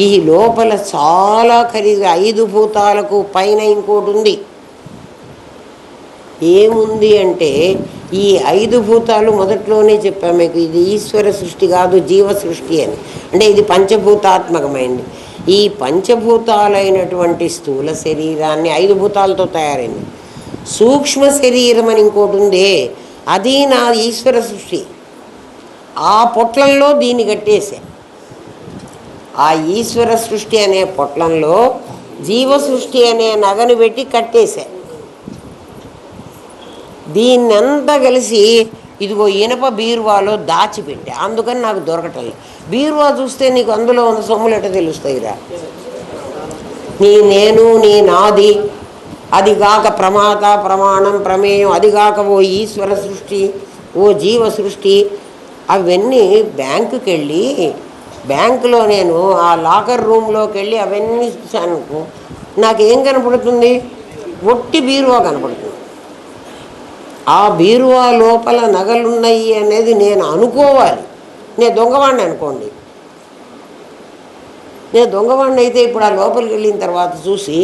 ఈ లోపల చాలా ఖరీదు 5 భూతాలకు పైన ఇంకోటి ఉంది. ఏముంది అంటే ఈ 5 భూతాలు మొదట్లోనే చెప్పాము మీకు, ఇది ఈశ్వర సృష్టి కాదు, జీవ సృష్టి అని. అంటే ఇది పంచభూతాత్మకమైంది. ఈ పంచభూతాలైనటువంటి స్థూల శరీరాన్ని 5 భూతాలతో తయారైంది. సూక్ష్మ శరీరం అని ఇంకోటి ఉంది, అది నా ఈశ్వర సృష్టి. ఆ పొట్లంలో దీన్ని కట్టేసా. ఆ ఈశ్వర సృష్టి అనే పొట్లంలో జీవ సృష్టి అనే నగను పెట్టి కట్టేశా. దీన్నంతా కలిసి ఇదిగో ఇనప బీరువాలో దాచిపెట్టా. అందుకని నాకు దొరకటం. బీరువా చూస్తే నీకు అందులో ఉన్న సొమ్ములు ఎట్ట తెలుస్తాయిరా? నేను నీ నాది, అది కాక ప్రమాత ప్రమాణం ప్రమేయం, అది కాక ఓ ఈశ్వర సృష్టి, ఓ జీవ సృష్టి. అవన్నీ బ్యాంకుకి వెళ్ళి, బ్యాంకులో నేను ఆ లాకర్ రూమ్లోకి వెళ్ళి అవన్నీ చూశాను. నాకేం కనపడుతుంది? ఒట్టి బీరువా కనపడుతుంది. ఆ బీరువా లోపల నగలున్నాయి అనేది నేను అనుకోవాలి. నేను దొంగవాడిని అనుకోండి, నేను దొంగవాడిని అయితే ఇప్పుడు ఆ లోపలికి వెళ్ళిన తర్వాత చూసి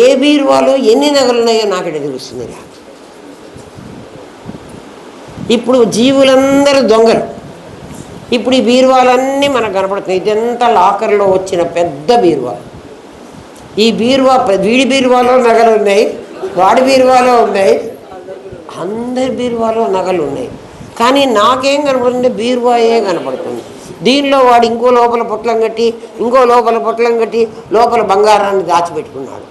ఏ బీరువాలో ఎన్ని నగలున్నాయో నాకైతే తెలుస్తుంది. ఇప్పుడు జీవులందరూ దొంగలు. ఇప్పుడు ఈ బీరువాలన్నీ మనకు కనపడుతున్నాయి. ఇదంతా లాకర్లో వచ్చిన పెద్ద బీరువా. ఈ బీరువా, వీడి బీరువాలో నగలు ఉన్నాయి, వాడి బీరువాలో ఉన్నాయి, అందరి బీరువాలో నగలు ఉన్నాయి. కానీ నాకేం కనపడుతుంది? బీరువాయే కనపడుతుంది. దీనిలో వాడు ఇంకో లోపల పొట్లం కట్టి, ఇంకో లోపల పొట్లం కట్టి లోపల బంగారాన్ని దాచిపెట్టుకున్నాడు.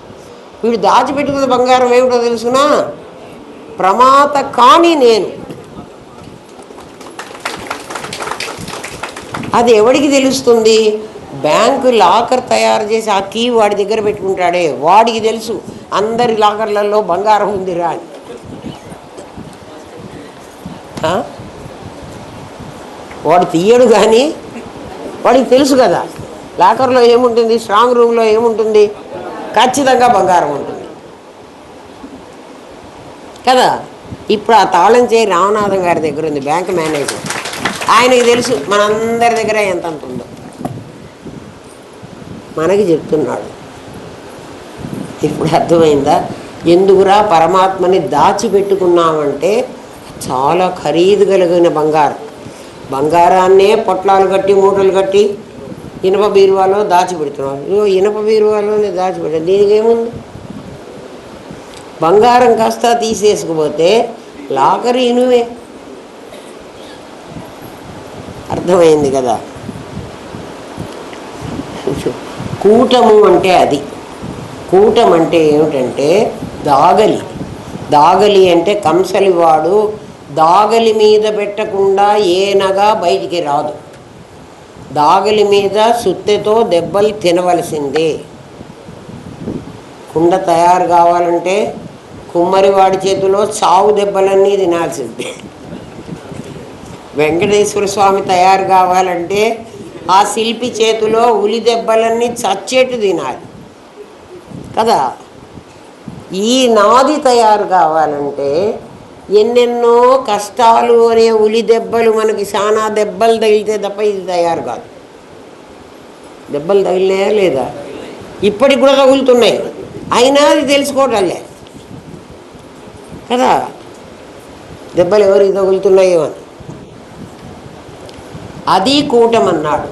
వీడు దాచిపెట్టుకున్న బంగారం ఏమిటో తెలుసునా? ప్రమాత కాని నేను. అది ఎవడికి తెలుస్తుంది? బ్యాంకు లాకర్ తయారు చేసి ఆ కీ వాడి దగ్గర పెట్టుకుంటాడే వాడికి తెలుసు అందరి లాకర్లలో బంగారం ఉందిరా అని. వాడు తీయడు, కానీ వాడికి తెలుసు కదా లాకర్లో ఏముంటుంది, స్ట్రాంగ్ రూమ్లో ఏముంటుంది, ఖచ్చితంగా బంగారం ఉంటుంది కదా. ఇప్పుడు ఆ తాళం చేయి రామనాథం గారి దగ్గర ఉంది, బ్యాంక్ మేనేజర్. ఆయనకి తెలుసు మనందరి దగ్గర ఎంత ఉందో, మనకి చెప్తున్నాడు. ఇప్పుడు అర్థమైందా? ఎందుకురా పరమాత్మని దాచిపెట్టుకున్నామంటే చాలా ఖరీదు కలిగిన బంగారాన్నే పొట్లాలు కట్టి మూటలు కట్టి ఇనప బీరువాలో దాచిపెడుతున్నాం. ఇనప బీరువాలోనే దాచిపెట్టాం. దీనికి ఏముంది? బంగారం కాస్త తీసేసుకుపోతే లాకరు ఇనువే. అర్థమైంది కదా? కూటము అంటే అది. కూటం అంటే ఏమిటంటే దాగలి. దాగలి అంటే కంసలివాడు దాగలి మీద పెట్టకుండా ఏనగా బయటికి రాదు. దాగలి మీద సుత్తెతో దెబ్బలు తినవలసిందే. కుండ తయారు కావాలంటే కుమ్మరివాడి చేతిలో చావు దెబ్బలన్నీ తినాల్సిందే. వెంకటేశ్వర స్వామి తయారు కావాలంటే ఆ శిల్పి చేతిలో ఉలి దెబ్బలన్నీ చచ్చేట్టు తినాలి కదా. ఈ నాది తయారు కావాలంటే ఎన్నెన్నో కష్టాలు అనే ఉలి దెబ్బలు, మనకి చాలా దెబ్బలు తగిలితే తప్ప ఇది తయారు కాదు. దెబ్బలు తగిలినాయా లేదా? ఇప్పటికి కూడా తగులుతున్నాయి, అయినా అది తెలుసుకోవటంలే కదా దెబ్బలు ఎవరికి తగులుతున్నాయో అని. అది కూటమన్నాడు.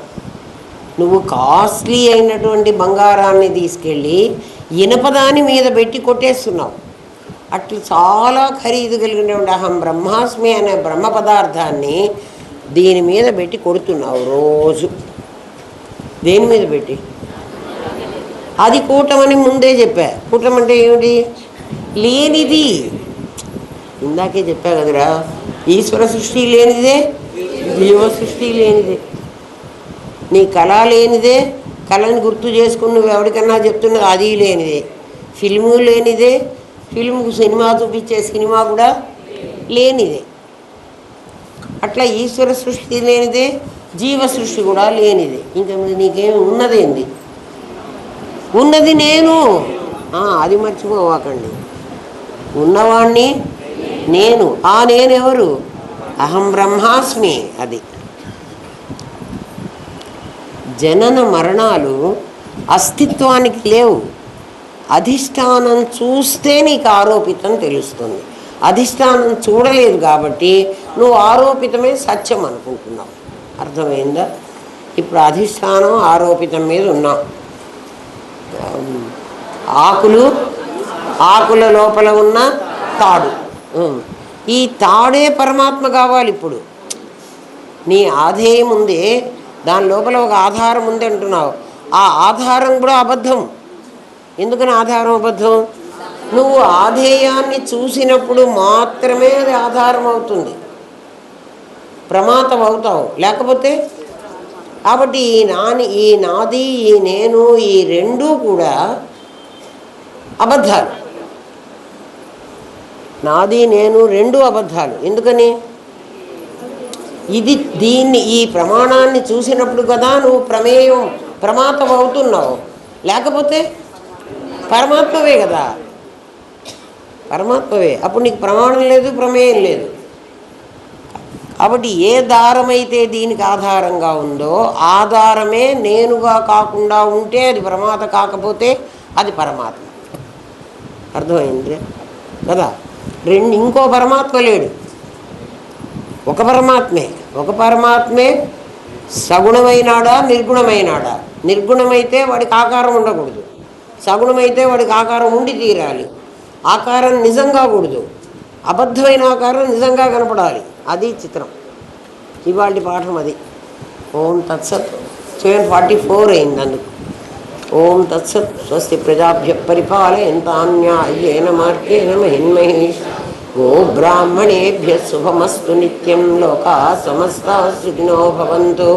నువ్వు కాస్ట్లీ అయినటువంటి బంగారాన్ని తీసుకెళ్ళి ఇనపదాని మీద పెట్టి కొట్టేస్తున్నావు. అట్లా చాలా ఖరీదు కలిగినటువంటి అహం బ్రహ్మాస్మి అనే బ్రహ్మ పదార్థాన్ని దీని మీద పెట్టి కొడుతున్నావు రోజు. దేని మీద పెట్టి? అది కూటమని ముందే చెప్పా. కూటం అంటే ఏమిటి? లేనిది. ఇందాకే చెప్పా కదరా, ఈశ్వర సృష్టి లేనిదే, జీవ సృష్టి లేనిదే. నీ కళ లేనిదే, కళని గుర్తు చేసుకుని నువ్వు ఎవరికన్నా చెప్తున్నది అది లేనిదే. ఫిల్ము లేనిదే, ఫిల్ముకు సినిమా చూపించే సినిమా కూడా లేనిదే. అట్లా ఈశ్వర సృష్టి లేనిదే, జీవ సృష్టి కూడా లేనిదే. ఇంకా నీకేమి ఉన్నదేంది? ఉన్నది నేను. అది మర్చిపోవాకండి. ఉన్నవాణ్ణి నేను. ఆ నేనెవరు? అహం బ్రహ్మాస్మి. అది జనన మరణాలు అస్తిత్వానికి లేవు. అధిష్టానం చూస్తే నీకు ఆరోపితం తెలుస్తుంది. అధిష్టానం చూడలేదు కాబట్టి నువ్వు ఆరోపితమే సత్యం అనుకుంటున్నావు. అర్థమైందా? ఇప్పుడు అధిష్టానం ఆరోపితం మీద ఉన్నాం. ఆకుల లోపల ఉన్న తాడు, ఈ తాడే పరమాత్మ కావాలి. ఇప్పుడు నీ ఆధేయం ఉందే, దాని లోపల ఒక ఆధారం ఉంది అంటున్నావు. ఆ ఆధారం కూడా అబద్ధం. ఎందుకని ఆధారం అబద్ధం? నువ్వు ఆధేయాన్ని చూసినప్పుడు మాత్రమే అది ఆధారం అవుతుంది, ప్రమాతం అవుతావు. లేకపోతే కాబట్టి ఈ నాది, ఈ నేను, ఈ రెండూ కూడా అబద్ధాలు. నాది నేను రెండు అబద్ధాలు. ఎందుకని? ఈ ప్రమాణాన్ని చూసినప్పుడు కదా నువ్వు ప్రమాతం అవుతున్నావు. లేకపోతే పరమాత్మవే కదా, పరమాత్మవే. అప్పుడు నీకు ప్రమాణం లేదు, ప్రమేయం లేదు. కాబట్టి ఏ దారమైతే దీనికి ఆధారంగా ఉందో ఆధారమే నేనుగా కాకుండా ఉంటే అది ప్రమాద, కాకపోతే అది పరమాత్మ. అర్థమైంది కదా? ఇంకో పరమాత్మ లేడు, ఒక పరమాత్మే. ఒక పరమాత్మే సగుణమైనాడా, నిర్గుణమైనాడా? నిర్గుణమైతే వాడికి ఆకారం ఉండకూడదు, సగుణమైతే వాడికి ఆకారం ఉండి తీరాలి. ఆకారం నిజంగా కూడదు, అబద్ధమైన ఆకారం నిజంగా కనపడాలి. అది చిత్రం. ఇవాళ పాఠం అది. ఓం తత్సత్. 7:44 అయింది. అందుకు ఓం తత్సత్. స్వస్తి ప్రజాభ్య పరిపాలయంతాం న్యాయేన మార్గేణ మహిన్మహేష్. గో బ్రాహ్మణేభ్య శుభమస్తు నిత్యం. లోకా సమస్తా సుఖినో భవంతు.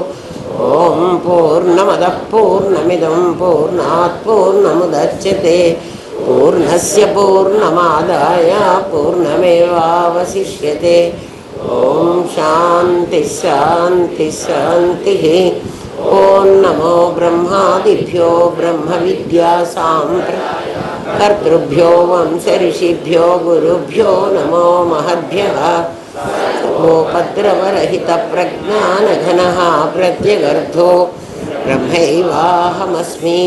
ఓం పూర్ణమదః పూర్ణమిదం పూర్ణాత్ పూర్ణముదచ్యతే. పూర్ణస్య పూర్ణమాదాయ పూర్ణమేవావశిష్యతే. ఓం శాంతి శాంతి శాంతి. ఓం నమో బ్రహ్మాదిభ్యో బ్రహ్మ విద్యా కర్తృభ్యో వంశ ఋషిభ్యో గురుభ్యో నమో మహద్భ్యః. సర్వోపద్రవరహిత ప్రజ్ఞానఘనః ప్రత్యగర్థో బ్రహ్మైవాహమస్మి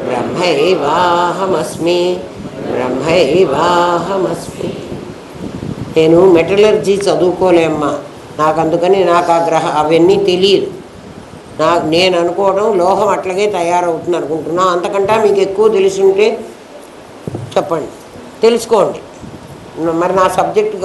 బ్రహ్మైవాహమస్మి బ్రహ్మైవాహమస్మి. నేను మెటలర్జీ చదువుకోలేమ్మా, నాకు అందుకని నాకు అవన్నీ తెలియదు. నేను అనుకోవడం లోహం అట్లాగే తయారవుతుంది అనుకుంటున్నా. అంతకంటే మీకు ఎక్కువ తెలిసి ఉంటే చెప్పండి, తెలుసుకోండి. మరి నా సబ్జెక్టు